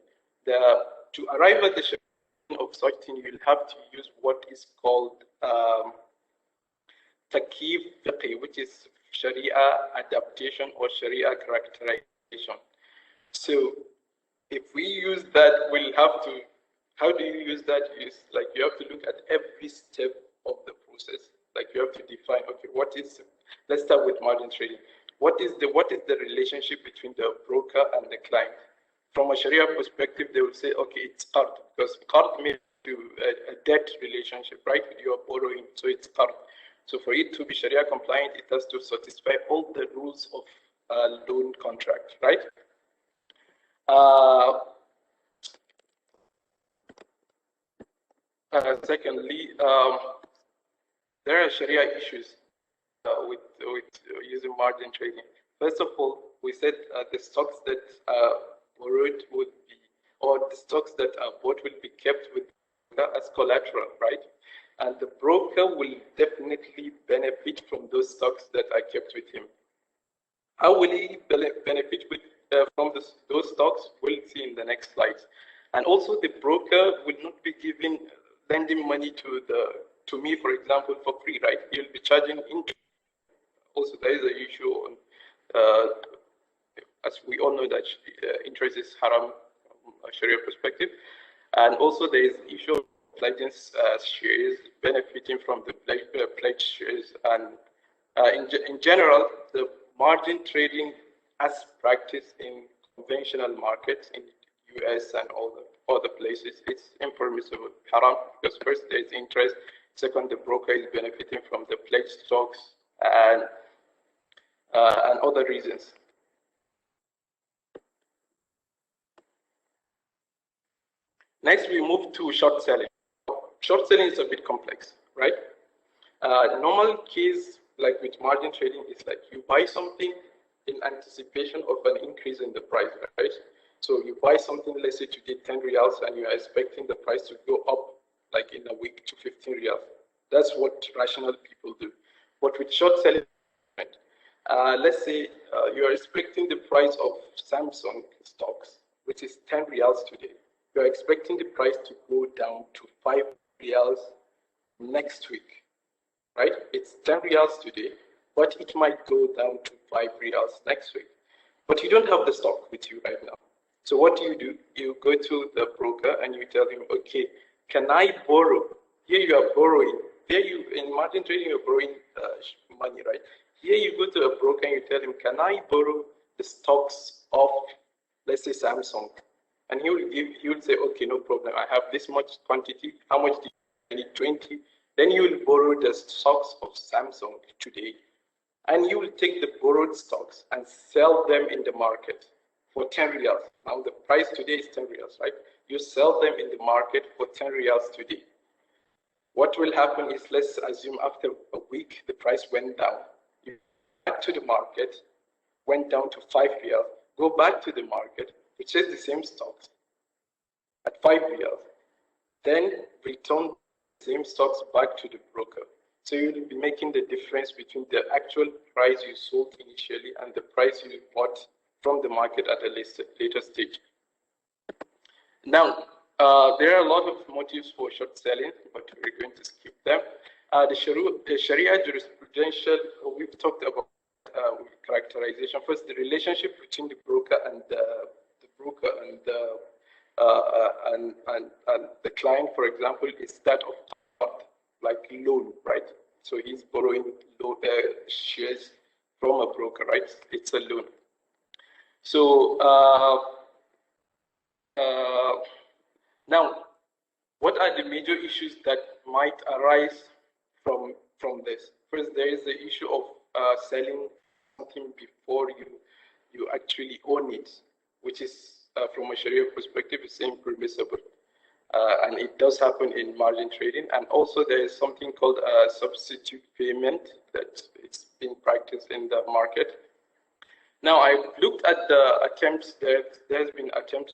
To arrive at the Sharia ruling of such thing, you'll have to use what is called Taqif fiqh, which is Sharia adaptation or Sharia characterization. So if we use that, we'll have to. How do you use that? Is like you have to look at every step of the process. Like you have to define, okay, what is? Let's start with margin trading. What is the relationship between the broker and the client? From a Sharia perspective, they will say, okay, it's qard, because qard means a debt relationship, right? You are borrowing, so it's qard. So for it to be Sharia compliant, it has to satisfy all the rules of loan contract, right? Secondly, there are Sharia issues with using margin trading. First of all, we said the stocks that are borrowed would be, or the stocks that are bought will be kept with as collateral, right? And the broker will definitely benefit from those stocks that are kept with him. How will he benefit from those stocks? We'll see in the next slides. And also, the broker will not be lending money to me, for example, for free, right? He'll be charging interest. Also, there is an issue on, as we all know, that interest is haram from a Sharia perspective. And also there is issue of pledging shares benefiting from the pledged shares. And in general, the margin trading as practiced in conventional markets in US and all the other places, it's impermissible, haram, because first there's interest, second the broker is benefiting from the pledged stocks and other reasons. Next, we move to short selling. Short selling is a bit complex, right? Normal case, like with margin trading, is like you buy something in anticipation of an increase in the price, right? So you buy something, let's say today 10 reals, and you are expecting the price to go up like in a week to 15 reals. That's what rational people do. But with short selling, let's say you are expecting the price of Samsung stocks, which is 10 reals today. You are expecting the price to go down to 5 reals next week, right? It's 10 reals today, but it might go down to 5 reals next week. But you don't have the stock with you right now. So what do? You go to the broker and you tell him, okay, can I borrow? Here you are borrowing. There you, in margin trading, you're borrowing money, right? Here you go to a broker and you tell him, can I borrow the stocks of, let's say, Samsung? And he will say, okay, no problem. I have this much quantity. How much do you need? 20. Then you will borrow the stocks of Samsung today. And you will take the borrowed stocks and sell them in the market for 10 reals. Now the price today is 10 reals, right? You sell them in the market for 10 reals today. What will happen is, let's assume after a week, the price went down. You go back to the market, went down to 5 reals, go back to the market, purchase the same stocks at 5 reals, then return the same stocks back to the broker. So you will be making the difference between the actual price you sold initially and the price you bought from the market at a later stage. Now, there are a lot of motives for short selling, but we're going to skip them. The Sharia jurisprudential, we've talked about characterization. First, the relationship between the broker and the client, for example, is that of like loan, right? So he's borrowing shares from a broker, right? It's a loan. So now, what are the major issues that might arise from this? First, there is the issue of selling something before you actually own it, which is from a Sharia perspective, is impermissible. And it does happen in margin trading. And also there is something called a substitute payment that it's been practiced in the market. Now, I've looked at the attempts that there's been attempts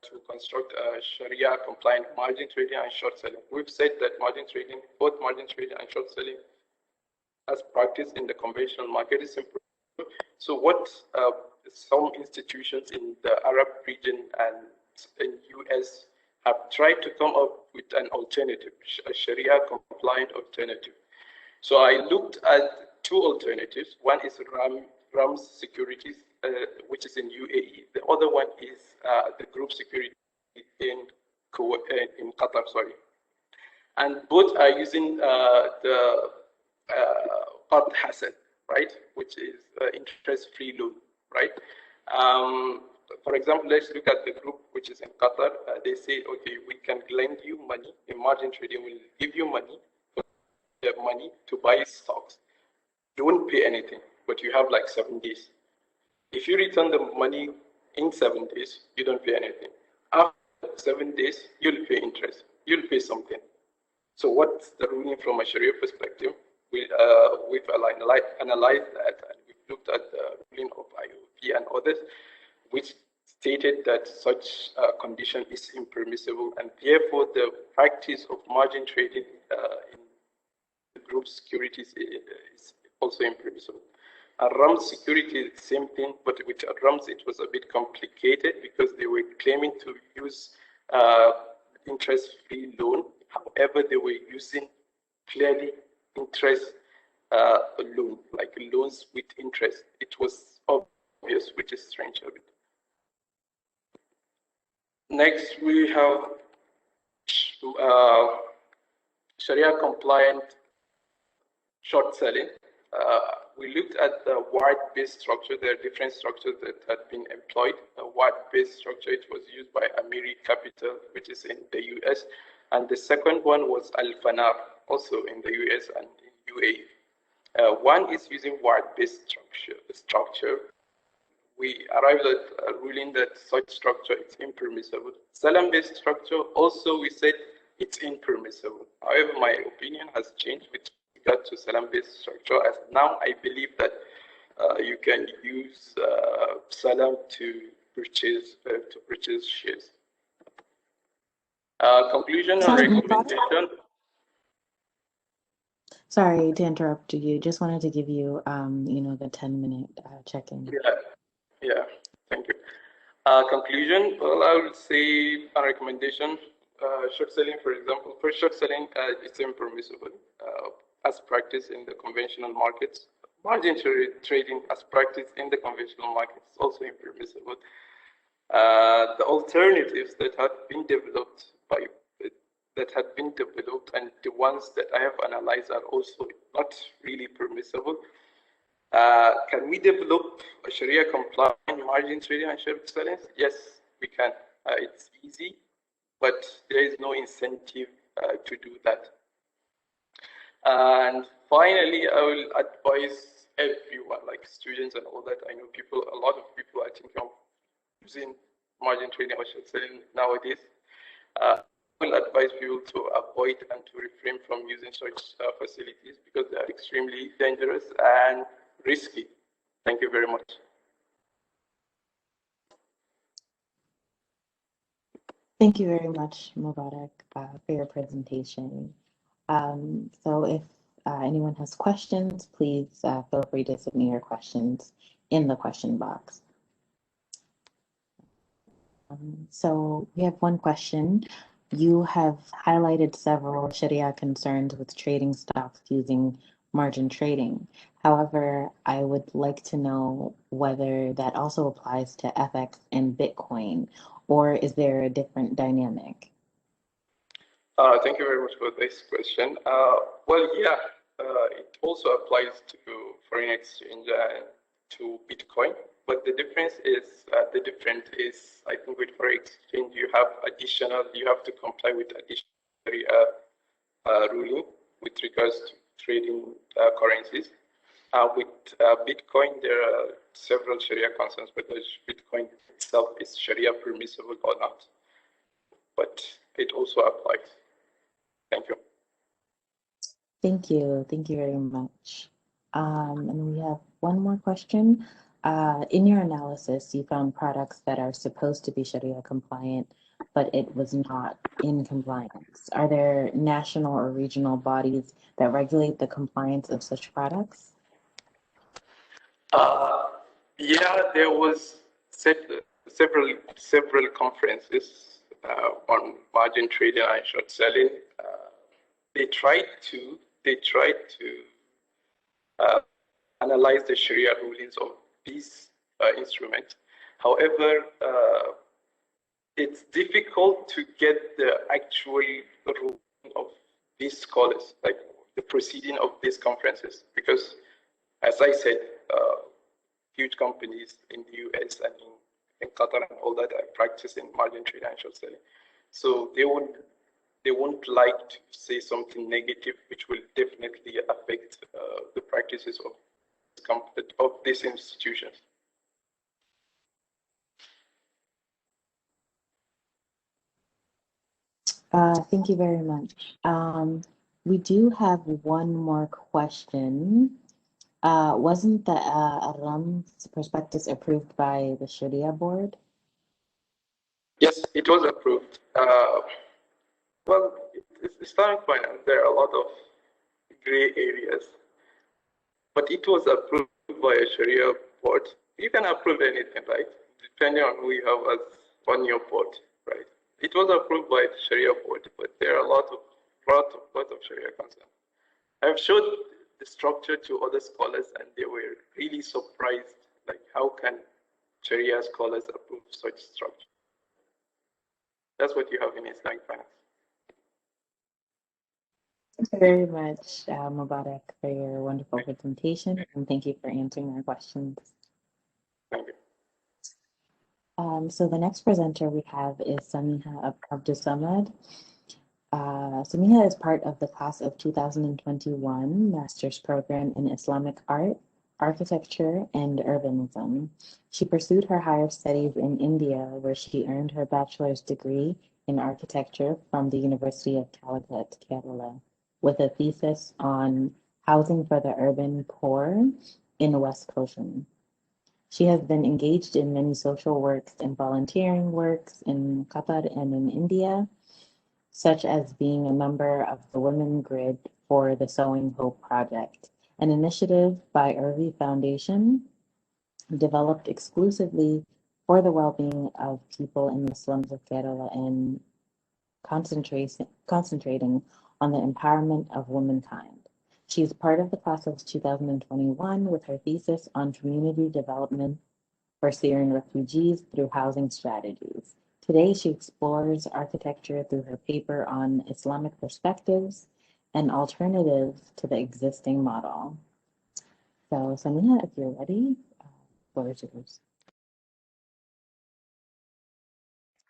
to construct a Sharia compliant margin trading and short selling. We've said that margin trading, both margin trading and short selling as practiced in the conventional market is impermissible. So what some institutions in the Arab region and in US have tried to come up with an alternative, a Sharia compliant alternative. So I looked at two alternatives. One is Rams Securities, which is in UAE. The other one is the group security in Qatar, sorry. And both are using the Qard Hasan, right, which is interest-free loan, right? For example, let's look at the group which is in Qatar. They say, okay, we can lend you money. In margin trading, we'll give you money to buy stocks. You won't pay anything, but you have like 7 days. If you return the money in 7 days, you don't pay anything. After 7 days, you'll pay interest. You'll pay something. So what's the ruling from a Sharia perspective? We've analyzed that, and we've looked at the ruling of IOP and others, which stated that such condition is impermissible, and therefore the practice of margin trading in the group securities is also impermissible. Rams security, the same thing, but with Rams it was a bit complicated because they were claiming to use interest-free loan. However, they were using clearly interest loan, like loans with interest. It was obvious, which is strange a bit. Next, we have Sharia compliant short selling. We looked at the ward-based structure. There are different structures that had been employed. A ward-based structure, it was used by Amiri Capital, which is in the US. And the second one was Al-Fanar, also in the US and in UAE. One is using ward-based structure. We arrived at a ruling that such structure is impermissible. Salam-based structure, also we said it's impermissible. However, my opinion has changed with regard to Salam-based structure, as now I believe that you can use Salam to purchase shares. Conclusion or recommendation. Sorry to interrupt you. Just wanted to give you, the 10-minute check-in. Yeah, thank you. Conclusion, well, I would say a recommendation, short selling, for example. For short selling, it's impermissible as practiced in the conventional markets. Margin trading as practiced in the conventional markets is also impermissible. The alternatives that have been developed and the ones that I have analyzed are also not really permissible. Can we develop a Sharia compliant margin trading and short selling? Yes, we can. It's easy, but there is no incentive to do that. And finally, I will advise everyone, like students and all that. I know a lot of people are thinking of using margin trading or short selling nowadays. I will advise people to avoid and to refrain from using such facilities because they are extremely dangerous and risky. Thank you very much. Thank you very much, Mubarak, for your presentation. So if anyone has questions, please feel free to submit your questions in the question box. So we have one question. You have highlighted several Sharia concerns with trading stocks using margin trading. However, I would like to know whether that also applies to FX and Bitcoin, or is there a different dynamic? Thank you very much for this question. Well, yeah, it also applies to foreign exchange and to Bitcoin. But the difference is, I think with foreign exchange, you have to comply with additional ruling with regards to trading currencies. With Bitcoin, there are several Sharia concerns, whether Bitcoin itself is Sharia permissible or not. But it also applies. Thank you. Thank you. Thank you very much. And we have one more question. In your analysis, you found products that are supposed to be Sharia compliant, but it was not in compliance. Are there national or regional bodies that regulate the compliance of such products? Yeah, there was several conferences on margin trading and short selling. They tried to analyze the Sharia rulings of these instruments. However, it's difficult to get the actual ruling of these scholars, like the proceeding of these conferences, because, as I said, huge companies in the US and in Qatar and all that are practicing margin trading and short selling. So they won't like to say something negative, which will definitely affect the practices of these institutions. Thank you very much. We do have one more question. Wasn't the Ram's prospectus approved by the Sharia board? Yes, it was approved. Well, it's Islamic finance. There are a lot of gray areas, but it was approved by a Sharia board. You can approve anything, right? Depending on who you have as on your board, right? It was approved by the Sharia board, but there are a lot of Sharia concerns. I've showed the structure to other scholars, and they were really surprised. Like, how can Sharia scholars approve such structure? That's what you have in Islamic finance. you very much, Mubarak, for your wonderful presentation, and thank you for answering our questions. Thank you. So the next presenter we have is Samiha Abdussamad. Samiha is part of the class of 2021 Master's Program in Islamic Art, Architecture, and Urbanism. She pursued her higher studies in India, where she earned her bachelor's degree in architecture from the University of Calicut, Kerala, with a thesis on housing for the urban poor in West Coast. She has been engaged in many social works and volunteering works in Qatar and in India, such as being a member of the Women Grid for the Sowing Hope Project, an initiative by Irvi Foundation developed exclusively for the well-being of people in the slums of Kerala and concentrating on the empowerment of womankind. She is part of the class of 2021 with her thesis on community development for Syrian refugees through housing strategies. Today, she explores architecture through her paper on Islamic perspectives and alternatives to the existing model. So, Samiha, if you're ready, floor is yours.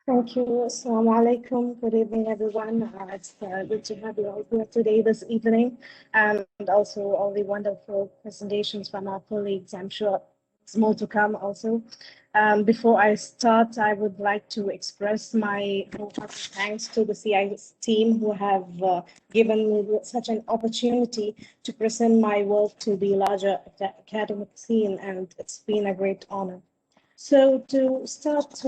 Thank you. Assalamu alaikum. Good evening, everyone. It's good to have you all here today, this evening, and also all the wonderful presentations from our colleagues. I'm sure there's more to come also. Before I start, I would like to express my thanks to the CIS team who have given me such an opportunity to present my work to the larger academic scene, and it's been a great honor. So to start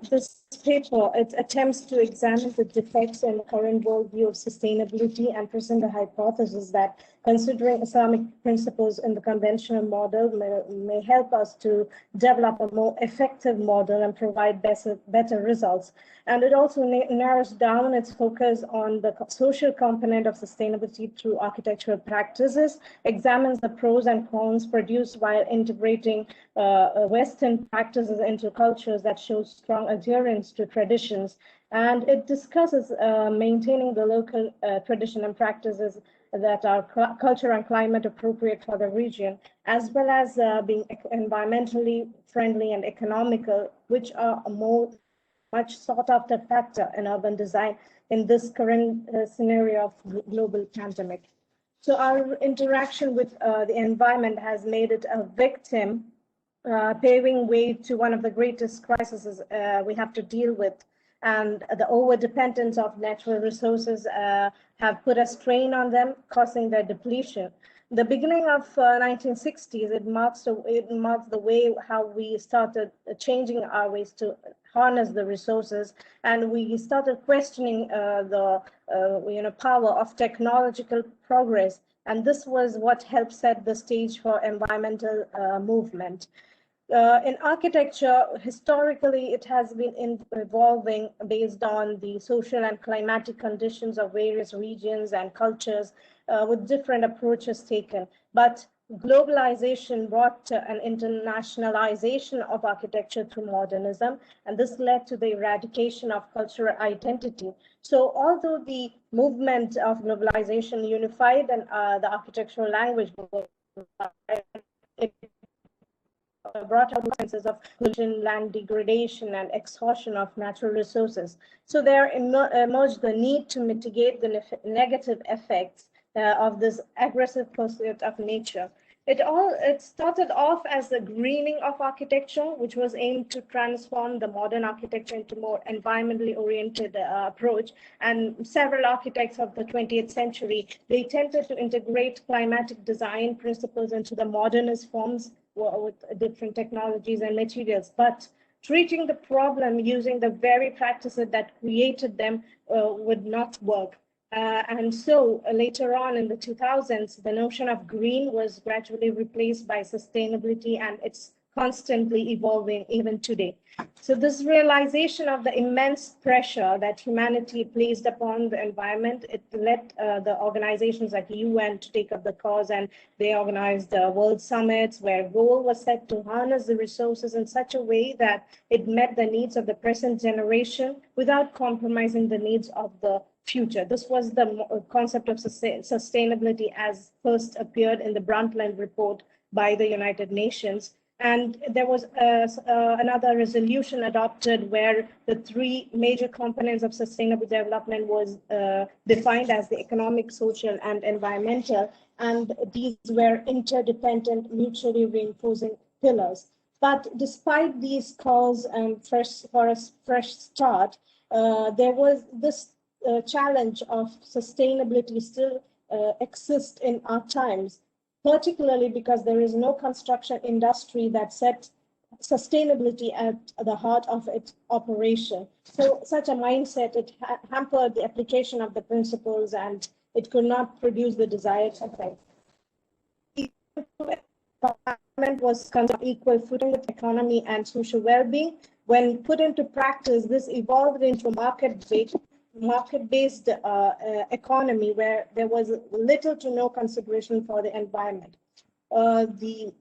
this paper, it attempts to examine the defects in the current worldview of sustainability and present a hypothesis that considering Islamic principles in the conventional model may help us to develop a more effective model and provide better results. And it also narrows down its focus on the social component of sustainability through architectural practices, examines the pros and cons produced while integrating Western practices into cultures that show strong adherence to traditions. And it discusses maintaining the local tradition and practices that are culture and climate appropriate for the region, as well as being environmentally friendly and economical, which are a much sought after factor in urban design in this current scenario of global pandemic. So our interaction with the environment has made it a victim, paving way to one of the greatest crises we have to deal with. And the over-dependence of natural resources have put a strain on them, causing their depletion. The beginning of 1960s, it marks the way how we started changing our ways to harness the resources, and we started questioning the power of technological progress. And this was what helped set the stage for environmental movement. In architecture, historically, it has been evolving based on the social and climatic conditions of various regions and cultures with different approaches taken. But globalization brought an internationalization of architecture through modernism, and this led to the eradication of cultural identity. So although the movement of globalization unified and the architectural language, it brought out senses of pollution, land degradation, and exhaustion of natural resources. So there emerged the need to mitigate the negative effects of this aggressive pursuit of nature. It started off as the greening of architecture, which was aimed to transform the modern architecture into more environmentally oriented approach. And several architects of the 20th century, they tended to integrate climatic design principles into the modernist forms with different technologies and materials. But treating the problem using the very practices that created them would not work. And so later on in the 2000s, the notion of green was gradually replaced by sustainability, and it's constantly evolving even today. So this realization of the immense pressure that humanity placed upon the environment, it led the organizations like UN to take up the cause, and they organized world summits where goal was set to harness the resources in such a way that it met the needs of the present generation without compromising the needs of the future. This was the concept of sustainability as first appeared in the Brundtland report by the United Nations. And there was another resolution adopted where the three major components of sustainable development was defined as the economic, social, and environmental. And these were interdependent, mutually reinforcing pillars. But despite these calls for a fresh start, there was this challenge of sustainability still exists in our times, particularly because there is no construction industry that set sustainability at the heart of its operation. So such a mindset, it hampered the application of the principles and it could not produce the desired effect. Environment was equal footing with economy and social well-being. When put into practice, this evolved into a market-based economy where there was little to no consideration for the environment. The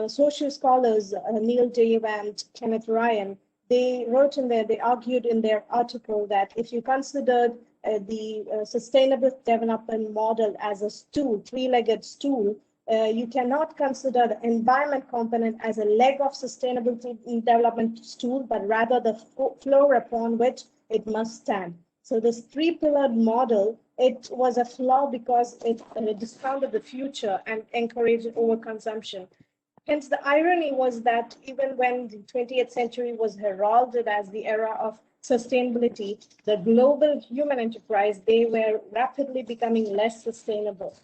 social scholars, Neil Dave and Kenneth Ryan, they wrote in there, they argued in their article that if you considered the sustainable development model as a stool, three-legged stool, you cannot consider the environment component as a leg of sustainability development stool, but rather the floor upon which it must stand. So this three-pillared model, it was a flaw because it discounted the future and encouraged overconsumption. Hence, the irony was that even when the 20th century was heralded as the era of sustainability, the global human enterprise, they were rapidly becoming less sustainable.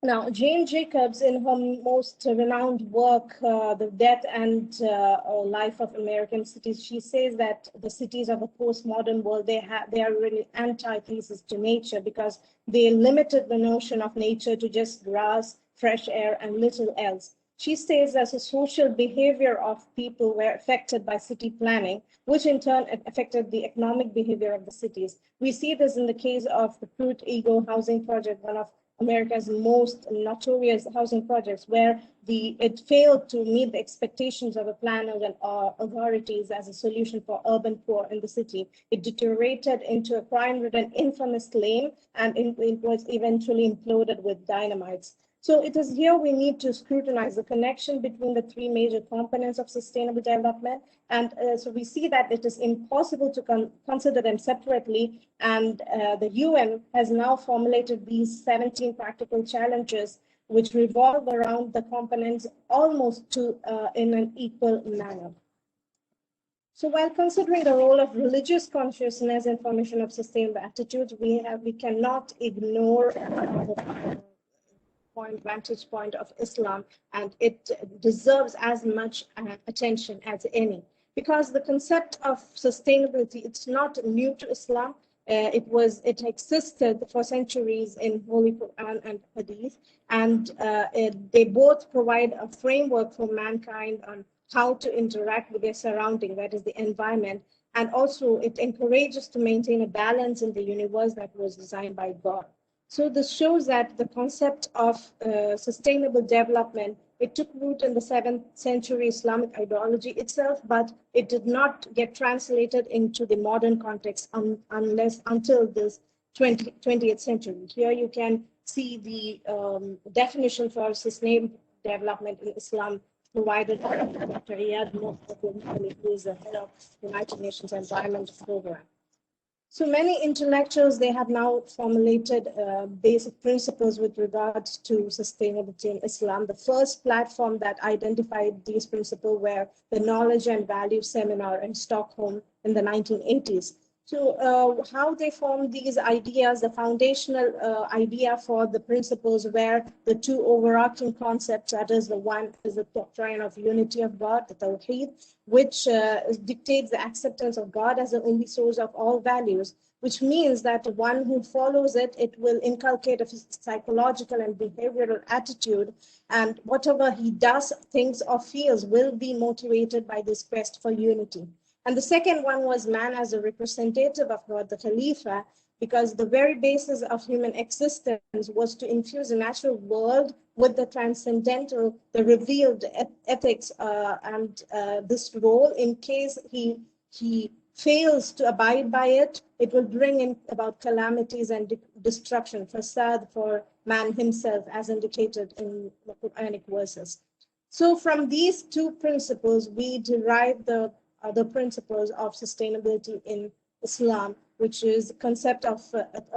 Now, Jane Jacobs, in her most renowned work, The Death and Life of American Cities, she says that the cities of a postmodern world, they are really antithesis to nature because they limited the notion of nature to just grass, fresh air, and little else. She says that the social behavior of people were affected by city planning, which in turn affected the economic behavior of the cities. We see this in the case of the Fruit Ego housing project, one of America's most notorious housing projects, where it failed to meet the expectations of the planners and authorities as a solution for urban poor in the city. It deteriorated into a crime-ridden, infamous lane, and it was eventually imploded with dynamites. So it is here we need to scrutinize the connection between the three major components of sustainable development. And so we see that it is impossible to consider them separately. And the UN has now formulated these 17 practical challenges which revolve around the components almost in an equal manner. So while considering the role of religious consciousness in formation of sustainable attitudes, we cannot ignore the vantage point of Islam, and it deserves as much attention as any, because the concept of sustainability, it's not new to Islam. It existed for centuries in Holy Quran and Hadith, and they both provide a framework for mankind on how to interact with their surrounding, that is the environment, and also it encourages to maintain a balance in the universe that was designed by God. So this shows that the concept of sustainable development, it took root in the 7th century Islamic ideology itself, but it did not get translated into the modern context until this 20th century. Here you can see the definition for sustainable development in Islam provided by Dr. Iyad Muhammad, who is the head of the United Nations Environment Program. So many intellectuals, they have now formulated basic principles with regards to sustainability in Islam. The first platform that identified these principles were the Knowledge and Value Seminar in Stockholm in the 1980s. So how they formed these ideas, the foundational idea for the principles were the two overarching concepts, that is the one is the doctrine of unity of God, the Tawheed, which dictates the acceptance of God as the only source of all values, which means that the one who follows it, it will inculcate a psychological and behavioral attitude, and whatever he does, thinks or feels will be motivated by this quest for unity. And the second one was man as a representative of God, the Khalifa, because the very basis of human existence was to infuse the natural world with the transcendental, the revealed ethics, and this role in case he fails to abide by it, it will bring in about calamities and destruction, fasad for man himself, as indicated in the Qur'anic verses. So from these two principles, we derive the other principles of sustainability in Islam, which is the concept of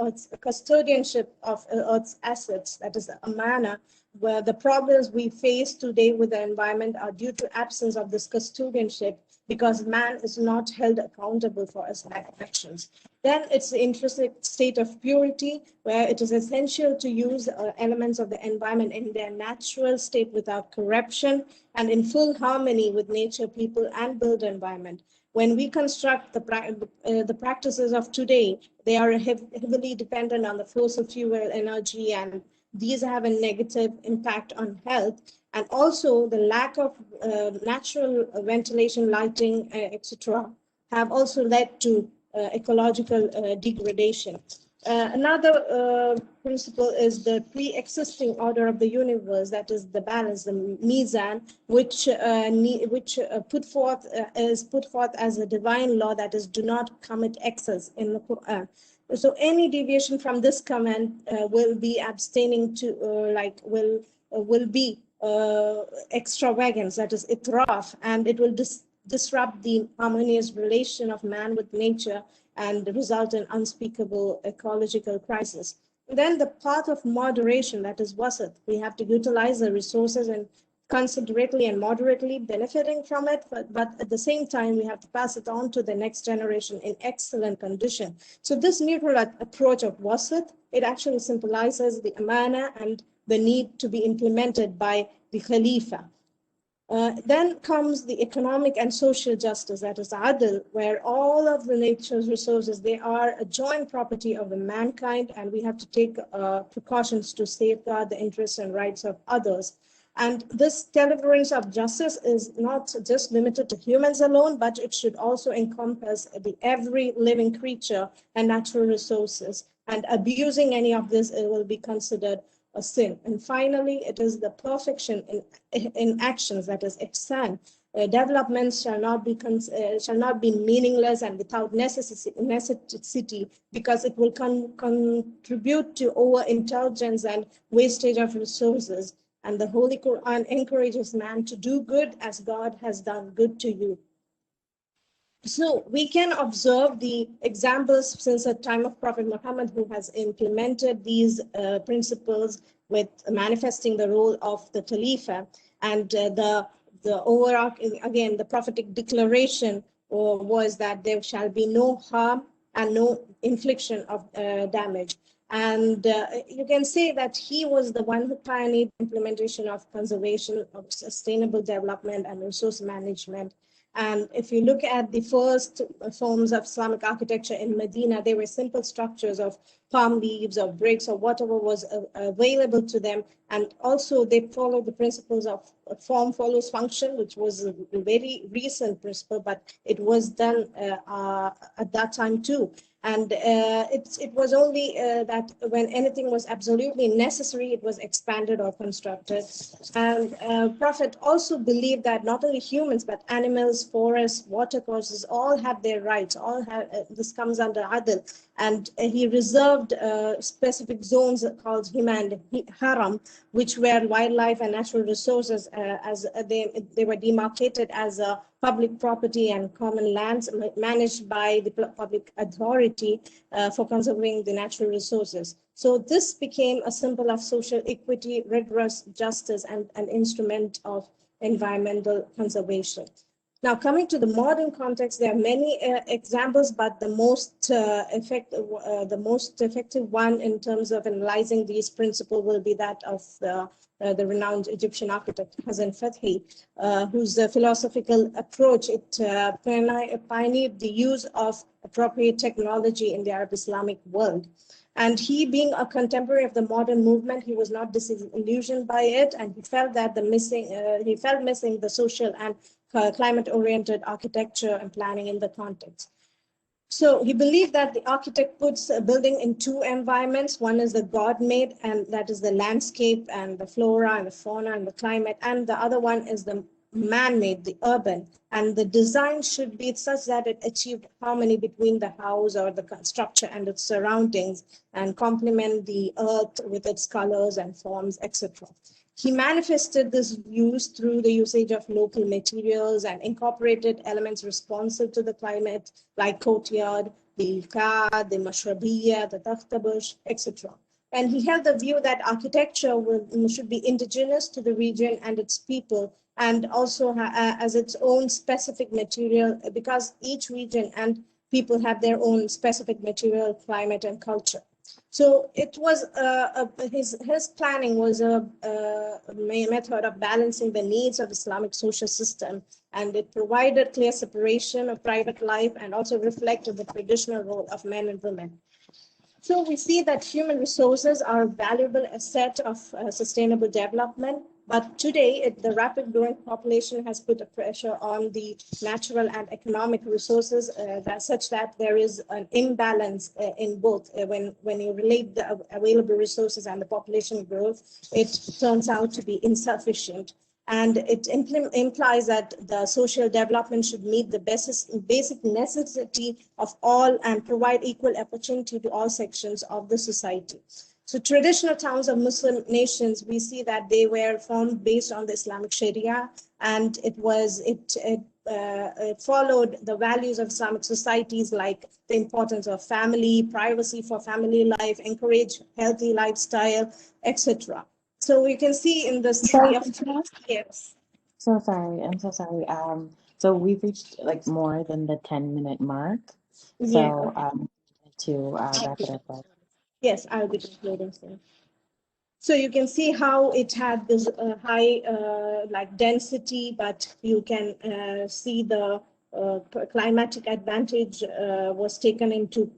Earth's custodianship of Earth's assets, that is amana, where the problems we face today with the environment are due to absence of this custodianship, because man is not held accountable for his actions. Then it's the intrinsic state of purity, where it is essential to use elements of the environment in their natural state without corruption and in full harmony with nature, people, and built environment. When we construct the practices of today, they are heavily dependent on the fossil fuel energy, and these have a negative impact on health. And also the lack of natural ventilation, lighting, etc., have also led to ecological degradation. Another principle is the pre-existing order of the universe, that is the balance, the mizan, which is put forth as a divine law, that is, do not commit excess in the Quran. So any deviation from this command will be abstaining to, will be extravagance, that is itraf, and it will disrupt the harmonious relation of man with nature and result in unspeakable ecological crisis. Then the path of moderation, that is wasat. We have to utilize the resources and considerately and moderately benefiting from it, but at the same time, we have to pass it on to the next generation in excellent condition. So this neutral approach of wasat, it actually symbolizes the amana and the need to be implemented by the Khalifa. Then comes the economic and social justice, that is adl, where all of the nature's resources, they are a joint property of the mankind, and we have to take precautions to safeguard the interests and rights of others. And this deliverance of justice is not just limited to humans alone, but it should also encompass every living creature and natural resources. And abusing any of this, it will be considered a sin. And finally, it is the perfection in actions, that is ihsan. Developments shall not be meaningless and without necessity, because it will contribute to over-intelligence and wastage of resources. And the Holy Quran encourages man to do good as God has done good to you. So we can observe the examples since the time of Prophet Muhammad, who has implemented these principles with manifesting the role of the Khalifa. And the overarching, again, the prophetic declaration was that there shall be no harm and no infliction of damage. And you can say that he was the one who pioneered implementation of conservation, of sustainable development and resource management. And if you look at the first forms of Islamic architecture in Medina, they were simple structures of palm leaves or bricks or whatever was available to them. And also they followed the principles of form follows function, which was a very recent principle, but it was done at that time too. And it was only that when anything was absolutely necessary, it was expanded or constructed. And Prophet also believed that not only humans, but animals, forests, watercourses, all have their rights, all have, this comes under adl. And he reserved specific zones called Himand, Haram, which were wildlife and natural resources, as they were demarcated as a public property and common lands managed by the public authority for conserving the natural resources. So this became a symbol of social equity, rigorous justice, and an instrument of environmental conservation. Now, coming to the modern context, there are many examples, but the most effective one in terms of analyzing these principles will be that of the renowned Egyptian architect Hassan Fathi, whose philosophical approach, it pioneered the use of appropriate technology in the Arab Islamic world. And he, being a contemporary of the modern movement, he was not disillusioned by it, and he felt that missing the social and climate-oriented architecture and planning in the context. So he believed that the architect puts a building in two environments. One is the God-made, and that is the landscape and the flora and the fauna and the climate. And the other one is the man-made, the urban, and the design should be such that it achieved harmony between the house or the structure and its surroundings and complement the earth with its colors and forms, etc. He manifested this views through the usage of local materials and incorporated elements responsive to the climate, like courtyard, the car, the mashrabiya, the takhtabush, etc. And he held the view that architecture should be indigenous to the region and its people, and also as its own specific material, because each region and people have their own specific material, climate, and culture. So it was his planning was a method of balancing the needs of Islamic social system, and it provided clear separation of private life and also reflected the traditional role of men and women. So we see that human resources are a valuable asset of sustainable development, but today the rapid growing population has put a pressure on the natural and economic resources such that there is an imbalance in both. When you relate the available resources and the population growth, it turns out to be insufficient. And it implies that the social development should meet the basic necessity of all and provide equal opportunity to all sections of the society. So traditional towns of Muslim nations, we see that they were formed based on the Islamic Sharia, and it followed the values of Islamic societies, like the importance of family, privacy for family life, encourage healthy lifestyle, etc. So you can see in this tree of years. So sorry, I'm so sorry. So we've reached like more than the 10-minute mark. So to wrap it up. Yes, I'll be concluding soon. So you can see how it had this high like density, but you can see the climatic advantage was taken into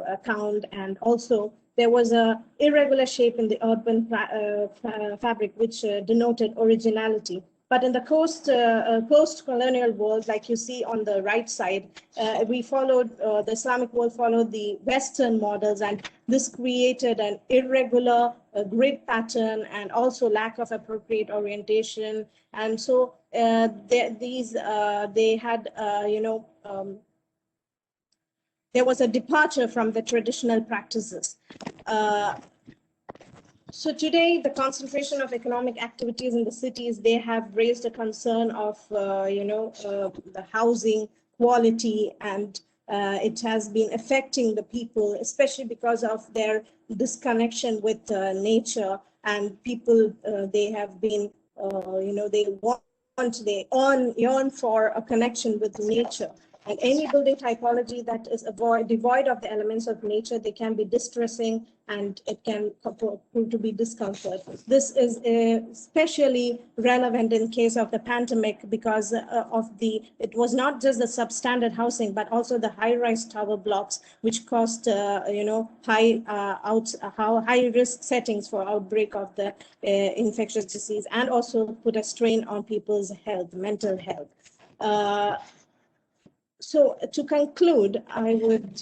account, and also there was a irregular shape in the urban fabric, which denoted originality. But in the post-colonial world, like you see on the right side, we followed, the Islamic world followed the Western models, and this created an irregular grid pattern and also lack of appropriate orientation. And so they had, there was a departure from the traditional practices. So today, the concentration of economic activities in the cities, they have raised a concern of, the housing quality, and it has been affecting the people, especially because of their disconnection with nature. And people, they have been, they yearn for a connection with nature. And any building typology that is devoid of the elements of nature, they can be distressing, and it can prove to be discomfort. This is especially relevant in case of the pandemic, because it was not just the substandard housing, but also the high-rise tower blocks, which caused high risk settings for outbreak of the infectious disease, and also put a strain on people's health, mental health. So to conclude, I would,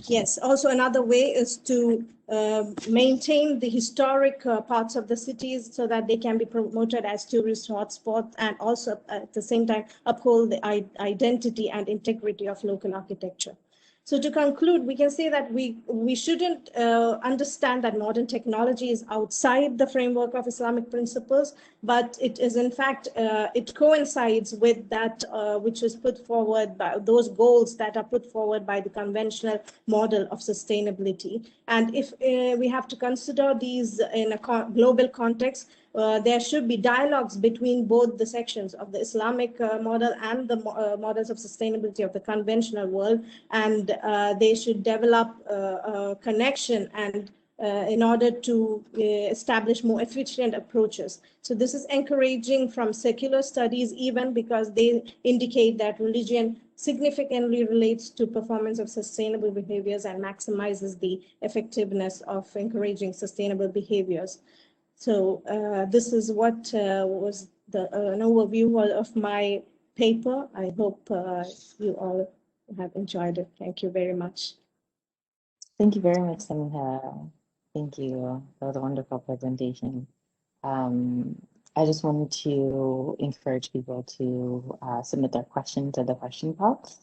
yes, also another way is to maintain the historic parts of the cities so that they can be promoted as tourist hotspots, and also at the same time uphold the identity and integrity of local architecture. So to conclude, we can say that we shouldn't understand that modern technology is outside the framework of Islamic principles, but it is in fact, it coincides with that which is put forward by those goals that are put forward by the conventional model of sustainability. And if we have to consider these in a global context, there should be dialogues between both the sections of the Islamic model and the models of sustainability of the conventional world, and they should develop a connection and in order to establish more efficient approaches. So this is encouraging from secular studies, even because they indicate that religion significantly relates to performance of sustainable behaviors and maximizes the effectiveness of encouraging sustainable behaviors. So this is what was an overview of my paper. I hope you all have enjoyed it. Thank you very much. Thank you very much, Samiha. Thank you. That was a wonderful presentation. I just wanted to encourage people to submit their questions to the question box.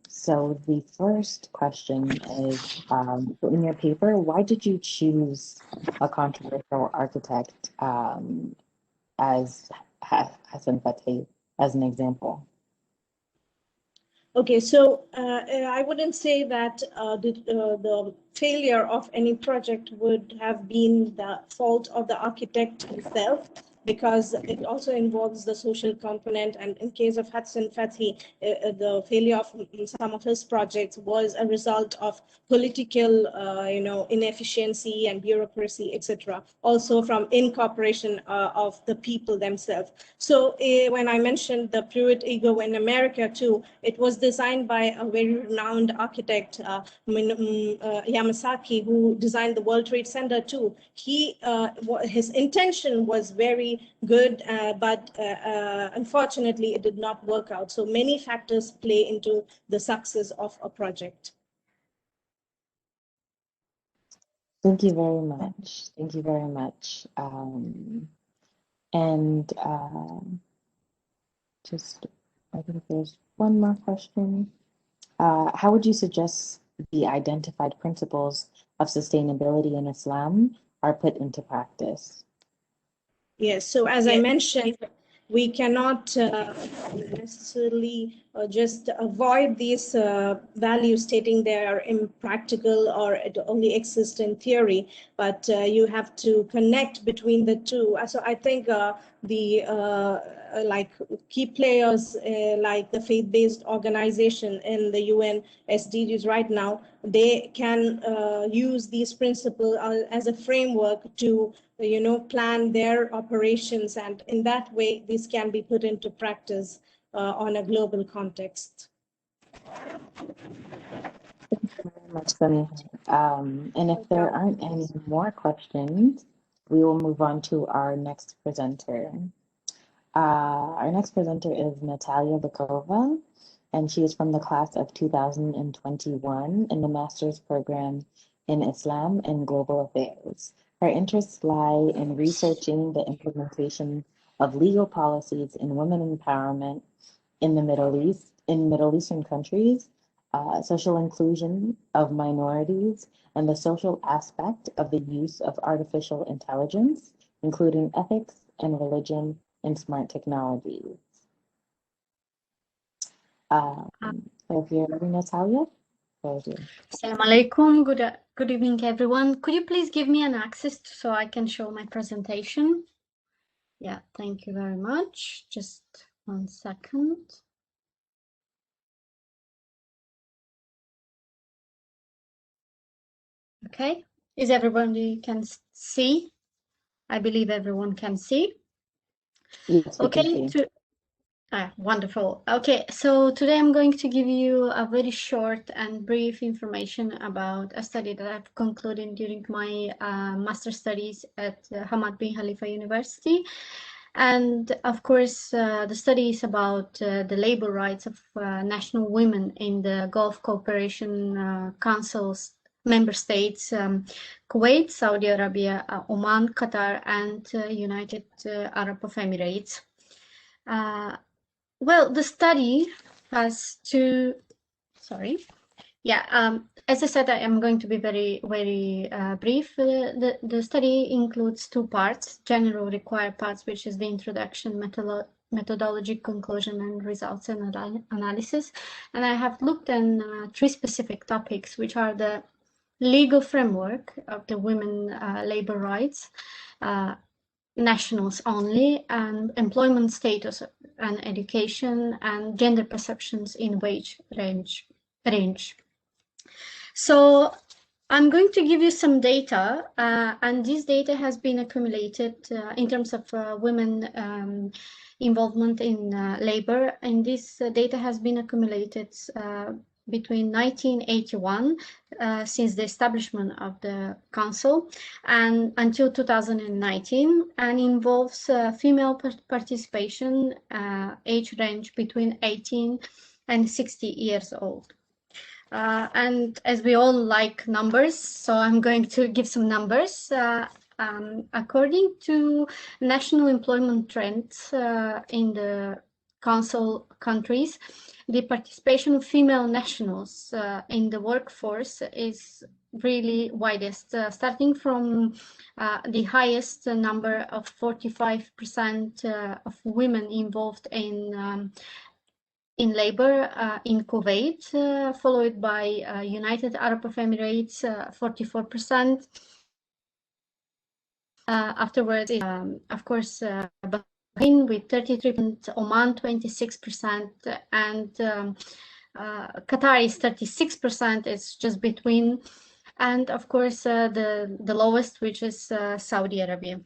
So the first question is, in your paper, why did you choose a controversial architect as Hassan Fathy as an example? Okay, so I wouldn't say that the failure of any project would have been the fault of the architect himself, because it also involves the social component. And in case of Hassan Fathy, the failure of some of his projects was a result of political, inefficiency and bureaucracy, etc. Also from incorporation of the people themselves. So when I mentioned the Pruitt Ego in America too, it was designed by a very renowned architect, Yamasaki, who designed the World Trade Center too. His intention was very good, but unfortunately it did not work out. So many factors play into the success of a project. Thank you very much. Thank you very much. I think there's one more question. How would you suggest the identified principles of sustainability in Islam are put into practice? Yes, so as I mentioned, we cannot necessarily just avoid these values, stating they are impractical or it only exist in theory, but you have to connect between the two. So I think like key players like the faith-based organization in the UN SDGs right now, they can use these principles as a framework to plan their operations, and in that way this can be put into practice on a global context. Thank you very much, Samiha. And if there aren't any more questions, we will move on to our next presenter. Our next presenter is Natalia Bukova, and she is from the class of 2021 in the master's program in Islam and Global Affairs. Her interests lie in researching the implementation of legal policies in women empowerment in the Middle East, in Middle Eastern countries, social inclusion of minorities, and the social aspect of the use of artificial intelligence, including ethics and religion in smart technologies. So if you're ready, Natalia, over to you. Assalamu alaikum. Good evening, everyone. Could you please give me an access so I can show my presentation? Yeah, thank you very much. Just 1 second. Okay, is everybody can see? I believe everyone can see. Yes, okay, wonderful. Okay, so today I'm going to give you a very short and brief information about a study that I've concluded during my master studies at Hamad bin Khalifa University. And of course, the study is about the labor rights of national women in the Gulf Cooperation Council's member states, Kuwait, Saudi Arabia, Oman, Qatar, and United Arab Emirates. Well, the study has two, as I said, I am going to be very brief. The study includes two parts: general required parts, which is the introduction, methodology, conclusion, and results and analysis. And I have looked at three specific topics, which are the legal framework of the women labor rights, nationals only, and employment status and education, and gender perceptions in wage range. So I'm going to give you some data, and this data has been accumulated in terms of women involvement in labor, and this data has been accumulated between 1981, since the establishment of the council, and until 2019, and involves female participation, age range between 18 and 60 years old. And as we all like numbers, so I'm going to give some numbers. According to national employment trends in the Council countries, the participation of female nationals in the workforce is really widest, starting from the highest number of 45% of women involved in labor in Kuwait, followed by United Arab Emirates, 44%. Afterwards, of course, Bahrain with 33%, Oman 26%, and Qatar is 36%. It's just between, and of course the lowest, which is Saudi Arabia,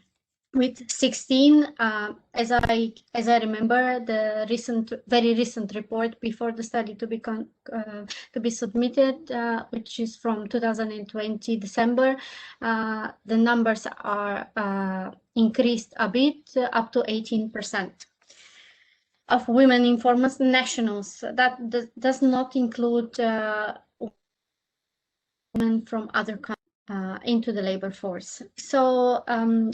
with 16. As I remember, the very recent report before the study to be submitted, which is from 2020 December, the numbers are increased a bit, up to 18% of women informal nationals. That does not include women from other countries into the labor force. So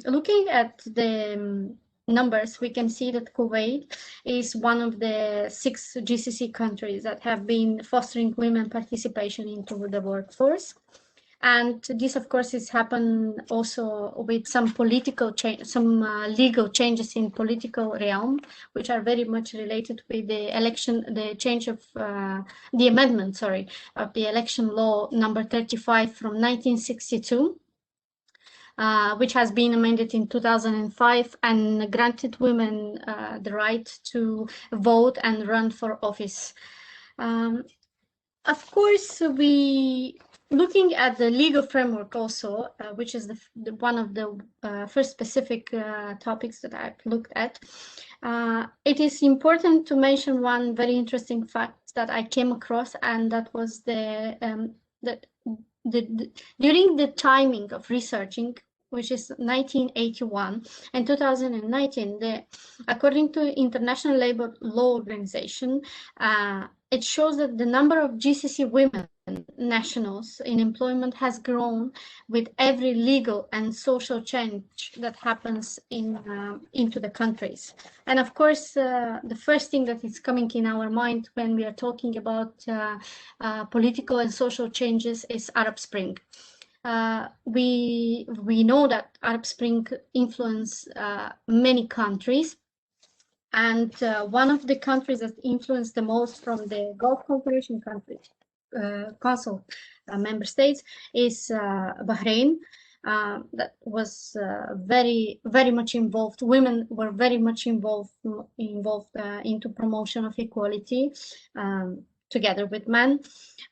looking at the numbers, we can see that Kuwait is one of the 6 GCC countries that have been fostering women participation into the workforce. And this, of course, has happened also with some political change, some legal changes in political realm, which are very much related with the election, the change of the amendment, sorry, of the election law number 35 from 1962, which has been amended in 2005 and granted women the right to vote and run for office. Of course, looking at the legal framework also, which is one of the first specific topics that I've looked at, it is important to mention one very interesting fact that I came across, and that was during the timing of researching, which is 1981 and 2019, according to International Labour Law Organization, it shows that the number of GCC women nationals in employment has grown with every legal and social change that happens into the countries. And of course, the first thing that is coming in our mind when we are talking about political and social changes is Arab Spring. We know that Arab Spring influenced many countries. And one of the countries that influenced the most from the Gulf Cooperation countries, Council member states, is Bahrain. That was very much involved. Women were very much involved into promotion of equality together with men.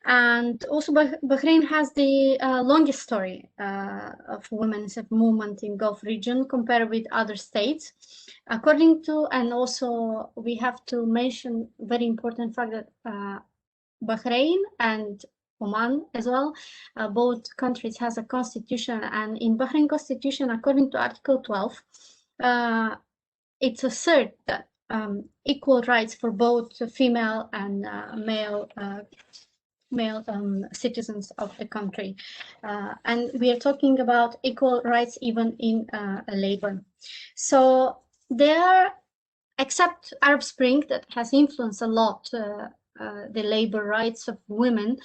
And also Bahrain has the longest story of women's movement in Gulf region compared with other states. According to, and also we have to mention very important fact that Bahrain and Oman as well, both countries has a constitution, and in Bahrain constitution, according to Article 12, it's asserted that equal rights for both female and male citizens of the country, and we are talking about equal rights even in labor. So there are, except Arab Spring that has influenced a lot the labor rights of women,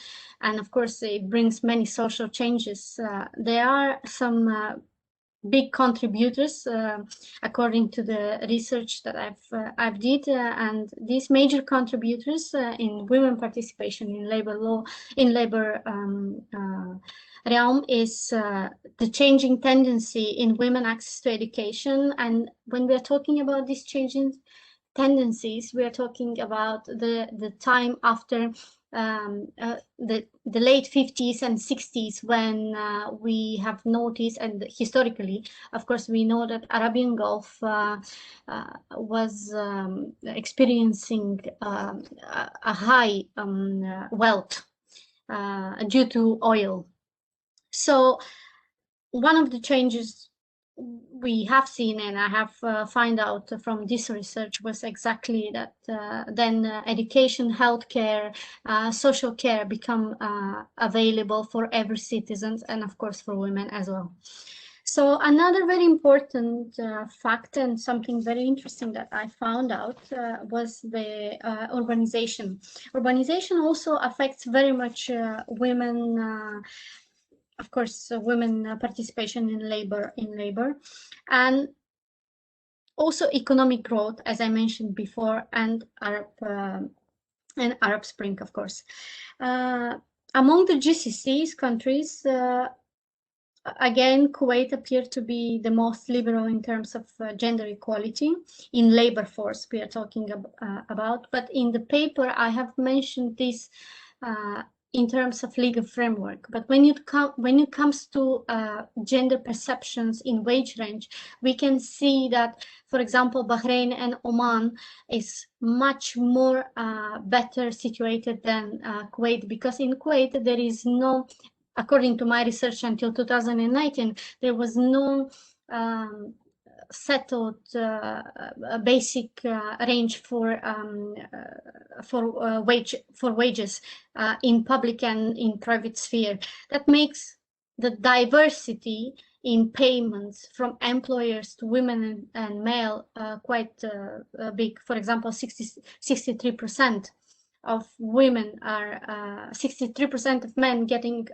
and of course it brings many social changes, there are some big contributors according to the research that I've did, and these major contributors in women participation in labor law, in labor realm, is the changing tendency in women access to education. And when we're talking about these changing tendencies, we are talking about the time after the late 50s and 60s, when we have noticed, and historically, of course, we know that Arabian Gulf was experiencing a high wealth due to oil. So one of the changes we have seen, and I have found out from this research, was exactly that then education, healthcare, social care become available for every citizen, and of course for women as well. So another very important fact and something very interesting that I found out was the urbanization. Urbanization also affects very much women, of course, women participation in labor, and also economic growth, as I mentioned before, and Arab Spring, of course. Among the GCC countries, again, Kuwait appeared to be the most liberal in terms of gender equality in labor force we are talking about. But in the paper, I have mentioned this in terms of legal framework. But when it comes to gender perceptions in wage range, we can see that, for example, Bahrain and Oman is much more better situated than Kuwait, because in Kuwait there is no, according to my research until 2019, there was no settled basic range for wages in public and in private sphere. That makes the diversity in payments from employers to women and male quite big. For example, 63% of women are 63% of men getting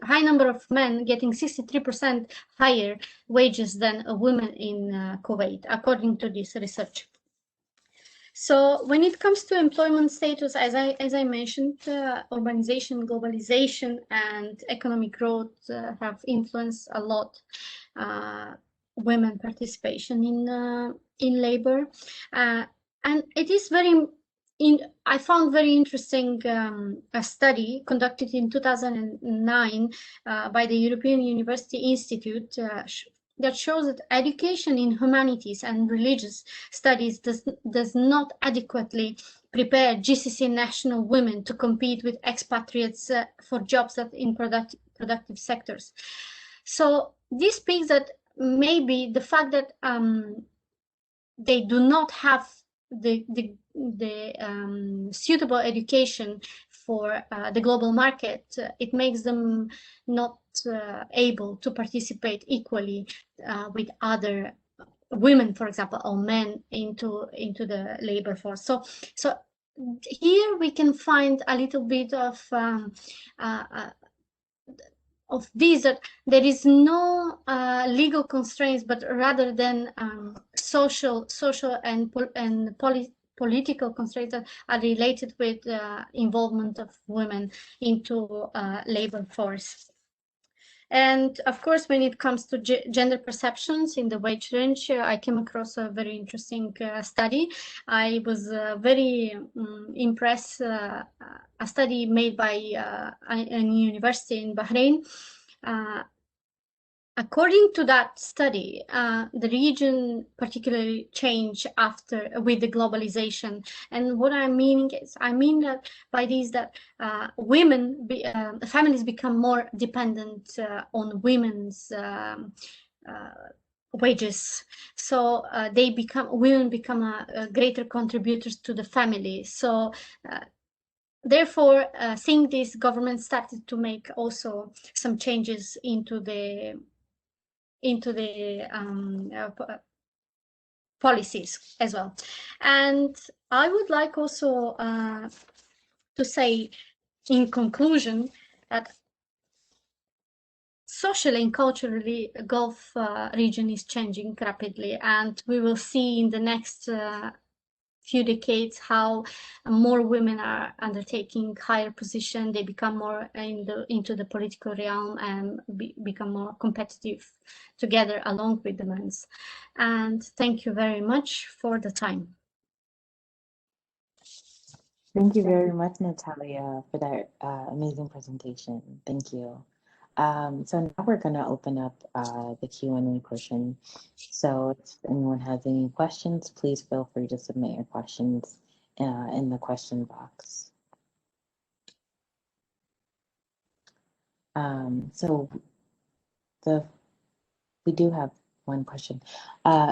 high number of men getting 63% higher wages than a woman in Kuwait, according to this research. So when it comes to employment status, as I mentioned, urbanization, globalization, and economic growth have influenced a lot women participation in labor, and it is I found very interesting a study conducted in 2009 by the European University Institute that shows that education in humanities and religious studies does not adequately prepare GCC national women to compete with expatriates for jobs that in productive sectors. So this speaks that maybe the fact that they do not have the suitable education for the global market, it makes them not able to participate equally with other women, for example, or men into the labor force. So here we can find a little bit of these, that there is no legal constraints, but rather than social and political constraints that are related with involvement of women into labor force. And of course, when it comes to gender perceptions in the wage range, I came across a very interesting study. I was very impressed, a study made by a university in Bahrain. According to that study, the region particularly changed with the globalization. And what I mean is, that by this, that families become more dependent on women's wages. So women become greater contributors to the family. So therefore, seeing this, government started to make also some changes into the policies as well. And I would like also to say, in conclusion, that socially and culturally, Gulf region is changing rapidly, and we will see in the next few decades how more women are undertaking higher position. They become more into the political realm and become more competitive together along with the men. And thank you very much for the time. Thank you very much, Natalia, for that amazing presentation. Thank you. So now we're going to open up the Q&A portion. So if anyone has any questions, please feel free to submit your questions in the question box. So we do have one question.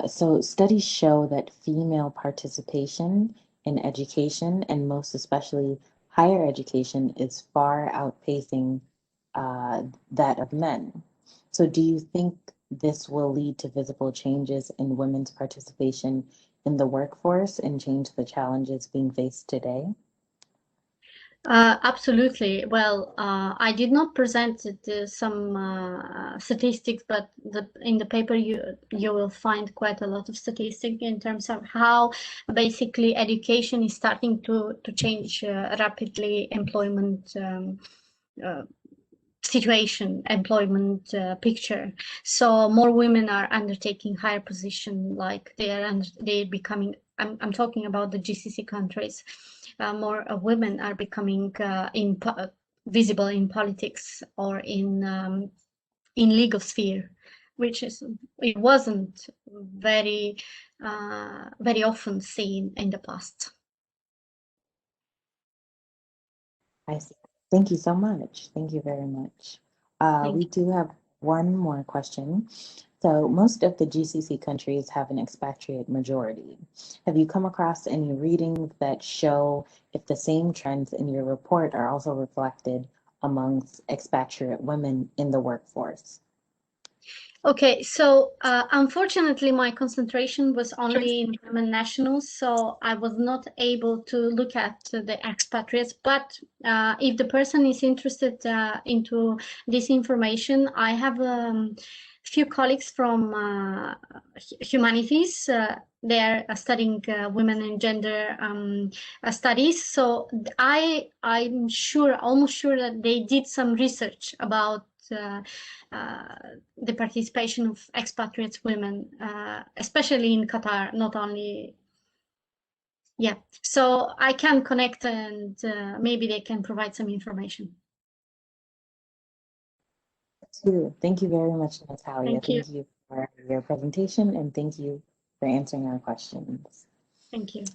So studies show that female participation in education, and most especially higher education, is far outpacing that of men. So do you think this will lead to visible changes in women's participation in the workforce and change the challenges being faced today? Absolutely. Well, I did not present some statistics, but in the paper you will find quite a lot of statistics in terms of how basically education is starting to change rapidly employment situation, employment picture. So more women are undertaking higher position, like they're becoming. I'm talking about the GCC countries. More women are becoming visible in politics or in legal sphere, which it wasn't very often seen in the past. I see. Thank you so much. Thank you very much. We do have one more question. So most of the GCC countries have an expatriate majority. Have you come across any readings that show if the same trends in your report are also reflected amongst expatriate women in the workforce? Okay, so unfortunately, my concentration was only in women nationals, so I was not able to look at the expatriates. But if the person is interested into this information, I have a few colleagues from humanities. They are studying women and gender studies. So I'm sure, almost sure that they did some research about the participation of expatriates women, especially in Qatar, not only. Yeah, so I can connect and maybe they can provide some information. Thank you very much, Natalia. Thank you. Thank you for your presentation and thank you for answering our questions. Thank you.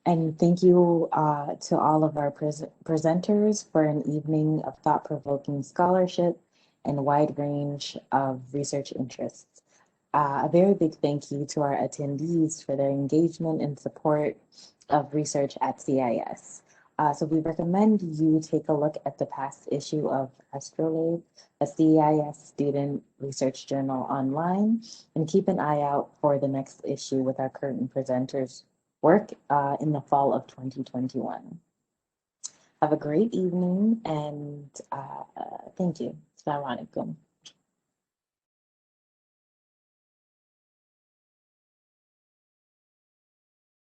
And thank you to all of our presenters for an evening of thought-provoking scholarship and wide range of research interests. A very big thank you to our attendees for their engagement and support of research at CIS. So we recommend you take a look at the past issue of Astrolabe, a CIS Student Research Journal online, and keep an eye out for the next issue with our current presenters' work in the fall of 2021. Have a great evening and thank you. Assalamu alaikum.